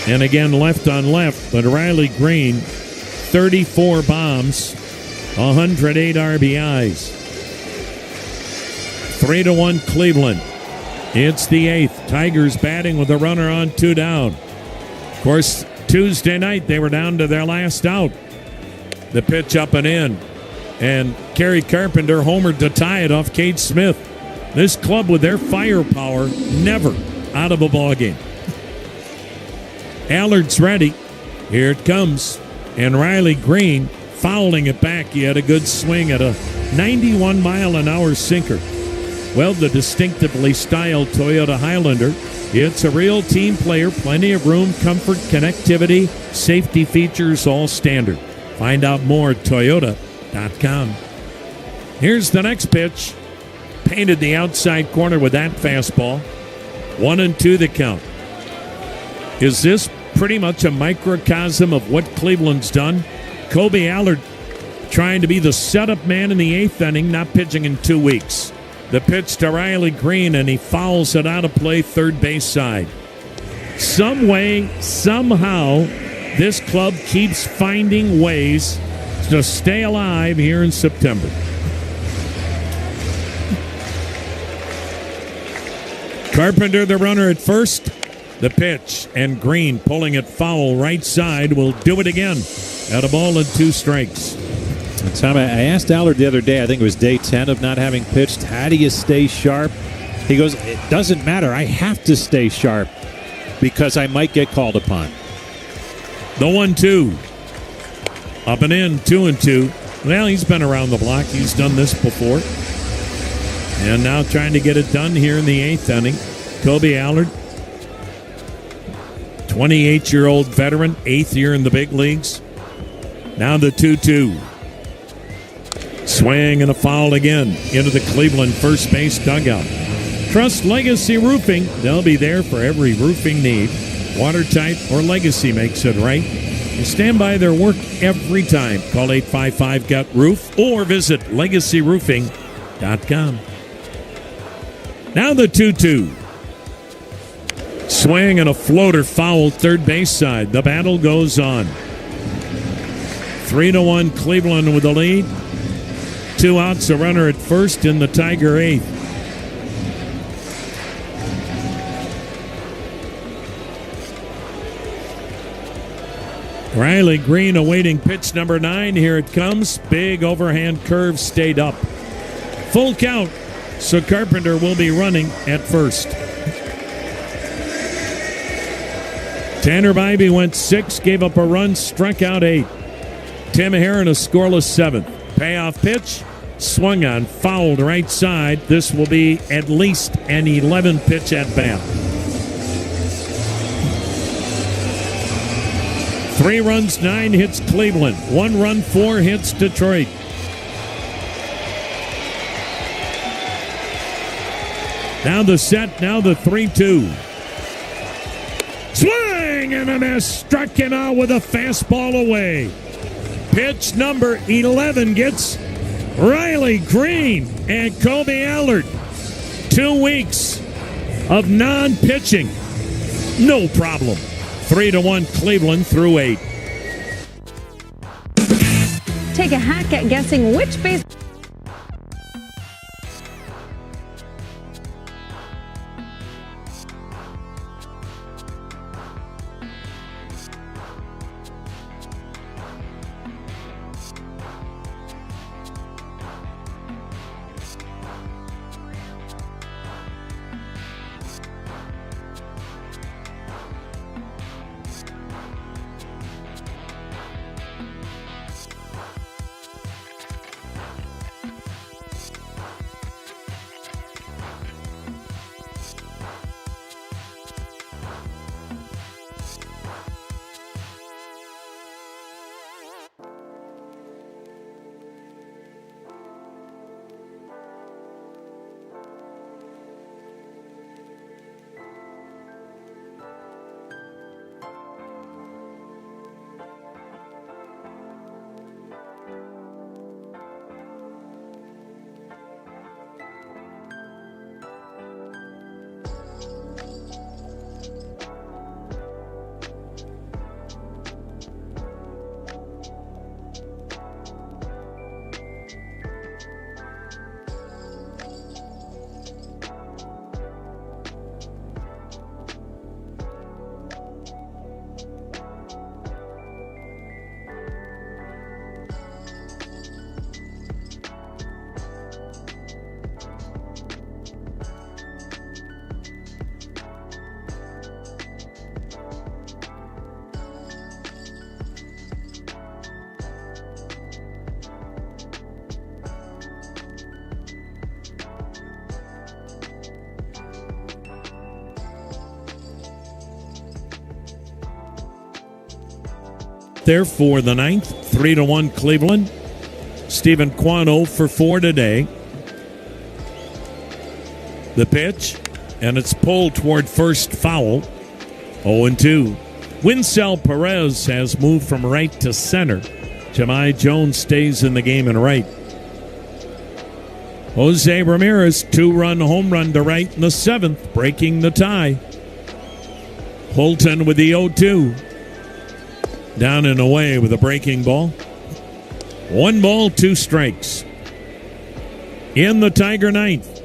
And again, left on left, but Riley Green, 34 bombs, 108 RBIs. 3-1 Cleveland. It's the 8th. Tigers batting with a runner on 2 down. Of course, Tuesday night they were down to their last out. The pitch up and in. And Kerry Carpenter homered to tie it off Cade Smith. This club with their firepower, never out of a ball game. Allard's ready. Here it comes. And Riley Green fouling it back. He had a good swing at a 91-mile-an-hour sinker. Well, the distinctively styled Toyota Highlander. It's a real team player. Plenty of room, comfort, connectivity, safety features, all standard. Find out more at Toyota.com. Here's the next pitch. Painted the outside corner with that fastball. 1-2 the count. Is this pretty much a microcosm of what Cleveland's done? Kobe Allard trying to be the setup man in the 8th inning, not pitching in 2 weeks. The pitch to Riley Green, and he fouls it out of play third base side. Some way, somehow, this club keeps finding ways to stay alive here in September. Carpenter, the runner at first. The pitch, and Green pulling it foul right side will do it again. At a ball and 2 strikes. Tom, I asked Allard the other day, I think it was day 10 of not having pitched, how do you stay sharp? He goes, it doesn't matter. I have to stay sharp because I might get called upon. The 1-2. Up and in, 2-2. Well, he's been around the block. He's done this before. And now trying to get it done here in the 8th inning. Kobe Allard, 28-year-old veteran, 8th year in the big leagues. Now the 2-2. Swing and a foul again into the Cleveland first base dugout. Trust Legacy Roofing. They'll be there for every roofing need. Watertight or Legacy makes it right. You stand by their work every time. Call 855-GUT-ROOF or visit legacyroofing.com. Now the 2-2. Swing and a floater foul third base side. The battle goes on. 3-1 Cleveland with the lead. 2 outs, a runner at first in the Tiger 8th. Riley Green awaiting pitch number 9. Here it comes. Big overhand curve stayed up. Full count. So Carpenter will be running at first. Tanner Bybee went 6, gave up a run, struck out 8. Tim Herron a scoreless 7th. Payoff pitch, swung on, fouled right side. This will be at least an 11 pitch at bat. 3 runs, 9 hits Cleveland. 1 run, 4 hits Detroit. Now the set, now the 3-2. Swing and a miss. Struck him out with a fastball away. Pitch number 11 gets Riley Green and Kobe Allard. 2 weeks of non-pitching. No problem. 3-1 Cleveland through 8. Take a hack at guessing which base. There for the 9th, 3-1 Cleveland. Stephen Kwan 0 for 4 today. The pitch, and it's pulled toward first, foul. 0-2. Winsell Perez has moved from right to center. Jahmai Jones stays in the game in right. Jose Ramirez, 2-run home run to right in the 7th, breaking the tie. Holton with the 0-2. Down and away with a breaking ball. 1 ball, 2 strikes. In the Tiger 9th.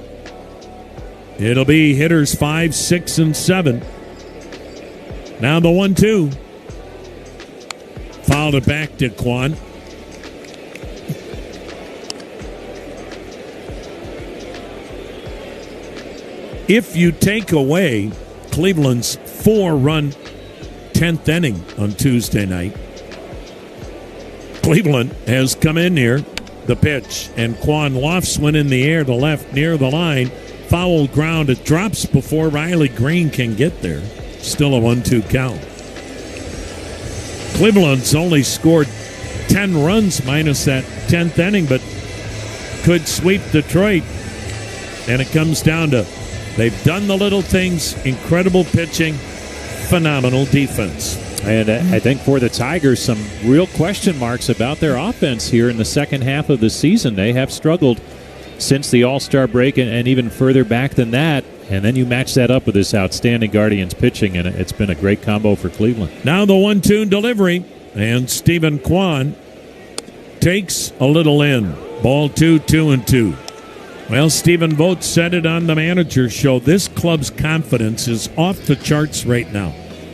It'll be hitters 5, 6, and 7. Now the 1-2. Fouled it back to Kwan. If you take away Cleveland's 4-run 10th inning on Tuesday night, Cleveland has come in here. The pitch, and Kwan lofts one in the air to left near the line. Foul ground. It drops before Riley Green can get there. Still a 1-2 count. Cleveland's only scored 10 runs minus that 10th inning, but could sweep Detroit. And it comes down to They've done the little things, incredible pitching, phenomenal defense. And I think for the Tigers, some real question marks about their offense here in the second half of the season. They have struggled since the All-Star break and even further back than that. And then you match that up with this outstanding Guardians pitching, and it's been a great combo for Cleveland. Now the 1-2 delivery, and Stephen Kwan takes a little in. Ball 2-2-2. Well, Stephen Vogt said it on the manager's show. This club's confidence is off the charts right now.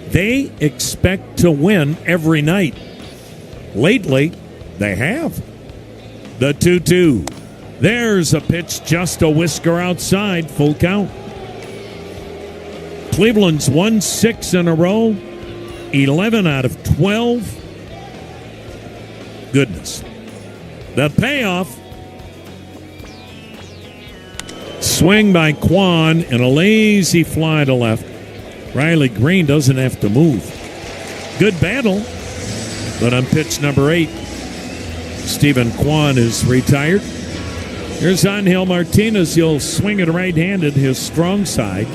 They expect to win every night. Lately, they have. The 2-2. There's a pitch just a whisker outside. Full count. Cleveland's won 6 in a row. 11 out of 12. Goodness. The payoff. Swing by Kwan and a lazy fly to left. Riley Green doesn't have to move. Good battle. But on pitch number 8, Stephen Kwan is retired. Here's Angel Martinez. He'll swing it right-handed, his strong side.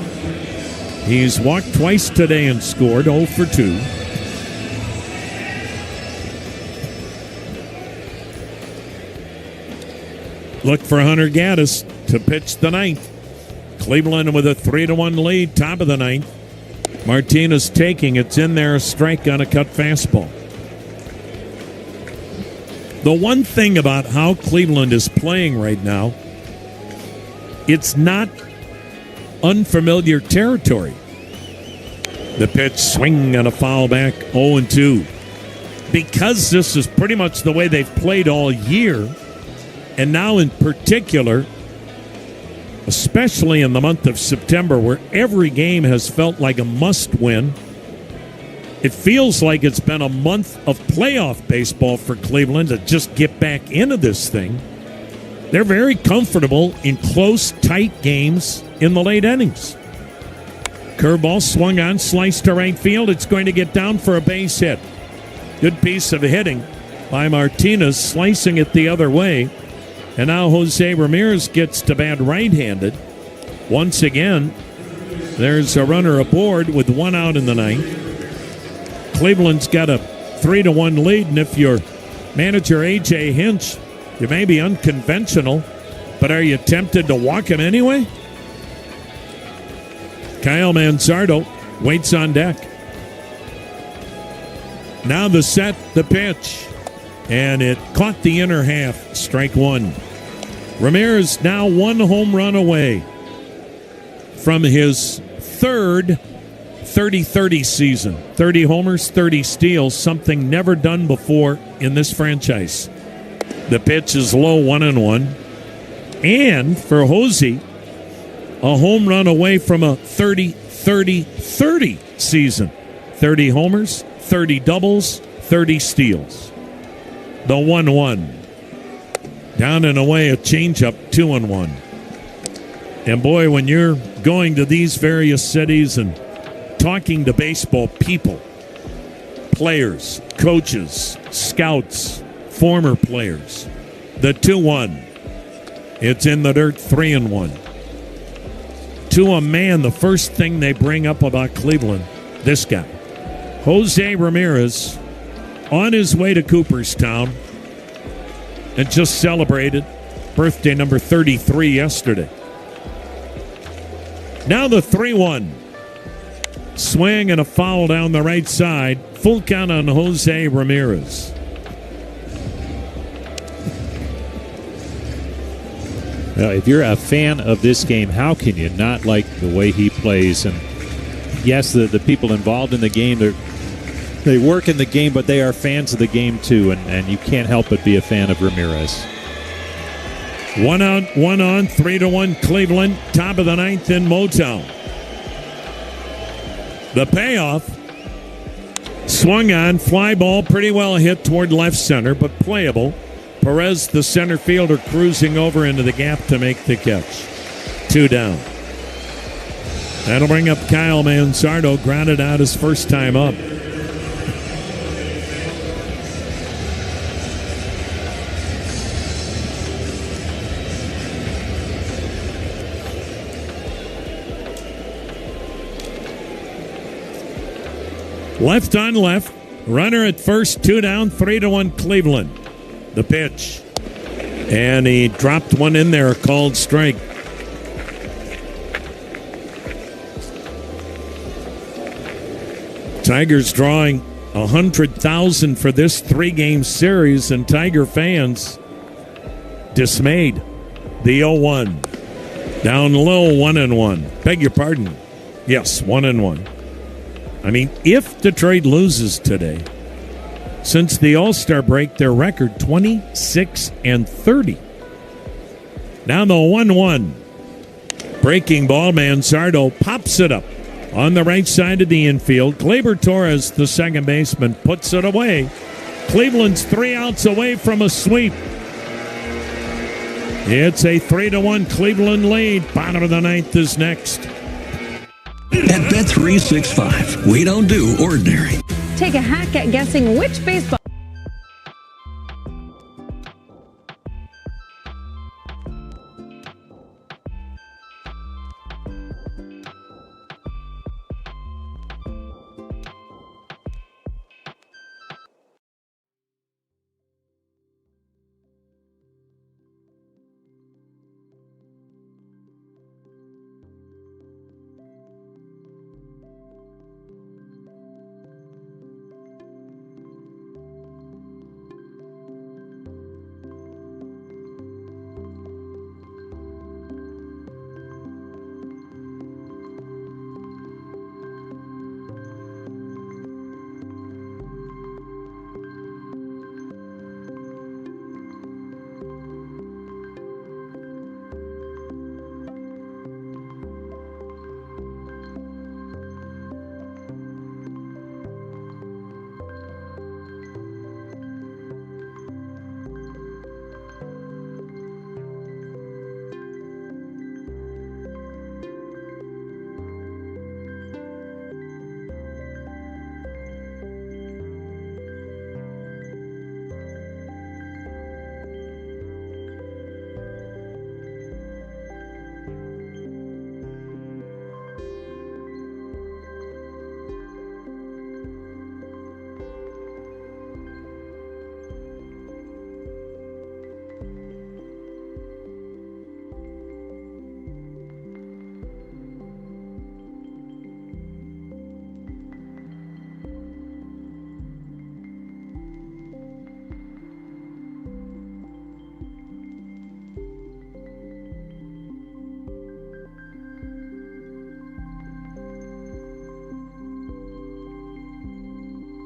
He's walked twice today and scored, 0 for 2. Look for Hunter Gaddis to pitch the 9th. Cleveland with a 3-1 lead, top of the 9th. Martinez taking, it's in there, a strike on a cut fastball. The one thing about how Cleveland is playing right now, it's not unfamiliar territory. The pitch, swing and a foul back, 0-2. Because this is pretty much the way they've played all year, and now in particular, especially in the month of September, where every game has felt like a must-win, it feels like it's been a month of playoff baseball for Cleveland to just get back into this thing. They're very comfortable in close, tight games in the late innings. Curveball swung on, sliced to right field. It's going to get down for a base hit. Good piece of hitting by Martinez, slicing it the other way. And now Jose Ramirez gets to bat right-handed. Once again, there's a runner aboard with 1 out in the 9th. Cleveland's got a 3-1 lead, and if you're manager A.J. Hinch, you may be unconventional, but are you tempted to walk him anyway? Kyle Manzardo waits on deck. Now the set, the pitch, and it caught the inner half, strike 1. Ramirez now 1 home run away from his 3rd 30-30 season. 30 homers, 30 steals, something never done before in this franchise. The pitch is low, 1-1. And for Jose, a home run away from a 30-30-30 season. 30 homers, 30 doubles, 30 steals. The 1-1. Down and away, a changeup, 2-1. And boy, when you're going to these various cities and talking to baseball people, players, coaches, scouts, former players, the 2-1. It's in the dirt, 3-1. To a man, the first thing they bring up about Cleveland, this guy, Jose Ramirez, on his way to Cooperstown, and just celebrated birthday number 33 yesterday. Now the 3-1. Swing and a foul down the right side. Full count on Jose Ramirez. Now, if you're a fan of this game, how can you not like the way he plays? And yes, the people involved in the game, they work in the game, but they are fans of the game too, and you can't help but be a fan of Ramirez. 1 out, 1 on, 3-1 Cleveland, top of the 9th in Motown. The payoff, swung on, fly ball, pretty well hit toward left center, but playable. Perez, the center fielder, cruising over into the gap to make the catch. 2 down. That'll bring up Kyle Manzardo, grounded out his first time up. Left on left. Runner at first, 2 down, 3-1 Cleveland. The pitch. And he dropped one in there, called strike. Tigers drawing 100,000 for this 3-game series, and Tiger fans dismayed. The 0-1. Down low, 1-1. Beg your pardon. Yes, 1-1. I mean, if Detroit loses today, since the All-Star break, their record 26-30. Now the 1-1. Breaking ball, Manzardo pops it up on the right side of the infield. Gleyber Torres, the second baseman, puts it away. Cleveland's 3 outs away from a sweep. It's a 3-1 Cleveland lead. Bottom of the ninth is next. At Bet365, we don't do ordinary. Take a hack at guessing which baseball.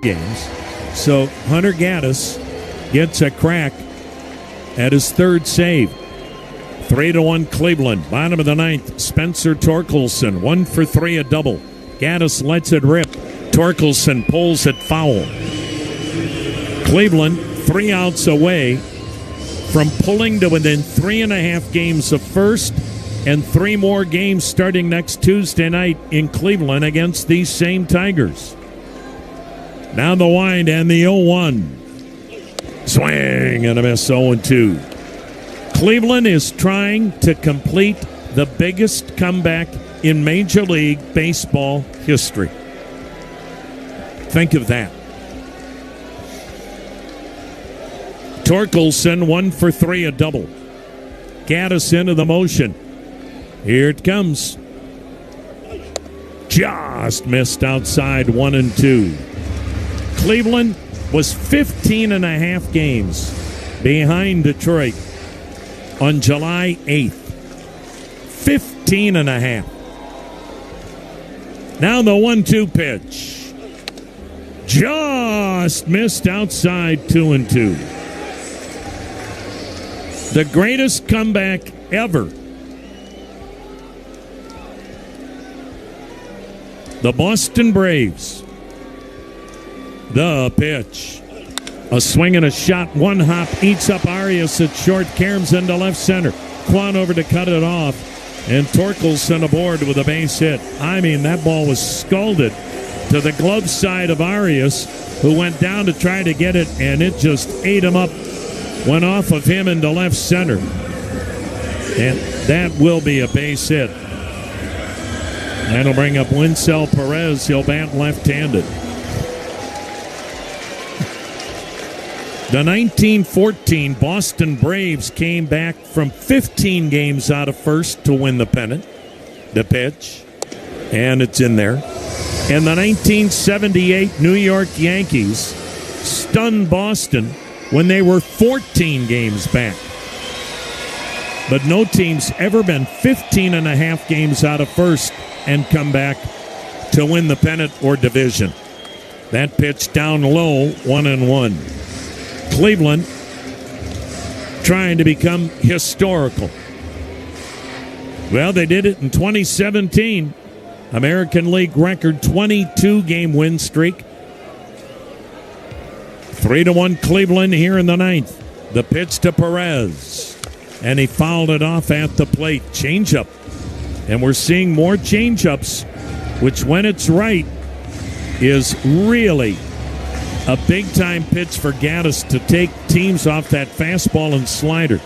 Games. So Hunter Gaddis gets a crack at his third save. 3-1 Cleveland. Bottom of the ninth, Spencer Torkelson. 1 for 3, a double. Gaddis lets it rip. Torkelson pulls it foul. Cleveland 3 outs away from pulling to within 3.5 games of first, and 3 more games starting next Tuesday night in Cleveland against these same Tigers. Now the wind and the 0-1. Swing and a miss, 0-2. Cleveland is trying to complete the biggest comeback in Major League Baseball history. Think of that. Torkelson 1 for 3, a double. Gaddis into the motion. Here it comes. Just missed outside, 1-2. Cleveland was 15.5 games behind Detroit on July 8th. 15.5. Now the 1-2 pitch. Just missed outside, 2-2. The greatest comeback ever. The Boston Braves. The pitch. A swing and a shot. One hop eats up Arias at short. Caroms into left center. Quan over to cut it off. And Torkelson aboard with a base hit. I mean, that ball was scalded to the glove side of Arias, who went down to try to get it, and it just ate him up. Went off of him into left center. And that will be a base hit. That'll bring up Winsell Perez. He'll bat left-handed. The 1914 Boston Braves came back from 15 games out of first to win the pennant. The pitch, and it's in there. And the 1978 New York Yankees stunned Boston when they were 14 games back. But no team's ever been 15 and a half games out of first and come back to win the pennant or division. That pitch down low, 1-1. Cleveland trying to become historical. Well, they did it in 2017. American League record 22-game win streak. 3-1 Cleveland here in the ninth. The pitch to Perez. And he fouled it off at the plate. Changeup. And we're seeing more changeups, which when it's right is really a big-time pitch for Gaddis to take teams off that fastball and slider.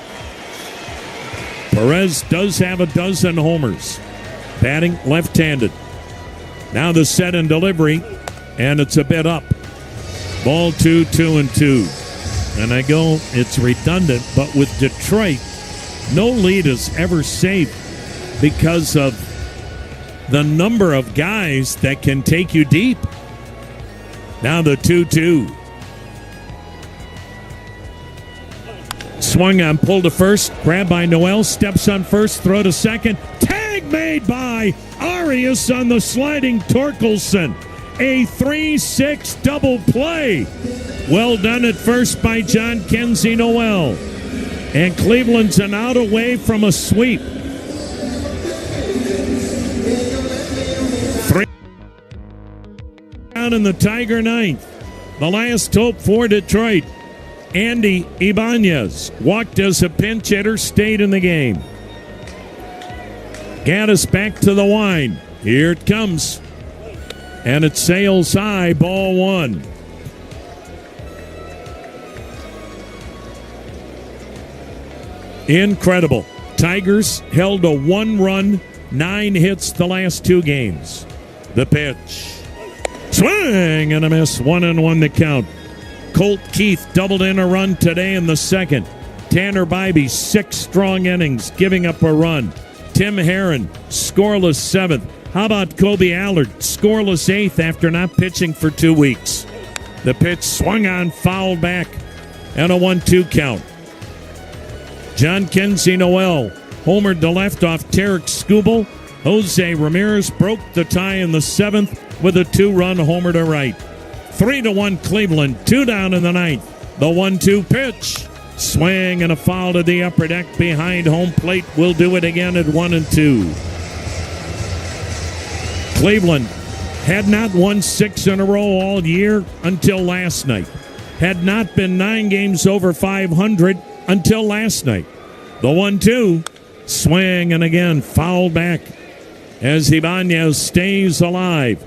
Perez does have a dozen homers. Batting left-handed. Now the set and delivery, and it's a bit up. Ball 2-2. And I go, it's redundant, but with Detroit, no lead is ever safe because of the number of guys that can take you deep. Now the 2-2. Swung on, pulled to first, grabbed by Noel, steps on first, throw to second. Tag made by Arias on the sliding Torkelson. A 3-6 double play. Well done at first by John Kenzie Noel. And Cleveland's an out away from a sweep. 3 down in the Tiger ninth. The last hope for Detroit. Andy Ibanez walked as a pinch hitter, stayed in the game. Gaddis back to the line. Here it comes. And it sails high, ball 1. Incredible. Tigers held a 1-run, 9 hits the last 2 games. The pitch. Swing and a miss. 1-1 the count. Colt Keith doubled in a run today in the second. Tanner Bybee, 6 strong innings, giving up a run. Tim Herron, scoreless 7th. How about Kobe Allard, scoreless 8th after not pitching for 2 weeks? The pitch swung on, fouled back, and a 1-2 count. John Kenzie Noel homered to left off Tarek Skubal. Jose Ramirez broke the tie in the 7th with a 2-run homer to right. 3-1 Cleveland, 2 down in the 9th. The 1-2 pitch. Swing and a foul to the upper deck behind home plate. We'll do it again at 1-2. Cleveland had not won 6 in a row all year until last night. Had not been 9 games over 500 until last night. The 1-2. Swing and again fouled back as Ibanez stays alive.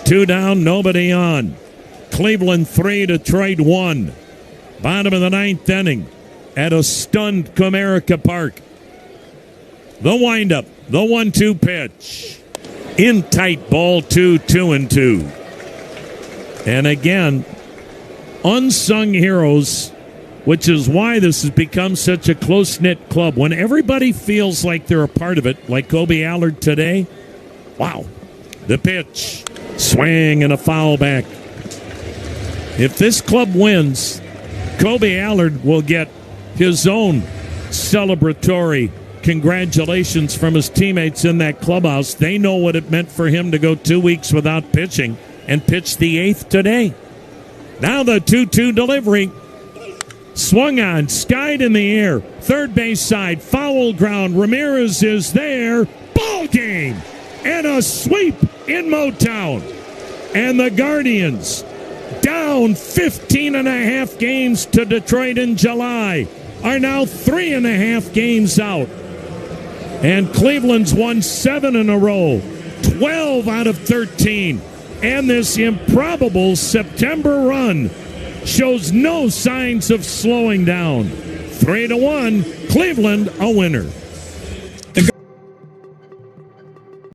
2 down, nobody on. Cleveland 3, Detroit 1. Bottom of the 9th inning at a stunned Comerica Park. The windup, the 1-2 pitch. In tight, ball 2, 2-2. And again, unsung heroes, which is why this has become such a close-knit club. When everybody feels like they're a part of it, like Kobe Allard today, wow. The pitch. Swing and a foul back. If this club wins, Kobe Allard will get his own celebratory congratulations from his teammates in that clubhouse. They know what it meant for him to go 2 weeks without pitching and pitch the 8th today. Now the 2-2 delivery. Swung on, skied in the air. Third base side, foul ground. Ramirez is there. Ball game. And a sweep in Motown. And the Guardians, down 15 and a half games to Detroit in July, are now 3.5 games out. And Cleveland's won 7 in a row, 12 out of 13. And this improbable September run shows no signs of slowing down. 3-1, Cleveland a winner.